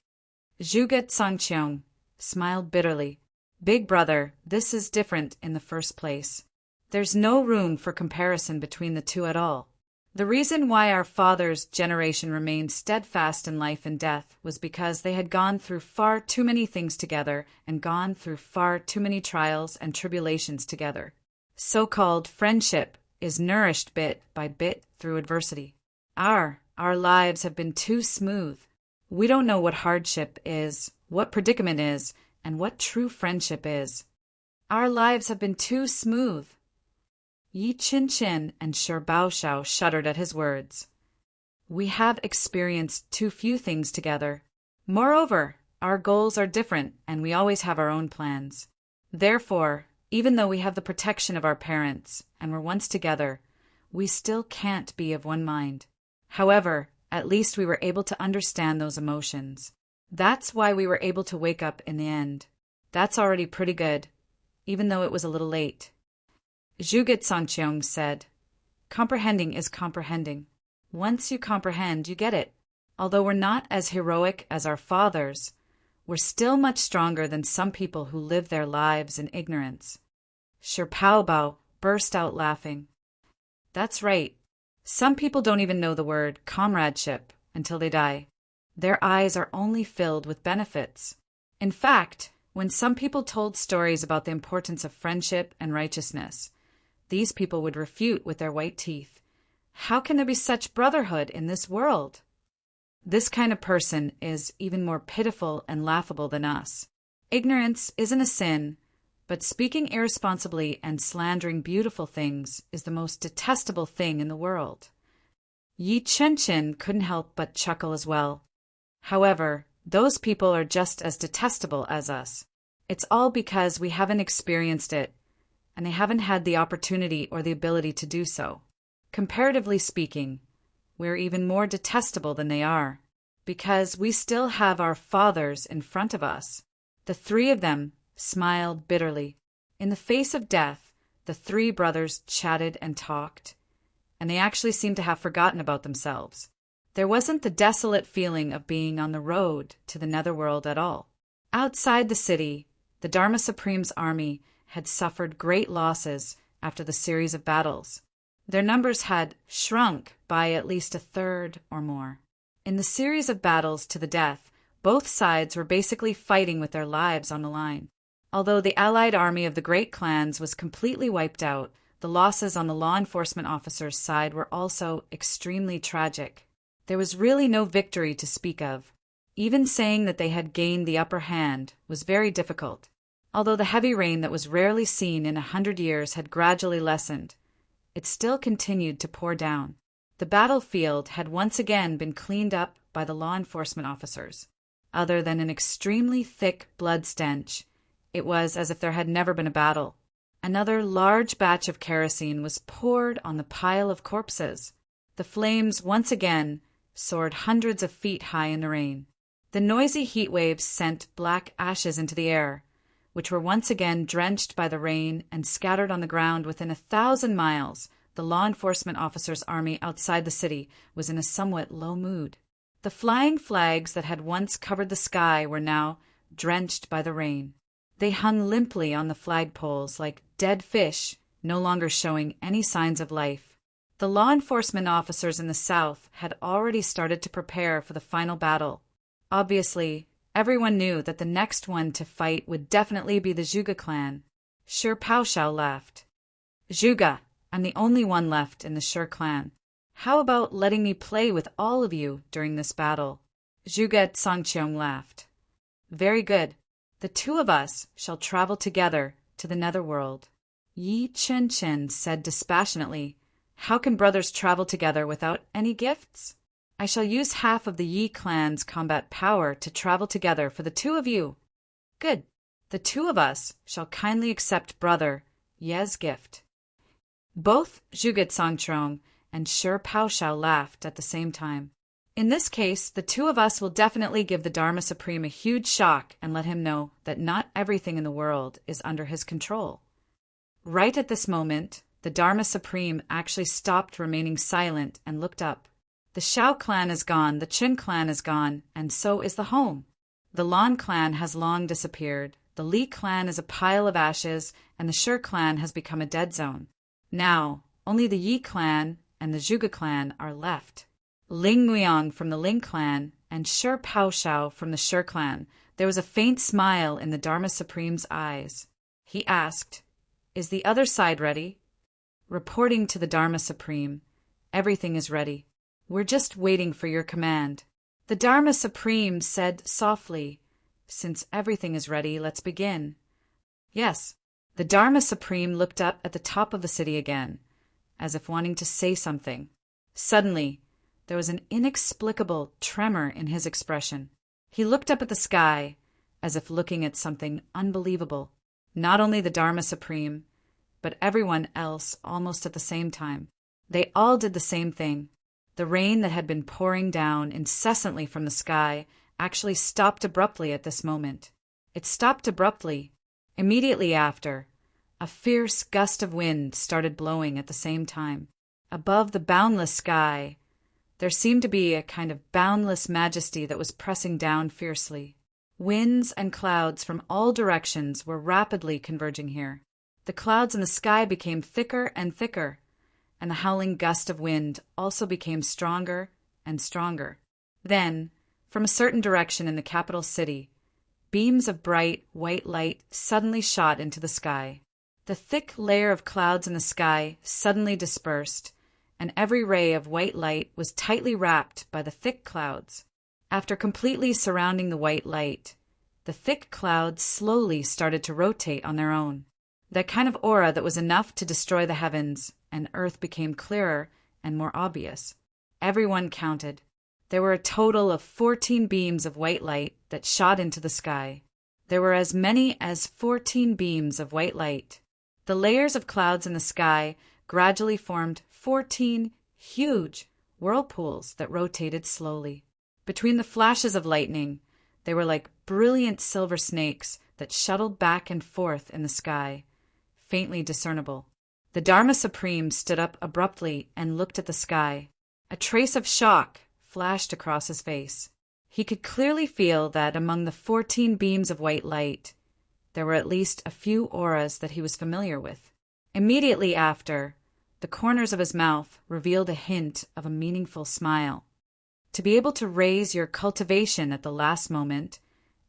Zhuge Songcheng smiled bitterly. Big brother, this is different in the first place. There's no room for comparison between the two at all. The reason why our father's generation remained steadfast in life and death was because they had gone through far too many things together and gone through far too many trials and tribulations together. So-called friendship is nourished bit by bit through adversity. Our lives have been too smooth. We don't know what hardship is, what predicament is, and what true friendship is. Our lives have been too smooth. Yi Chin-chin and Shirbao Shao shuddered at his words. We have experienced too few things together. Moreover, our goals are different, and we always have our own plans. Therefore, even though we have the protection of our parents, and were once together, we still can't be of one mind. However, at least we were able to understand those emotions. That's why we were able to wake up in the end. That's already pretty good, even though it was a little late. Zhuge Songcheng said, comprehending is comprehending. Once you comprehend, you get it. Although we're not as heroic as our fathers, we're still much stronger than some people who live their lives in ignorance. Shirpao Bao burst out laughing. That's right. Some people don't even know the word comradeship until they die. Their eyes are only filled with benefits. In fact, when some people told stories about the importance of friendship and righteousness, these people would refute with their white teeth. How can there be such brotherhood in this world? This kind of person is even more pitiful and laughable than us. Ignorance isn't a sin, but speaking irresponsibly and slandering beautiful things is the most detestable thing in the world. Yi Chen-chin couldn't help but chuckle as well. However, those people are just as detestable as us. It's all because we haven't experienced it, and they haven't had the opportunity or the ability to do so. Comparatively speaking, we're even more detestable than they are, because we still have our fathers in front of us. The three of them smiled bitterly. In the face of death, the three brothers chatted and talked, and they actually seemed to have forgotten about themselves. There wasn't the desolate feeling of being on the road to the netherworld at all. Outside the city, the Dharma Supreme's army had suffered great losses after the series of battles. Their numbers had shrunk by at least a third or more. In the series of battles to the death, both sides were basically fighting with their lives on the line. Although the allied army of the great clans was completely wiped out, the losses on the law enforcement officers' side were also extremely tragic. There was really no victory to speak of. Even saying that they had gained the upper hand was very difficult. Although the heavy rain that was rarely seen in 100 years had gradually lessened, it still continued to pour down. The battlefield had once again been cleaned up by the law enforcement officers. Other than an extremely thick blood stench, it was as if there had never been a battle. Another large batch of kerosene was poured on the pile of corpses. The flames once again soared hundreds of feet high in the rain. The noisy heat waves sent black ashes into the air, which were once again drenched by the rain and scattered on the ground within 1,000 miles. The law enforcement officers' army outside the city was in a somewhat low mood. The flying flags that had once covered the sky were now drenched by the rain. They hung limply on the flagpoles like dead fish, no longer showing any signs of life. The law enforcement officers in the south had already started to prepare for the final battle. Obviously, everyone knew that the next one to fight would definitely be the Zhuge clan. Sure Pao Shao laughed. Zhuge, I'm the only one left in the Sure clan. How about letting me play with all of you during this battle? Zhuge Songqiong laughed. Very good. The two of us shall travel together to the netherworld. Yi Chen Chen said dispassionately, How can brothers travel together without any gifts? I shall use half of the Yi clan's combat power to travel together for the two of you. Good. The two of us shall kindly accept brother Ye's gift. Both Zhuge Songqiong and Sure Pao Shao laughed at the same time. In this case, the two of us will definitely give the Dharma Supreme a huge shock and let him know that not everything in the world is under his control. Right at this moment, the Dharma Supreme actually stopped remaining silent and looked up. The Shao clan is gone, the Qin clan is gone, and so is the home. The Lan clan has long disappeared, the Li clan is a pile of ashes, and the Sure clan has become a dead zone. Now, only the Yi clan and the Zhuge clan are left. Ling Nguyen from the Ling clan and Sure Pao Shao from the Sure clan. There was a faint smile in the Dharma Supreme's eyes. He asked, Is the other side ready? Reporting to the Dharma Supreme, Everything is ready. We're just waiting for your command. The Dharma Supreme said softly, Since everything is ready, let's begin. Yes. The Dharma Supreme looked up at the top of the city again, as if wanting to say something. Suddenly, there was an inexplicable tremor in his expression. He looked up at the sky, as if looking at something unbelievable. Not only the Dharma Supreme, but everyone else almost at the same time. They all did the same thing. The rain that had been pouring down incessantly from the sky actually stopped abruptly at this moment. It stopped abruptly. Immediately after, a fierce gust of wind started blowing at the same time. Above the boundless sky, there seemed to be a kind of boundless majesty that was pressing down fiercely. Winds and clouds from all directions were rapidly converging here. The clouds in the sky became thicker and thicker, and the howling gust of wind also became stronger and stronger. Then, from a certain direction in the capital city, beams of bright, white light suddenly shot into the sky. The thick layer of clouds in the sky suddenly dispersed, and every ray of white light was tightly wrapped by the thick clouds. After completely surrounding the white light, the thick clouds slowly started to rotate on their own. That kind of aura that was enough to destroy the heavens, and earth became clearer and more obvious. Everyone counted. There were a total of 14 beams of white light that shot into the sky. There were as many as 14 beams of white light. The layers of clouds in the sky gradually formed 14 huge whirlpools that rotated slowly. Between the flashes of lightning, they were like brilliant silver snakes that shuttled back and forth in the sky, faintly discernible. The Dharma Supreme stood up abruptly and looked at the sky. A trace of shock flashed across his face. He could clearly feel that among the 14 beams of white light, there were at least a few auras that he was familiar with. Immediately after, the corners of his mouth revealed a hint of a meaningful smile. To be able to raise your cultivation at the last moment,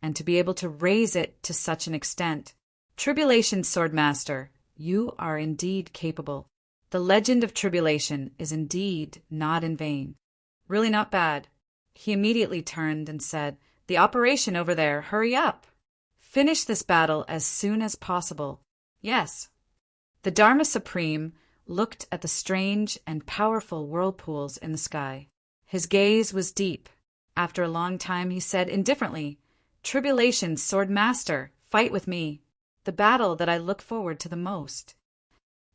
and to be able to raise it to such an extent, Tribulation Swordmaster, you are indeed capable. The legend of Tribulation is indeed not in vain. Really not bad. He immediately turned and said, The operation over there, hurry up. Finish this battle as soon as possible. Yes. The Dharma Supreme looked at the strange and powerful whirlpools in the sky. His gaze was deep. After a long time he said indifferently, Tribulation Swordmaster, fight with me. The battle that I look forward to the most.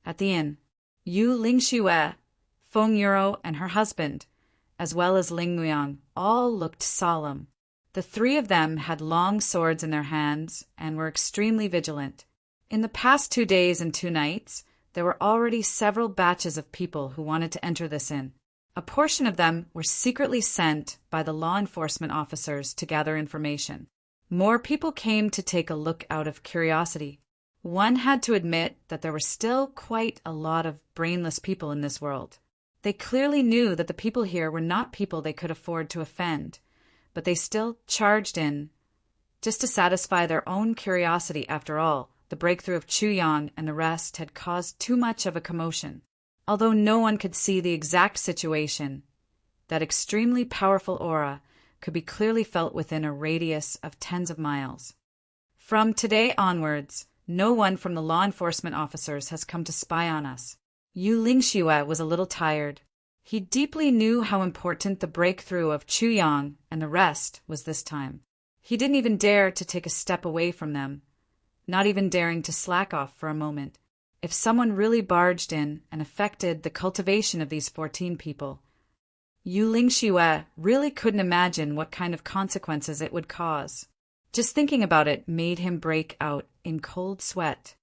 At the inn, Yu Lingxue, Feng Yuro and her husband, as well as Ling Nguyen, all looked solemn. The three of them had long swords in their hands and were extremely vigilant. In the past 2 days and 2 nights, there were already several batches of people who wanted to enter this inn. A portion of them were secretly sent by the law enforcement officers to gather information. More people came to take a look out of curiosity. One had to admit that there were still quite a lot of brainless people in this world. They clearly knew that the people here were not people they could afford to offend, but they still charged in, just to satisfy their own curiosity. After all, the breakthrough of Chu Yang and the rest had caused too much of a commotion. Although no one could see the exact situation, that extremely powerful aura could be clearly felt within a radius of tens of miles. From today onwards, no one from the law enforcement officers has come to spy on us. Yu Lingxue was a little tired. He deeply knew how important the breakthrough of Chu Yang and the rest was this time. He didn't even dare to take a step away from them, not even daring to slack off for a moment. If someone really barged in and affected the cultivation of these 14 people, Yu Lingxue really couldn't imagine what kind of consequences it would cause. Just thinking about it made him break out in cold sweat.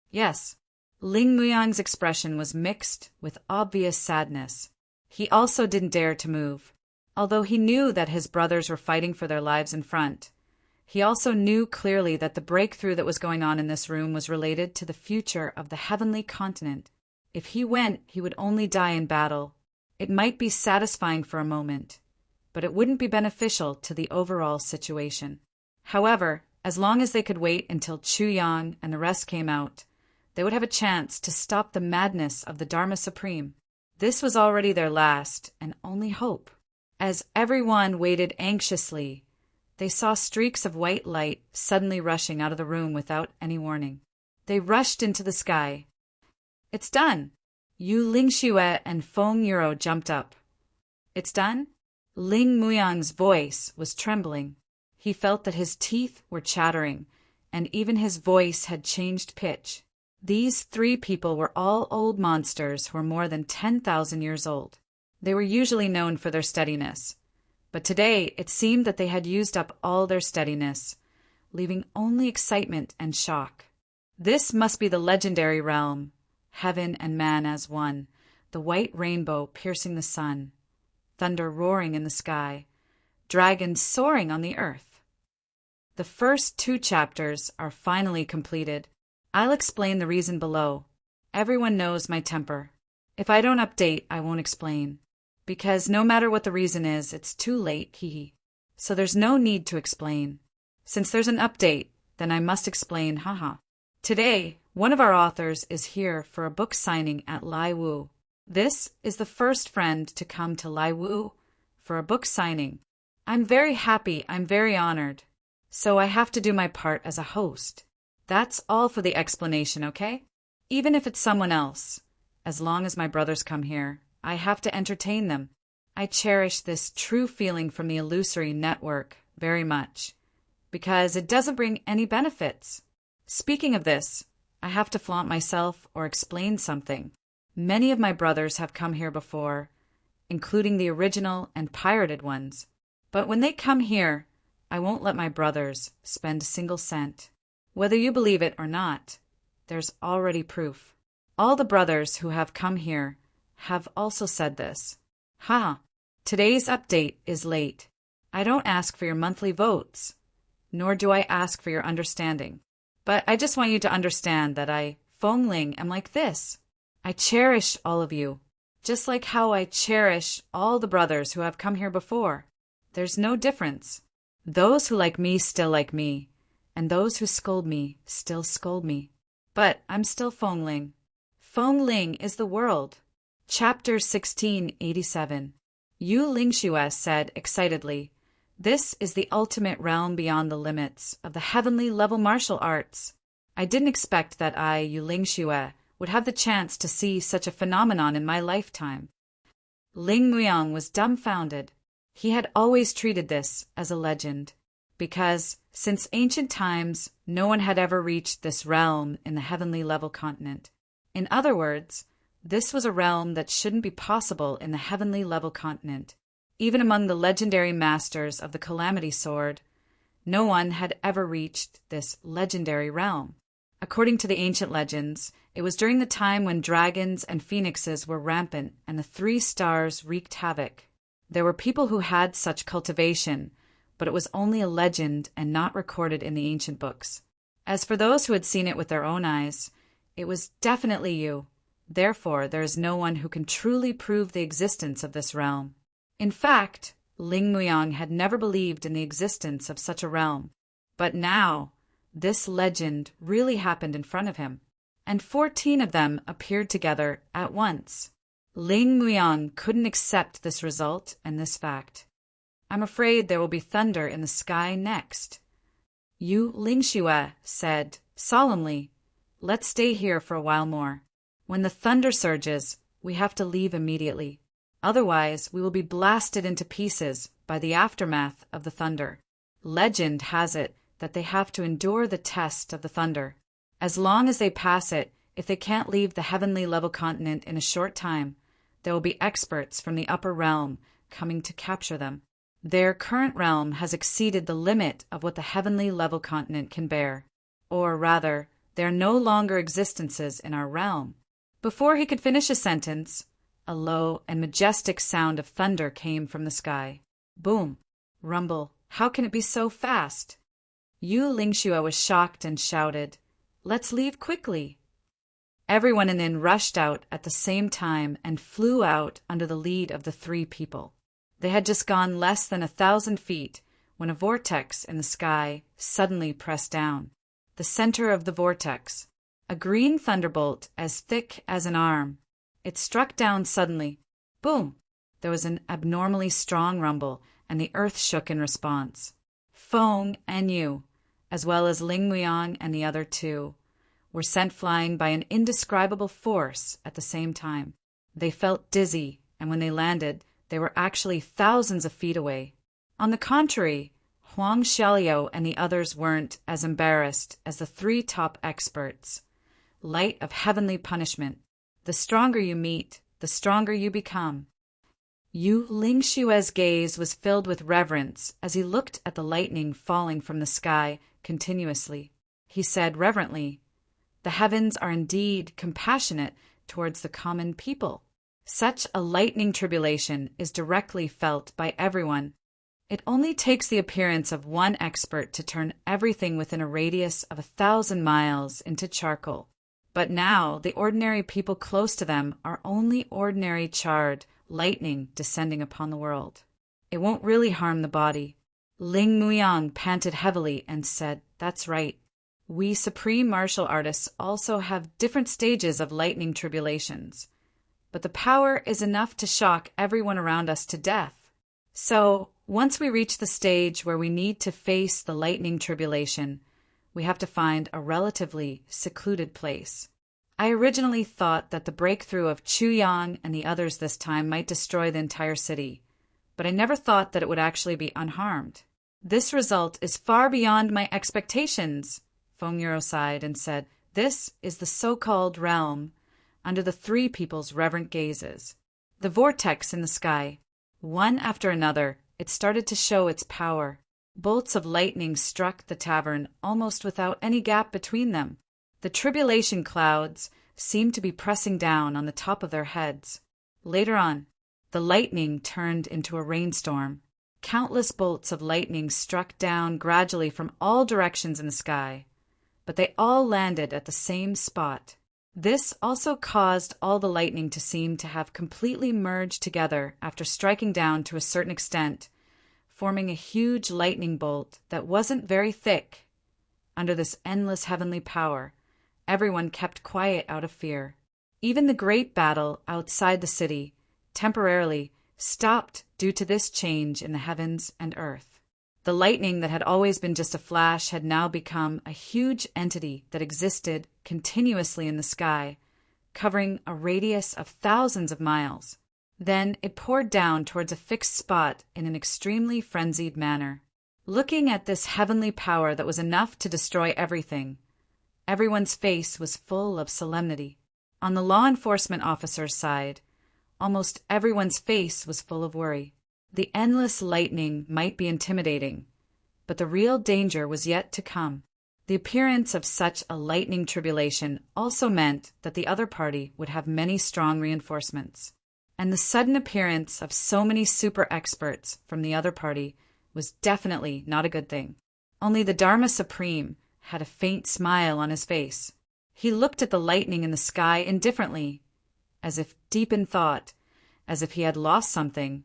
Yes, Ling Muyang's expression was mixed with obvious sadness. He also didn't dare to move. Although he knew that his brothers were fighting for their lives in front, he also knew clearly that the breakthrough that was going on in this room was related to the future of the heavenly continent. If he went, he would only die in battle. It might be satisfying for a moment, but it wouldn't be beneficial to the overall situation. However, as long as they could wait until Chu Yang and the rest came out, they would have a chance to stop the madness of the Dharma Supreme. This was already their last and only hope. As everyone waited anxiously, they saw streaks of white light suddenly rushing out of the room without any warning. They rushed into the sky. "It's done!" Yu Lingxue and Feng Yuro jumped up. "It's done?" Ling Muyang's voice was trembling. He felt that his teeth were chattering, and even his voice had changed pitch. These 3 people were all old monsters who were more than 10,000 years old. They were usually known for their steadiness, but today it seemed that they had used up all their steadiness, leaving only excitement and shock. This must be the legendary realm, heaven and man as one, the white rainbow piercing the sun, thunder roaring in the sky, dragons soaring on the earth. The first 2 chapters are finally completed. I'll explain the reason below. Everyone knows my temper. If I don't update, I won't explain. Because no matter what the reason is, it's too late, hehe. So there's no need to explain. Since there's an update, then I must explain, haha. Today, one of our authors is here for a book signing at Lai Wu. This is the first friend to come to Lai Wu for a book signing. I'm very happy, I'm very honored. So I have to do my part as a host. That's all for the explanation, okay? Even if it's someone else, as long as my brothers come here, I have to entertain them. I cherish this true feeling from the illusory network very much, because it doesn't bring any benefits. Speaking of this, I have to flaunt myself or explain something. Many of my brothers have come here before, including the original and pirated ones. But when they come here, I won't let my brothers spend a single cent. Whether you believe it or not, there's already proof. All the brothers who have come here have also said this. Today's update is late. I don't ask for your monthly votes, nor do I ask for your understanding. But I just want you to understand that I, Feng Ling, am like this. I cherish all of you, just like how I cherish all the brothers who have come here before. There's no difference. Those who like me still like me, and those who scold me still scold me. But I'm still Feng Ling. Feng Ling is the world. Chapter 1687. Yu Lingxue said excitedly, "This is the ultimate realm beyond the limits of the heavenly level martial arts. I didn't expect that I, Yu Lingxue, would have the chance to see such a phenomenon in my lifetime." Ling Muyang was dumbfounded. He had always treated this as a legend, because since ancient times, no one had ever reached this realm in the heavenly level continent. In other words, this was a realm that shouldn't be possible in the heavenly level continent. Even among the legendary masters of the Calamity Sword, no one had ever reached this legendary realm. According to the ancient legends, it was during the time when dragons and phoenixes were rampant and the 3 stars wreaked havoc. There were people who had such cultivation, but it was only a legend and not recorded in the ancient books. As for those who had seen it with their own eyes, it was definitely you. Therefore, there is no one who can truly prove the existence of this realm. In fact, Ling Muyang had never believed in the existence of such a realm. But now, this legend really happened in front of him, and 14 of them appeared together at once. Ling Muyang couldn't accept this result and this fact. I'm afraid there will be thunder in the sky next. Yu Lingxue said solemnly, let's stay here for a while more. When the thunder surges, we have to leave immediately. Otherwise, we will be blasted into pieces by the aftermath of the thunder. Legend has it that they have to endure the test of the thunder. As long as they pass it, if they can't leave the heavenly level continent in a short time, there will be experts from the upper realm coming to capture them. Their current realm has exceeded the limit of what the heavenly level continent can bear. Or rather, they are no longer existences in our realm. Before he could finish a sentence, a low and majestic sound of thunder came from the sky. Boom! Rumble! How can it be so fast? Yu Lingxue was shocked and shouted, let's leave quickly. Everyone in the inn rushed out at the same time and flew out under the lead of the 3 people. They had just gone less than 1,000 feet when a vortex in the sky suddenly pressed down. The center of the vortex, a green thunderbolt as thick as an arm. It struck down suddenly. Boom! There was an abnormally strong rumble, and the earth shook in response. Feng and Yu, as well as Ling Muyang and the other 2, were sent flying by an indescribable force at the same time. They felt dizzy, and when they landed, they were actually thousands of feet away. On the contrary, Huang Xiaoliu and the others weren't as embarrassed as the 3 top experts. Light of heavenly punishment. The stronger you meet, the stronger you become. Yu Lingxue's gaze was filled with reverence as he looked at the lightning falling from the sky continuously. He said reverently, the heavens are indeed compassionate towards the common people. Such a lightning tribulation is directly felt by everyone. It only takes the appearance of one expert to turn everything within a radius of 1,000 miles into charcoal. But now the ordinary people close to them are only ordinary charred lightning descending upon the world. It won't really harm the body. Ling Muyang panted heavily and said, that's right. We supreme martial artists also have different stages of lightning tribulations. But the power is enough to shock everyone around us to death. So, once we reach the stage where we need to face the lightning tribulation, we have to find a relatively secluded place. I originally thought that the breakthrough of Chu Yang and the others this time might destroy the entire city, but I never thought that it would actually be unharmed. This result is far beyond my expectations, Feng Yuro sighed and said, this is the so-called realm, under the 3 people's reverent gazes. The vortex in the sky, one after another, it started to show its power. Bolts of lightning struck the tavern almost without any gap between them. The tribulation clouds seemed to be pressing down on the top of their heads. Later on, the lightning turned into a rainstorm. Countless bolts of lightning struck down gradually from all directions in the sky, but they all landed at the same spot. This also caused all the lightning to seem to have completely merged together after striking down to a certain extent, forming a huge lightning bolt that wasn't very thick. Under this endless heavenly power, everyone kept quiet out of fear. Even the great battle outside the city temporarily stopped due to this change in the heavens and earth. The lightning that had always been just a flash had now become a huge entity that existed continuously in the sky, covering a radius of thousands of miles. Then it poured down towards a fixed spot in an extremely frenzied manner. Looking at this heavenly power that was enough to destroy everything, everyone's face was full of solemnity. On the law enforcement officer's side, almost everyone's face was full of worry. The endless lightning might be intimidating, but the real danger was yet to come. The appearance of such a lightning tribulation also meant that the other party would have many strong reinforcements, and the sudden appearance of so many super experts from the other party was definitely not a good thing. Only the Dharma Supreme had a faint smile on his face. He looked at the lightning in the sky indifferently, as if deep in thought, as if he had lost something,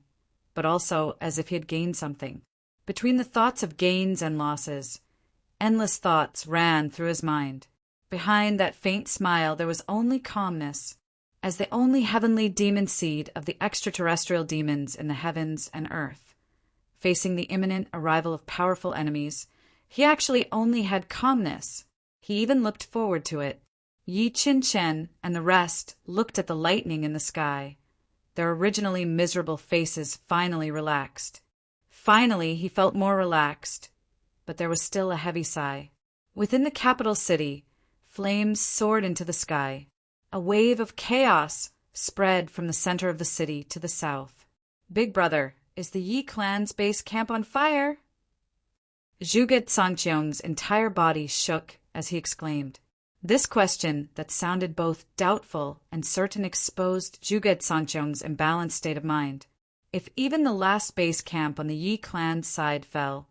but also as if he had gained something. Between the thoughts of gains and losses, endless thoughts ran through his mind. Behind that faint smile there was only calmness. As the only heavenly demon seed of the extraterrestrial demons in the heavens and earth, facing the imminent arrival of powerful enemies, he actually only had calmness. He even looked forward to it. Yi Qin and the rest looked at the lightning in the sky. Their originally miserable faces finally relaxed. Finally, he felt more relaxed, but there was still a heavy sigh. Within the capital city, flames soared into the sky. A wave of chaos spread from the center of the city to the south. Big Brother, is the Yi clan's base camp on fire? Zhuge Sangqiong's entire body shook as he exclaimed. This question that sounded both doubtful and certain exposed Zhuge Sangqiong's imbalanced state of mind. If even the last base camp on the Yi clan's side fell,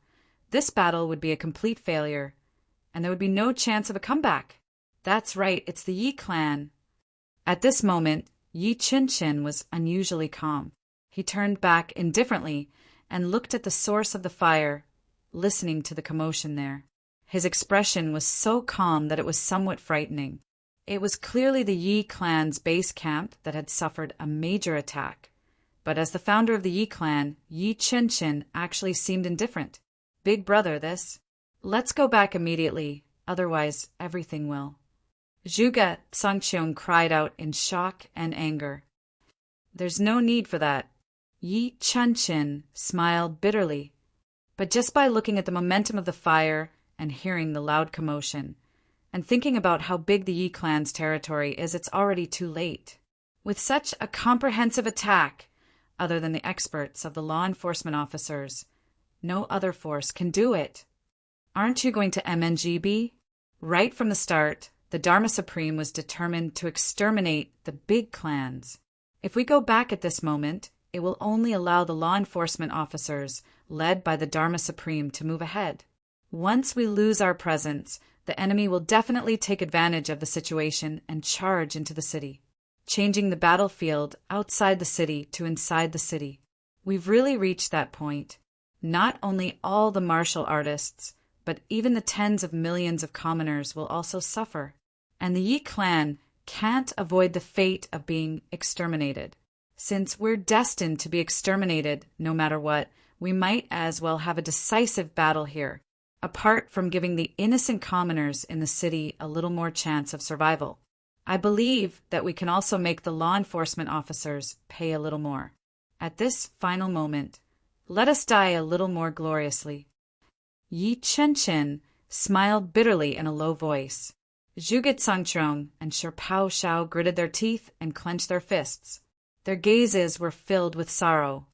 this battle would be a complete failure, and there would be no chance of a comeback. That's right, it's the Yi clan. At this moment, Yi Qin was unusually calm. He turned back indifferently and looked at the source of the fire, listening to the commotion there. His expression was so calm that it was somewhat frightening. It was clearly the Yi clan's base camp that had suffered a major attack. But as the founder of the Yi clan, Yi Qin actually seemed indifferent. Big Brother, this. Let's go back immediately, otherwise everything will. Zhuge Sangqiong cried out in shock and anger. There's no need for that. Yi Qin smiled bitterly. But just by looking at the momentum of the fire and hearing the loud commotion, and thinking about how big the Yi clan's territory is, it's already too late. With such a comprehensive attack, other than the experts of the law enforcement officers, no other force can do it. Aren't you going to MNGB? Right from the start, the Dharma Supreme was determined to exterminate the big clans. If we go back at this moment, it will only allow the law enforcement officers, led by the Dharma Supreme, to move ahead. Once we lose our presence, the enemy will definitely take advantage of the situation and charge into the city, changing the battlefield outside the city to inside the city. We've really reached that point. Not only all the martial artists, but even the tens of millions of commoners will also suffer. And the Yi clan can't avoid the fate of being exterminated. Since we're destined to be exterminated no matter what, we might as well have a decisive battle here, apart from giving the innocent commoners in the city a little more chance of survival. I believe that we can also make the law enforcement officers pay a little more. At this final moment, let us die a little more gloriously. Yi Qin smiled bitterly in a low voice. Zhuge Sangqiong and Pao Shao gritted their teeth and clenched their fists. Their gazes were filled with sorrow.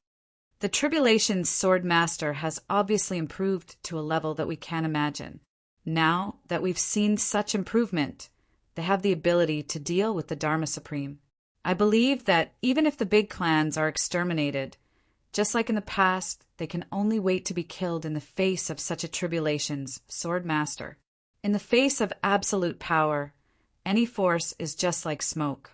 The Tribulation's Sword Master has obviously improved to a level that we can't imagine. Now that we've seen such improvement, they have the ability to deal with the Dharma Supreme. I believe that even if the big clans are exterminated, just like in the past, they can only wait to be killed in the face of such a Tribulation's Sword Master. In the face of absolute power, any force is just like smoke.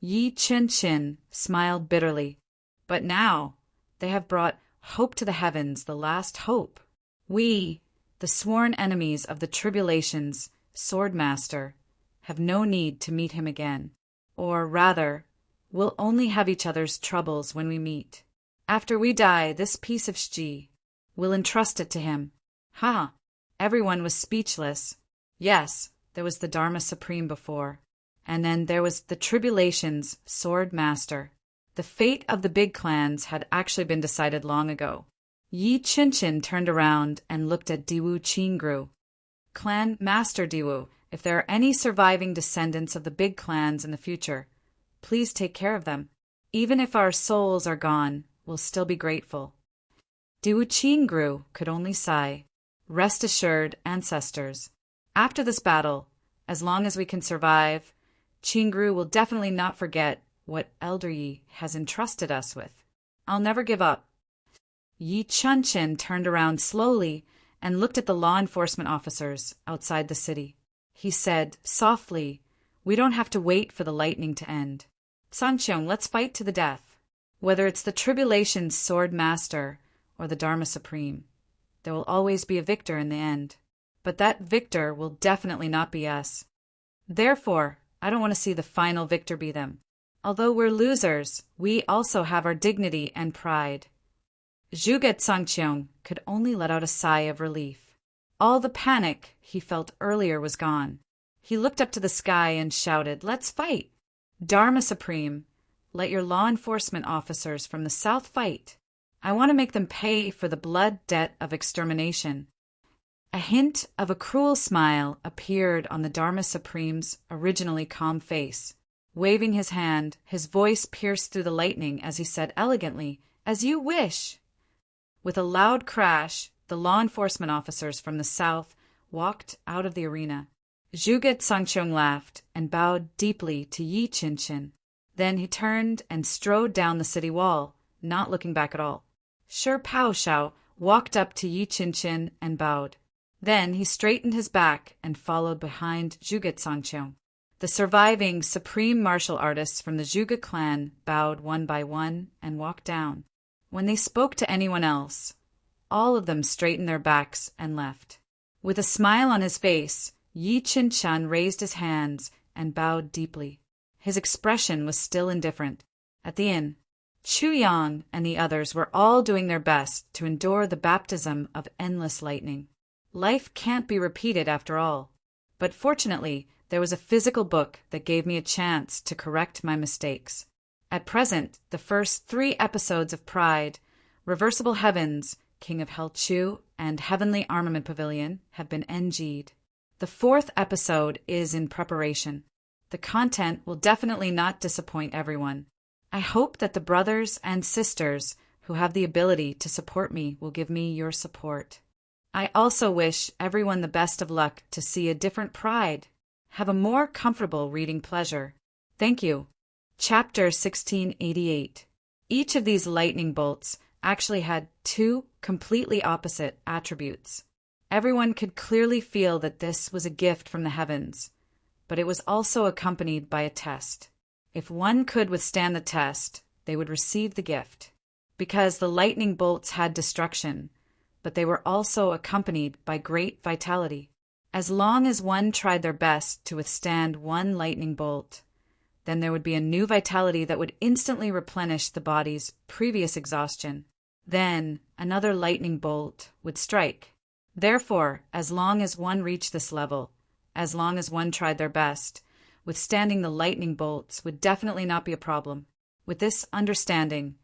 Yi Qin smiled bitterly. But now, they have brought hope to the heavens, the last hope. We, the sworn enemies of the Tribulation's Sword Master, have no need to meet him again. Or rather, we'll only have each other's troubles when we meet. After we die, this piece of Shji, we'll entrust it to him. Ha! Everyone was speechless. Yes, there was the Dharma Supreme before. And then there was the Tribulation's Sword Master. The fate of the big clans had actually been decided long ago. Yi Qin turned around and looked at Diwu Qingru. Clan Master Diwu, if there are any surviving descendants of the big clans in the future, please take care of them. Even if our souls are gone, we'll still be grateful. Diwu Qingru could only sigh. Rest assured, ancestors. After this battle, as long as we can survive, Qingru will definitely not forget what Elder Yi has entrusted us with. I'll never give up. Yi Chunchin turned around slowly and looked at the law enforcement officers outside the city. He said softly, "We don't have to wait for the lightning to end. Sangcheong, let's fight to the death. Whether it's the Tribulation's Sword Master or the Dharma Supreme, there will always be a victor in the end. But that victor will definitely not be us. Therefore, I don't want to see the final victor be them. Although we're losers, we also have our dignity and pride." Zhuge Sangcheong could only let out a sigh of relief. All the panic he felt earlier was gone. He looked up to the sky and shouted, "Let's fight! Dharma Supreme, let your law enforcement officers from the south fight. I want to make them pay for the blood debt of extermination." A hint of a cruel smile appeared on the Dharma Supreme's originally calm face. Waving his hand, his voice pierced through the lightning as he said elegantly, "As you wish." With a loud crash, the law enforcement officers from the south walked out of the arena. Zhuge Sangcheong laughed and bowed deeply to Yi Qinchin. Then he turned and strode down the city wall, not looking back at all. Shi Pao Shao walked up to Yi Qinchin and bowed. Then he straightened his back and followed behind Zhuge Sangcheong. The surviving supreme martial artists from the Zhuge clan bowed one by one and walked down. When they spoke to anyone else, all of them straightened their backs and left. With a smile on his face, Yi Qinchin raised his hands and bowed deeply. His expression was still indifferent. At the inn, Chu Yang and the others were all doing their best to endure the baptism of endless lightning. Life can't be repeated after all. But fortunately, there was a physical book that gave me a chance to correct my mistakes. At present, the first 3 episodes of Pride, Reversible Heavens, King of Hell Chu, and Heavenly Armament Pavilion have been NG'd. The 4th episode is in preparation. The content will definitely not disappoint everyone. I hope that the brothers and sisters who have the ability to support me will give me your support. I also wish everyone the best of luck to see a different Pride. Have a more comfortable reading pleasure. Thank you. Chapter 1688. Each of these lightning bolts actually had 2 completely opposite attributes. Everyone could clearly feel that this was a gift from the heavens, but it was also accompanied by a test. If one could withstand the test, they would receive the gift. Because the lightning bolts had destruction, but they were also accompanied by great vitality. As long as one tried their best to withstand one lightning bolt, then there would be a new vitality that would instantly replenish the body's previous exhaustion. Then another lightning bolt would strike. Therefore, as long as one reached this level, as long as one tried their best, withstanding the lightning bolts would definitely not be a problem. With this understanding,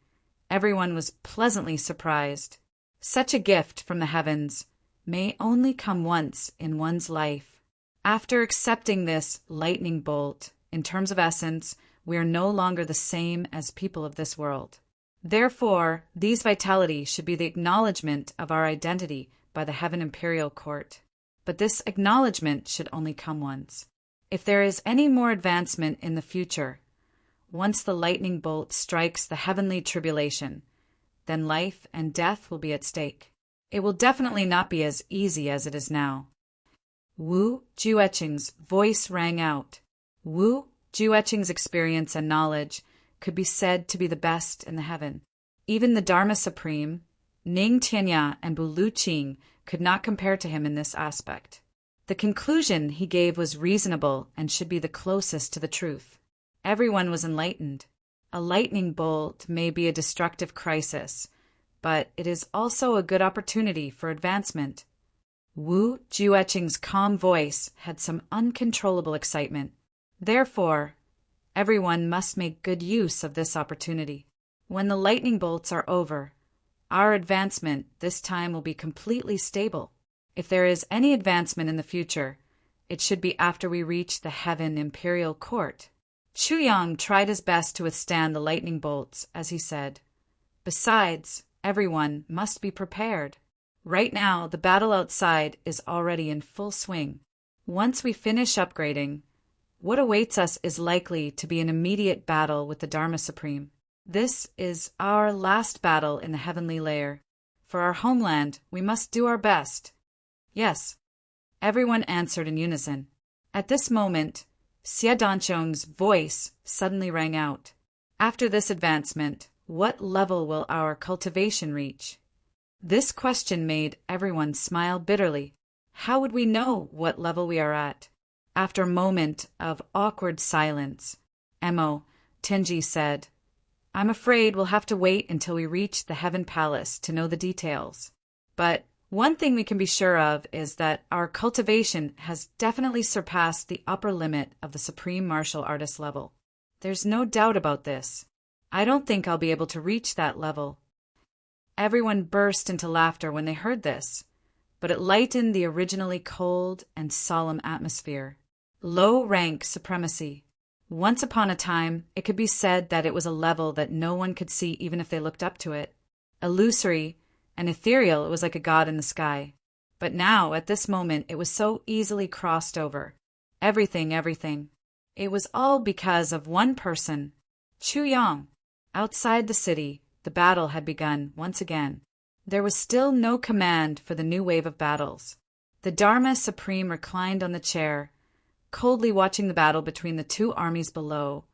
everyone was pleasantly surprised. Such a gift from the heavens may only come once in one's life. After accepting this lightning bolt, in terms of essence, we are no longer the same as people of this world. Therefore, these vitalities should be the acknowledgement of our identity by the Heaven Imperial Court. But this acknowledgement should only come once. If there is any more advancement in the future, once the lightning bolt strikes the heavenly tribulation, then life and death will be at stake. It will definitely not be as easy as it is now. Wu Jueqing's voice rang out. Wu Jueqing's experience and knowledge could be said to be the best in the heaven. Even the Dharma Supreme, Ning Tianya and Bu Luqing could not compare to him in this aspect. The conclusion he gave was reasonable and should be the closest to the truth. Everyone was enlightened. A lightning bolt may be a destructive crisis, but it is also a good opportunity for advancement. Wu Jueqing's calm voice had some uncontrollable excitement. Therefore, everyone must make good use of this opportunity. When the lightning bolts are over, our advancement this time will be completely stable. If there is any advancement in the future, it should be after we reach the Heaven Imperial Court. Chu Yang tried his best to withstand the lightning bolts, as he said. Besides, everyone must be prepared. Right now, the battle outside is already in full swing. Once we finish upgrading, what awaits us is likely to be an immediate battle with the Dharma Supreme. This is our last battle in the heavenly layer. For our homeland, we must do our best." "Yes," everyone answered in unison. At this moment, Xie Danqiong's voice suddenly rang out. "After this advancement, what level will our cultivation reach?" This question made everyone smile bitterly. How would we know what level we are at? After a moment of awkward silence, Emo Tenji said, "I'm afraid we'll have to wait until we reach the Heaven Palace to know the details. But one thing we can be sure of is that our cultivation has definitely surpassed the upper limit of the Supreme Martial Artist level. There's no doubt about this. I don't think I'll be able to reach that level." Everyone burst into laughter when they heard this, but it lightened the originally cold and solemn atmosphere. Low-rank supremacy. Once upon a time, it could be said that it was a level that no one could see even if they looked up to it. Illusory and ethereal, it was like a god in the sky. But now, at this moment, it was so easily crossed over. Everything. It was all because of one person, Chu Yang. Outside the city, the battle had begun once again. There was still no command for the new wave of battles. The Dharma Supreme reclined on the chair, coldly watching the battle between the two armies below,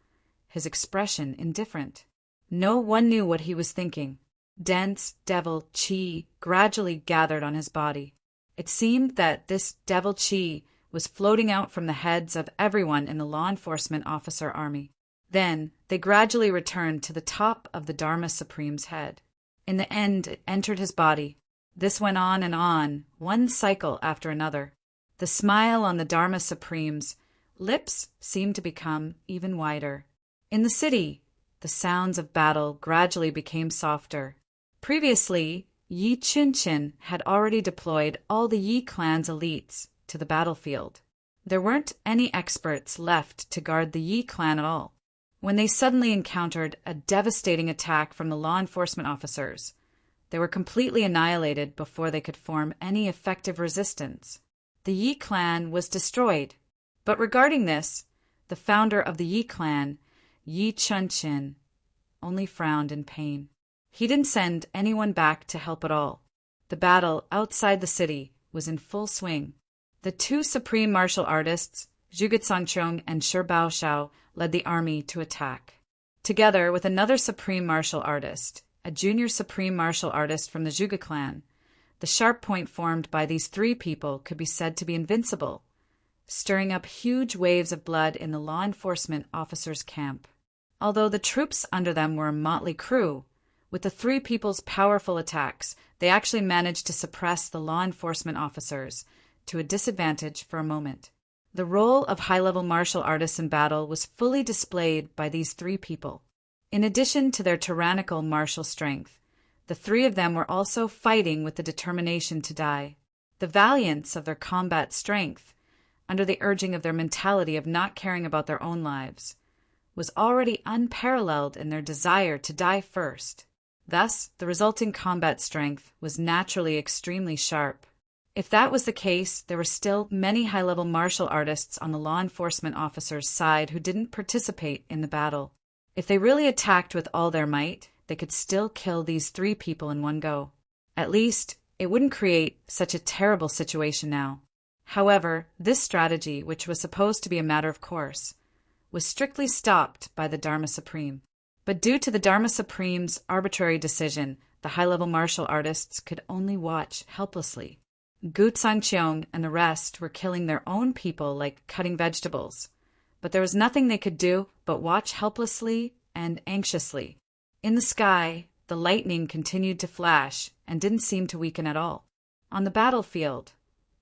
his expression indifferent. No one knew what he was thinking. Dense devil qi gradually gathered on his body. It seemed that this devil qi was floating out from the heads of everyone in the law enforcement officer army. Then they gradually returned to the top of the Dharma Supreme's head. In the end, it entered his body. This went on and on, one cycle after another. The smile on the Dharma Supreme's lips seemed to become even wider. In the city, the sounds of battle gradually became softer. Previously, Yi Qinchin had already deployed all the Yi clan's elites to the battlefield. There weren't any experts left to guard the Yi clan at all. When they suddenly encountered a devastating attack from the law enforcement officers, they were completely annihilated before they could form any effective resistance. The Yi clan was destroyed. But regarding this, the founder of the Yi clan, Yi Qinchin, only frowned in pain. He didn't send anyone back to help at all. The battle outside the city was in full swing. The two supreme martial artists, Zhuge Cangchong and Shi Baoshao, led the army to attack. Together with another supreme martial artist, a junior supreme martial artist from the Zhuge clan, the sharp point formed by these three people could be said to be invincible, stirring up huge waves of blood in the law enforcement officers' camp. Although the troops under them were a motley crew, with the three people's powerful attacks, they actually managed to suppress the law enforcement officers to a disadvantage for a moment. The role of high-level martial artists in battle was fully displayed by these three people. In addition to their tyrannical martial strength, the three of them were also fighting with the determination to die. The valiance of their combat strength, under the urging of their mentality of not caring about their own lives, was already unparalleled in their desire to die first. Thus, the resulting combat strength was naturally extremely sharp. If that was the case, there were still many high-level martial artists on the law enforcement officers' side who didn't participate in the battle. If they really attacked with all their might, they could still kill these three people in one go. At least, it wouldn't create such a terrible situation now. However, this strategy, which was supposed to be a matter of course, was strictly stopped by the Dharma Supreme. But due to the Dharma Supreme's arbitrary decision, the high-level martial artists could only watch helplessly. Gu Zangqiong and the rest were killing their own people like cutting vegetables, but there was nothing they could do but watch helplessly and anxiously. In the sky, the lightning continued to flash and didn't seem to weaken at all. On the battlefield,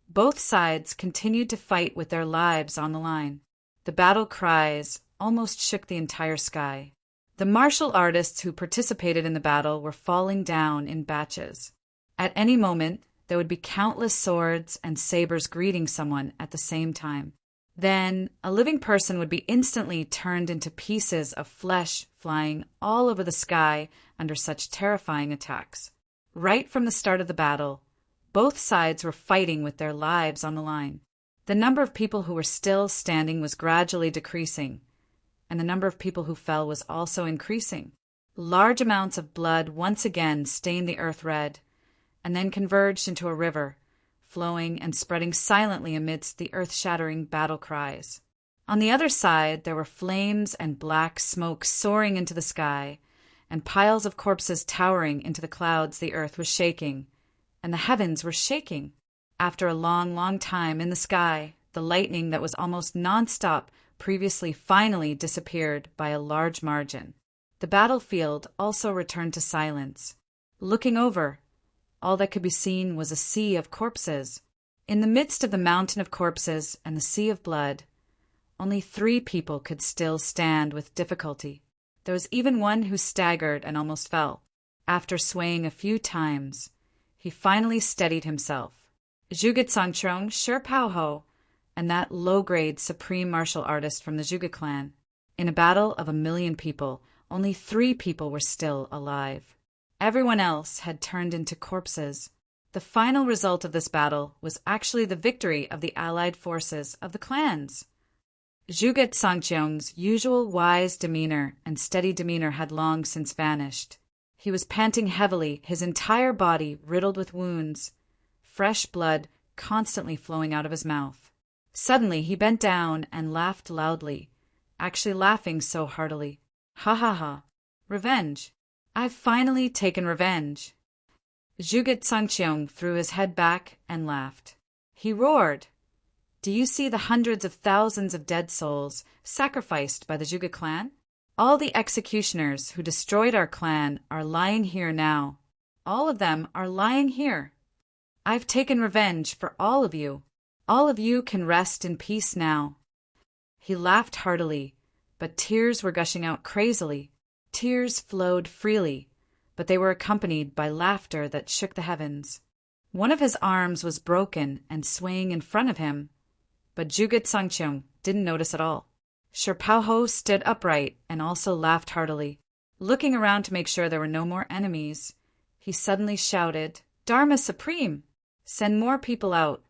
both sides continued to fight with their lives on the line. The battle cries almost shook the entire sky. The martial artists who participated in the battle were falling down in batches. At any moment, there would be countless swords and sabers greeting someone at the same time. Then, a living person would be instantly turned into pieces of flesh flying all over the sky under such terrifying attacks. Right from the start of the battle, both sides were fighting with their lives on the line. The number of people who were still standing was gradually decreasing, and the number of people who fell was also increasing. Large amounts of blood once again stained the earth red, and then converged into a river, flowing and spreading silently amidst the earth-shattering battle cries. On the other side, there were flames and black smoke soaring into the sky, and piles of corpses towering into the clouds. The earth was shaking, and the heavens were shaking. After a long, long time in the sky, the lightning that was almost non-stop previously finally disappeared by a large margin. The battlefield also returned to silence. Looking over, all that could be seen was a sea of corpses. In the midst of the mountain of corpses and the sea of blood, only 3 people could still stand with difficulty. There was even one who staggered and almost fell. After swaying a few times, he finally steadied himself. Zhuge Cangchong, Shi Paohou, and that low-grade supreme martial artist from the Zhuge clan. In a battle of 1,000,000 people, only 3 people were still alive. Everyone else had turned into corpses. The final result of this battle was actually the victory of the allied forces of the clans. Zhuge Cangchong's usual wise demeanor and steady demeanor had long since vanished. He was panting heavily, his entire body riddled with wounds, fresh blood constantly flowing out of his mouth. Suddenly he bent down and laughed loudly, actually laughing so heartily. Ha ha ha. Revenge. I've finally taken revenge. Zhuge Cangchong threw his head back and laughed. He roared. Do you see the hundreds of thousands of dead souls sacrificed by the Zhuge clan? All the executioners who destroyed our clan are lying here now. All of them are lying here. I've taken revenge for all of you. All of you can rest in peace now. He laughed heartily, but tears were gushing out crazily. Tears flowed freely, but they were accompanied by laughter that shook the heavens. One of his arms was broken and swaying in front of him, but Zhuge Cangchong didn't notice at all. Shi Paohou stood upright and also laughed heartily. Looking around to make sure there were no more enemies, he suddenly shouted, Dharma Supreme! Send more people out.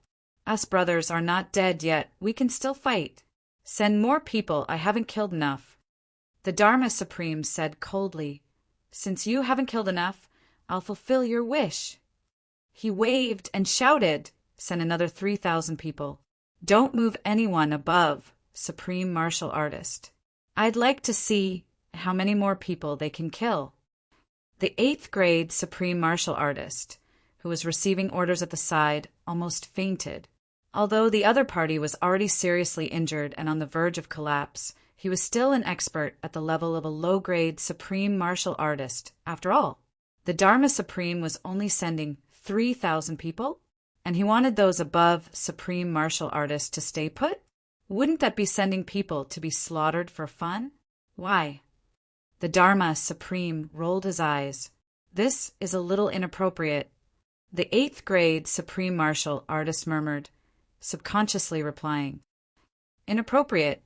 Us brothers are not dead yet. We can still fight. Send more people. I haven't killed enough. The Dharma Supreme said coldly, Since you haven't killed enough, I'll fulfill your wish. He waved and shouted, Send another 3,000 people. Don't move anyone above Supreme Martial Artist. I'd like to see how many more people they can kill. The 8th grade Supreme Martial Artist, who was receiving orders at the side, almost fainted. Although the other party was already seriously injured and on the verge of collapse, he was still an expert at the level of a low-grade Supreme Martial Artist. After all, the Dharma Supreme was only sending 3,000 people, and he wanted those above Supreme Martial Artists to stay put? Wouldn't that be sending people to be slaughtered for fun? Why? The Dharma Supreme rolled his eyes. This is a little inappropriate. The 8th grade Supreme Martial Artist murmured, subconsciously replying, Inappropriate.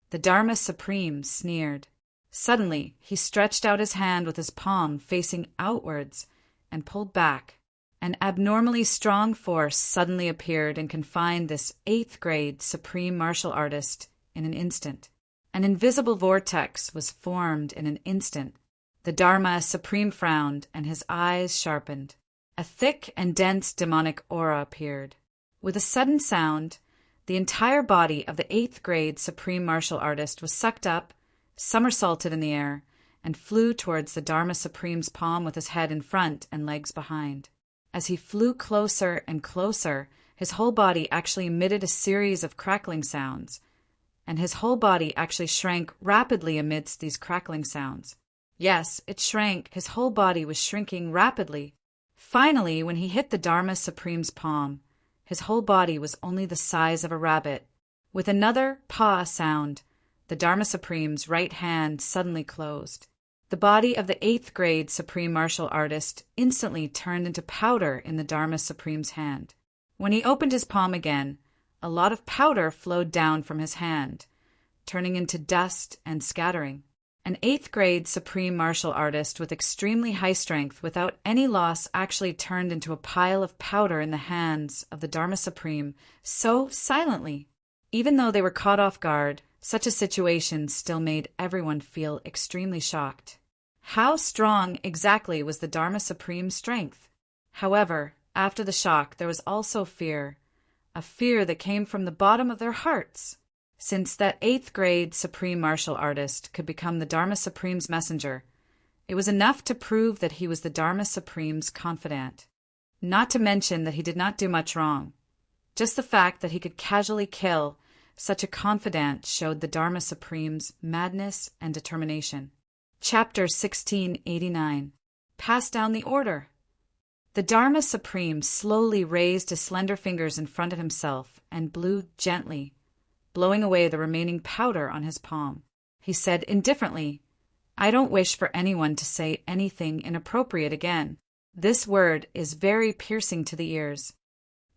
The Dharma Supreme sneered. Suddenly, he stretched out his hand with his palm facing outwards and pulled back. An abnormally strong force suddenly appeared and confined this 8th grade Supreme Martial Artist in an instant. An invisible vortex was formed in an instant. The Dharma Supreme frowned and his eyes sharpened. A thick and dense demonic aura appeared. With a sudden sound, the entire body of the 8th grade Supreme Martial Artist was sucked up, somersaulted in the air, and flew towards the Dharma Supreme's palm with his head in front and legs behind. As he flew closer and closer, his whole body actually emitted a series of crackling sounds, and his whole body actually shrank rapidly amidst these crackling sounds. Yes, it shrank. His whole body was shrinking rapidly. Finally, when he hit the Dharma Supreme's palm, his whole body was only the size of a rabbit. With another paw sound, the Dharma Supreme's right hand suddenly closed. The body of the 8th grade Supreme Martial Artist instantly turned into powder in the Dharma Supreme's hand. When he opened his palm again, a lot of powder flowed down from his hand, turning into dust and scattering. An 8th grade Supreme Martial Artist with extremely high strength without any loss actually turned into a pile of powder in the hands of the Dharma Supreme, so silently. Even though they were caught off guard, such a situation still made everyone feel extremely shocked. How strong exactly was the Dharma Supreme's strength? However, after the shock, there was also fear, a fear that came from the bottom of their hearts. Since that 8th grade supreme martial artist could become the Dharma Supreme's messenger, it was enough to prove that he was the Dharma Supreme's confidant. Not to mention that he did not do much wrong. Just the fact that he could casually kill such a confidant showed the Dharma Supreme's madness and determination. Chapter 1689. Pass down the order. The Dharma Supreme slowly raised his slender fingers in front of himself and blew gently, blowing away the remaining powder on his palm. He said indifferently, "I don't wish for anyone to say anything inappropriate again. This word is very piercing to the ears.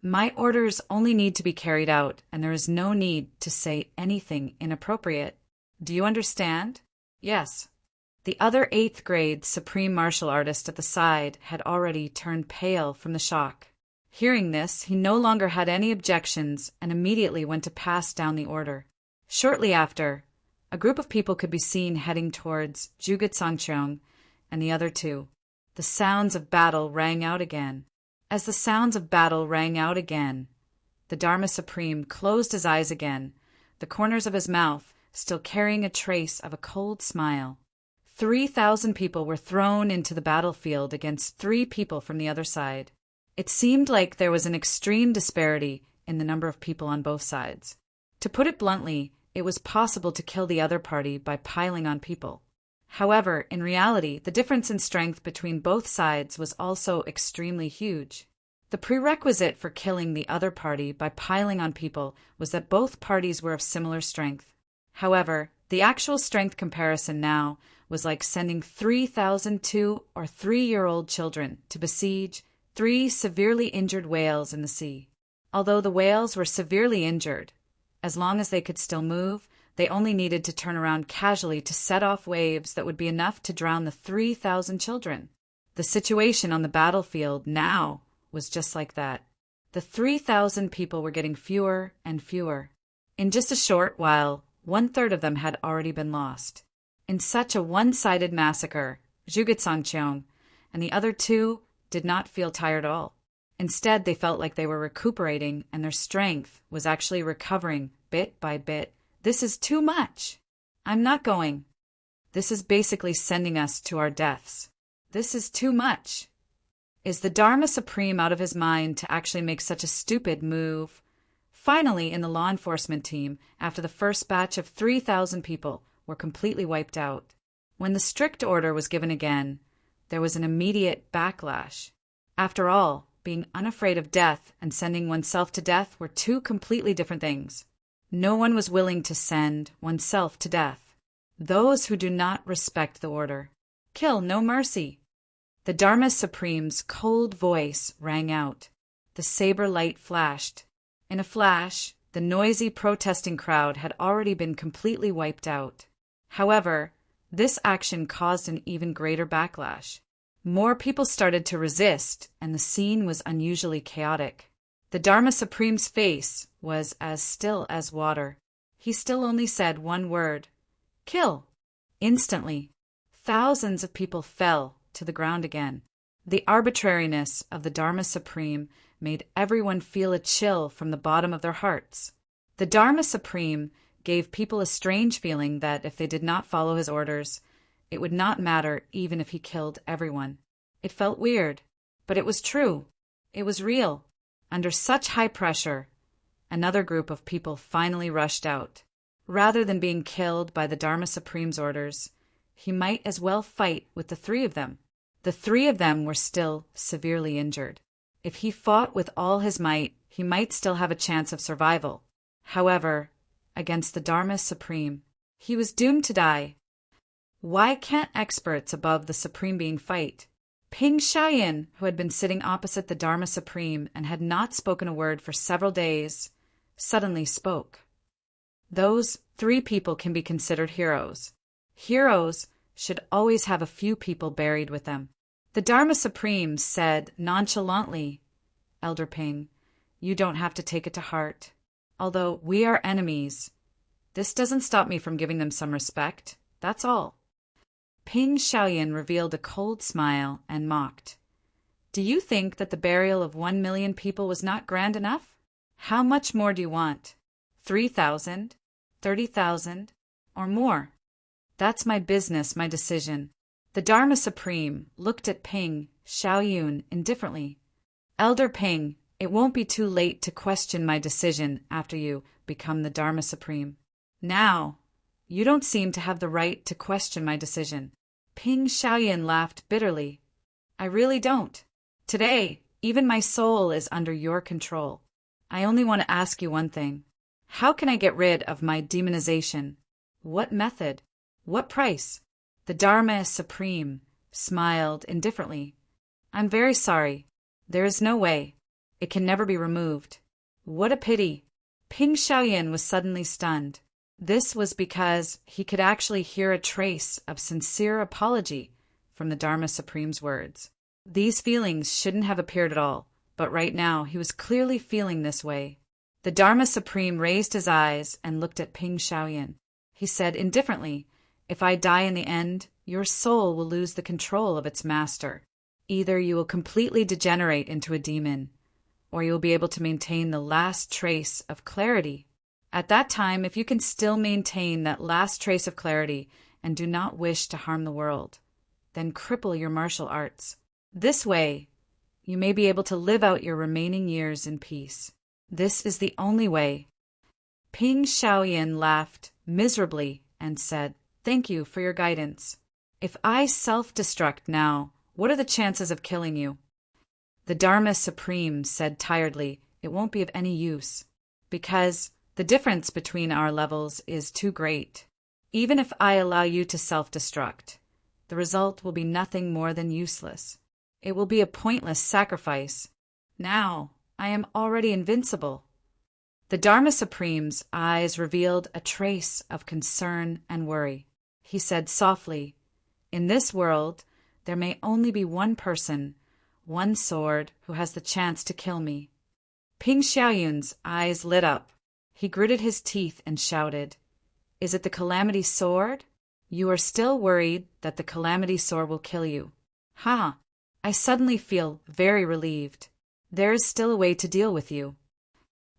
My orders only need to be carried out, and there is no need to say anything inappropriate. Do you understand?" "Yes." The other 8th grade supreme martial artist at the side had already turned pale from the shock. Hearing this, he no longer had any objections and immediately went to pass down the order. Shortly after, a group of people could be seen heading towards Jugetsangcheong and the other two. The sounds of battle rang out again. As the sounds of battle rang out again, the Dharma Supreme closed his eyes again, the corners of his mouth still carrying a trace of a cold smile. 3,000 people were thrown into the battlefield against 3 people from the other side. It seemed like there was an extreme disparity in the number of people on both sides. To put it bluntly, it was possible to kill the other party by piling on people. However, in reality, the difference in strength between both sides was also extremely huge. The prerequisite for killing the other party by piling on people was that both parties were of similar strength. However, the actual strength comparison now was like sending 3,000 2- or 3-year-old children to besiege 3 severely injured whales in the sea. Although the whales were severely injured, as long as they could still move, they only needed to turn around casually to set off waves that would be enough to drown the 3,000 children. The situation on the battlefield now was just like that. The 3,000 people were getting fewer and fewer. In just a short while, 1/3 of them had already been lost. In such a one-sided massacre, Jugetsangcheong and the other 2 did not feel tired at all. Instead, they felt like they were recuperating and their strength was actually recovering bit by bit. "This is too much. I'm not going. This is basically sending us to our deaths. This is too much." Is the Dharma Supreme out of his mind to actually make such a stupid move? Finally, in the law enforcement team, after the first batch of 3,000 people were completely wiped out, when the strict order was given again, there was an immediate backlash. After all, being unafraid of death and sending oneself to death were 2 completely different things. No one was willing to send oneself to death. Those who do not respect the order. Kill no mercy. The Dharma Supreme's cold voice rang out. The saber light flashed. In a flash, the noisy protesting crowd had already been completely wiped out. However, this action caused an even greater backlash. More people started to resist, and the scene was unusually chaotic. The Dharma Supreme's face was as still as water. He still only said one word, "Kill." Instantly, thousands of people fell to the ground again. The arbitrariness of the Dharma Supreme made everyone feel a chill from the bottom of their hearts. The Dharma Supreme gave people a strange feeling that if they did not follow his orders, it would not matter even if he killed everyone. It felt weird, but it was true. It was real. Under such high pressure, another group of people finally rushed out. Rather than being killed by the Dharma Supreme's orders, he might as well fight with the 3 of them. The 3 of them were still severely injured. If he fought with all his might, he might still have a chance of survival. However, against the Dharma Supreme, he was doomed to die. Why can't experts above the Supreme Being fight? Ping Shayin, who had been sitting opposite the Dharma Supreme and had not spoken a word for several days, suddenly spoke. Those 3 people can be considered heroes. Heroes should always have a few people buried with them. The Dharma Supreme said nonchalantly, "Elder Ping, you don't have to take it to heart. Although we are enemies, this doesn't stop me from giving them some respect. That's all." Ping Xiaoyan revealed a cold smile and mocked. Do you think that the burial of 1 million people was not grand enough? How much more do you want? 3,000? 30,000? Or more? That's my business, my decision. The Dharma Supreme looked at Ping Xiaoyun indifferently. Elder Ping, it won't be too late to question my decision after you become the Dharma Supreme. Now, you don't seem to have the right to question my decision. Ping Xiaoyan laughed bitterly. I really don't. Today, even my soul is under your control. I only want to ask you one thing. How can I get rid of my demonization? What method? What price? The Dharma Supreme smiled indifferently. I'm very sorry. There is no way. It can never be removed. What a pity. Ping Xiaoyan was suddenly stunned. This was because he could actually hear a trace of sincere apology from the Dharma Supreme's words. These feelings shouldn't have appeared at all, but right now he was clearly feeling this way. The Dharma Supreme raised his eyes and looked at Ping Xiaoyan. He said indifferently, if I die in the end, your soul will lose the control of its master. Either you will completely degenerate into a demon, or you will be able to maintain the last trace of clarity. At that time, if you can still maintain that last trace of clarity and do not wish to harm the world, then cripple your martial arts. This way, you may be able to live out your remaining years in peace. This is the only way. Ping Xiaoyan laughed miserably and said, Thank you for your guidance. If I self-destruct now, what are the chances of killing you? The Dharma Supreme said tiredly, It won't be of any use, because the difference between our levels is too great. Even if I allow you to self-destruct, the result will be nothing more than useless. It will be a pointless sacrifice. Now, I am already invincible. The Dharma Supreme's eyes revealed a trace of concern and worry. He said softly, In this world, there may only be one person, one sword, who has the chance to kill me. Ping Xiaoyun's eyes lit up. He gritted his teeth and shouted, Is it the Calamity Sword? You are still worried that the Calamity Sword will kill you. Ha! I suddenly feel very relieved. There is still a way to deal with you.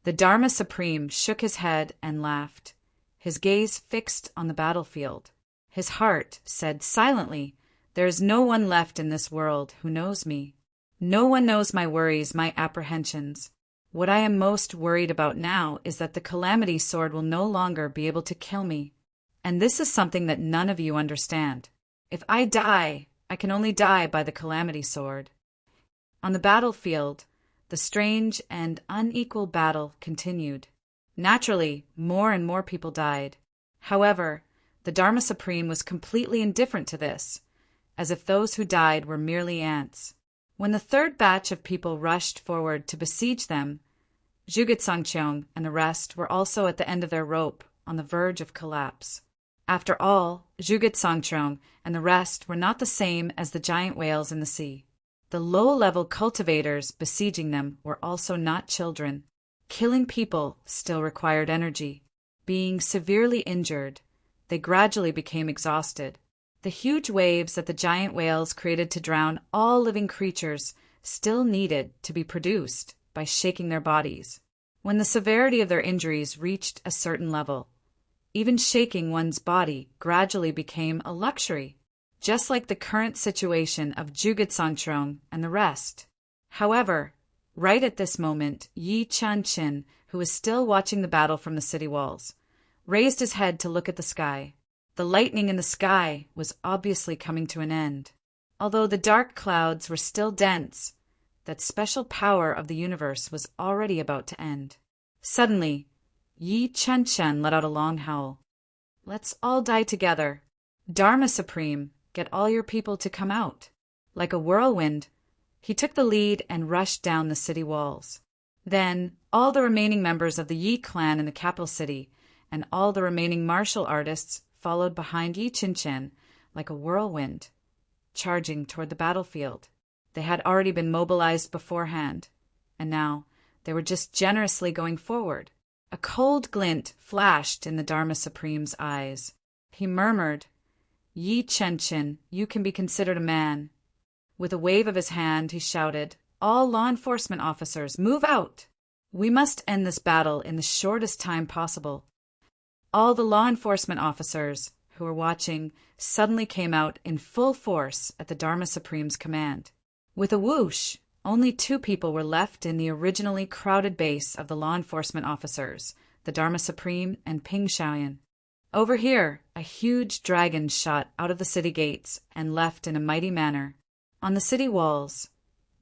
The Dharma Supreme shook his head and laughed, his gaze fixed on the battlefield. His heart said silently, There is no one left in this world who knows me. No one knows my worries, my apprehensions. What I am most worried about now is that the Calamity Sword will no longer be able to kill me. And this is something that none of you understand. If I die, I can only die by the Calamity Sword. On the battlefield, the strange and unequal battle continued. Naturally, more and more people died. However, the Dharma Supreme was completely indifferent to this, as if those who died were merely ants. When the third batch of people rushed forward to besiege them, Zhuge Sangqiong and the rest were also at the end of their rope, on the verge of collapse. After all, Zhuge Sangqiong and the rest were not the same as the giant whales in the sea. The low-level cultivators besieging them were also not children. Killing people still required energy. Being severely injured, they gradually became exhausted. The huge waves that the giant whales created to drown all living creatures still needed to be produced by shaking their bodies. When the severity of their injuries reached a certain level, even shaking one's body gradually became a luxury, just like the current situation of Zhuge Sangqiong and the rest. However, right at this moment, Yi Chanqin, who was still watching the battle from the city walls, raised his head to look at the sky. The lightning in the sky was obviously coming to an end. Although the dark clouds were still dense, that special power of the universe was already about to end. Suddenly, Yi Chanqin let out a long howl. Let's all die together. Dharma Supreme, get all your people to come out. Like a whirlwind, he took the lead and rushed down the city walls. Then, all the remaining members of the Yi clan in the capital city and all the remaining martial artists followed behind Yi Chanqin like a whirlwind, charging toward the battlefield. They had already been mobilized beforehand, and now they were just generously going forward. A cold glint flashed in the Dharma Supreme's eyes. He murmured, Yi Chen, you can be considered a man." With a wave of his hand, he shouted, "All law enforcement officers, move out! We must end this battle in the shortest time possible." All the law enforcement officers who were watching suddenly came out in full force at the Dharma Supreme's command. With a whoosh, only 2 people were left in the originally crowded base of the law enforcement officers, the Dharma Supreme and Ping Shaoyan. Over here, a huge dragon shot out of the city gates and left in a mighty manner. On the city walls,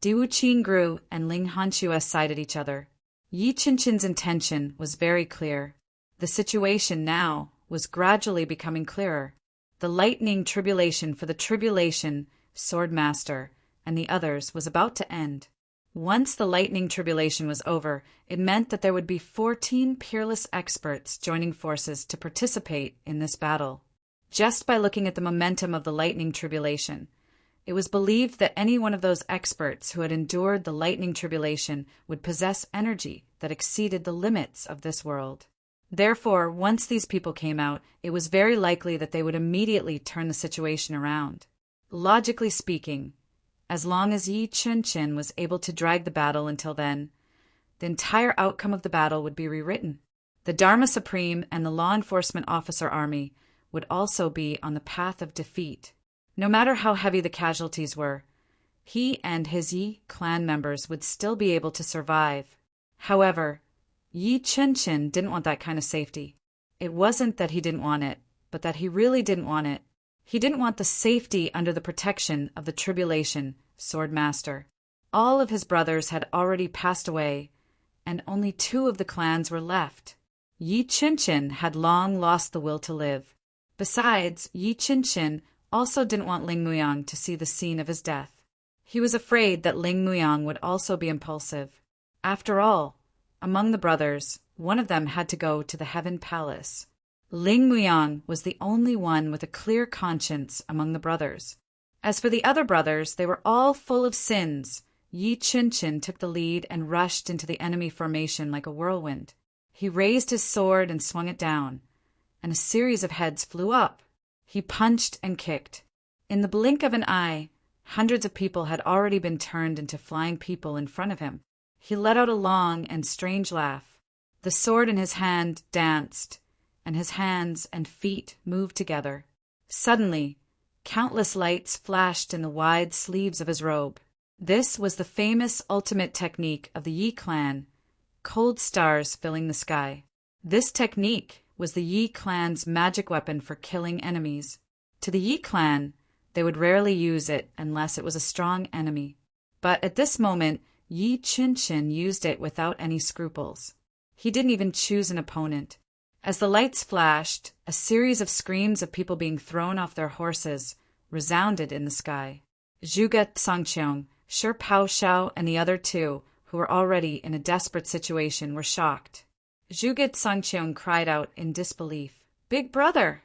Diwu Qingru and Ling Hanxue sided each other. Yi Qinchin's intention was very clear. The situation now was gradually becoming clearer. The lightning tribulation for the tribulation, Sword Master, and the others was about to end. Once the lightning tribulation was over, it meant that there would be 14 peerless experts joining forces to participate in this battle. Just by looking at the momentum of the lightning tribulation, it was believed that any one of those experts who had endured the lightning tribulation would possess energy that exceeded the limits of this world. Therefore, once these people came out, it was very likely that they would immediately turn the situation around. Logically speaking, as long as Yi Chen was able to drag the battle until then, the entire outcome of the battle would be rewritten. The Dharma Supreme and the law enforcement officer army would also be on the path of defeat. No matter how heavy the casualties were, he and his Yi clan members would still be able to survive. However, Yi Chen didn't want that kind of safety. It wasn't that he didn't want it, but that he really didn't want it. He didn't want the safety under the protection of the tribulation, Sword Master. All of his brothers had already passed away, and only 2 of the clans were left. Yi Chen had long lost the will to live. Besides, Yi Chen also didn't want Ling Muyang to see the scene of his death. He was afraid that Ling Muyang would also be impulsive. After all, among the brothers, one of them had to go to the Heaven Palace. Ling Muyang was the only one with a clear conscience among the brothers. As for the other brothers, they were all full of sins. Yi Chen took the lead and rushed into the enemy formation like a whirlwind. He raised his sword and swung it down, and a series of heads flew up. He punched and kicked. In the blink of an eye, hundreds of people had already been turned into flying people in front of him. He let out a long and strange laugh. The sword in his hand danced, and his hands and feet moved together. Suddenly, countless lights flashed in the wide sleeves of his robe. This was the famous ultimate technique of the Yi clan, cold stars filling the sky. This technique was the Yi clan's magic weapon for killing enemies. To the Yi clan, they would rarely use it unless it was a strong enemy. But at this moment, Yi Chen used it without any scruples. He didn't even choose an opponent. As the lights flashed, a series of screams of people being thrown off their horses resounded in the sky. Zhuge Sangqiong, Shi Pao Xiao, and the other 2, who were already in a desperate situation, were shocked. Zhuge Sangqiong cried out in disbelief, "Big brother,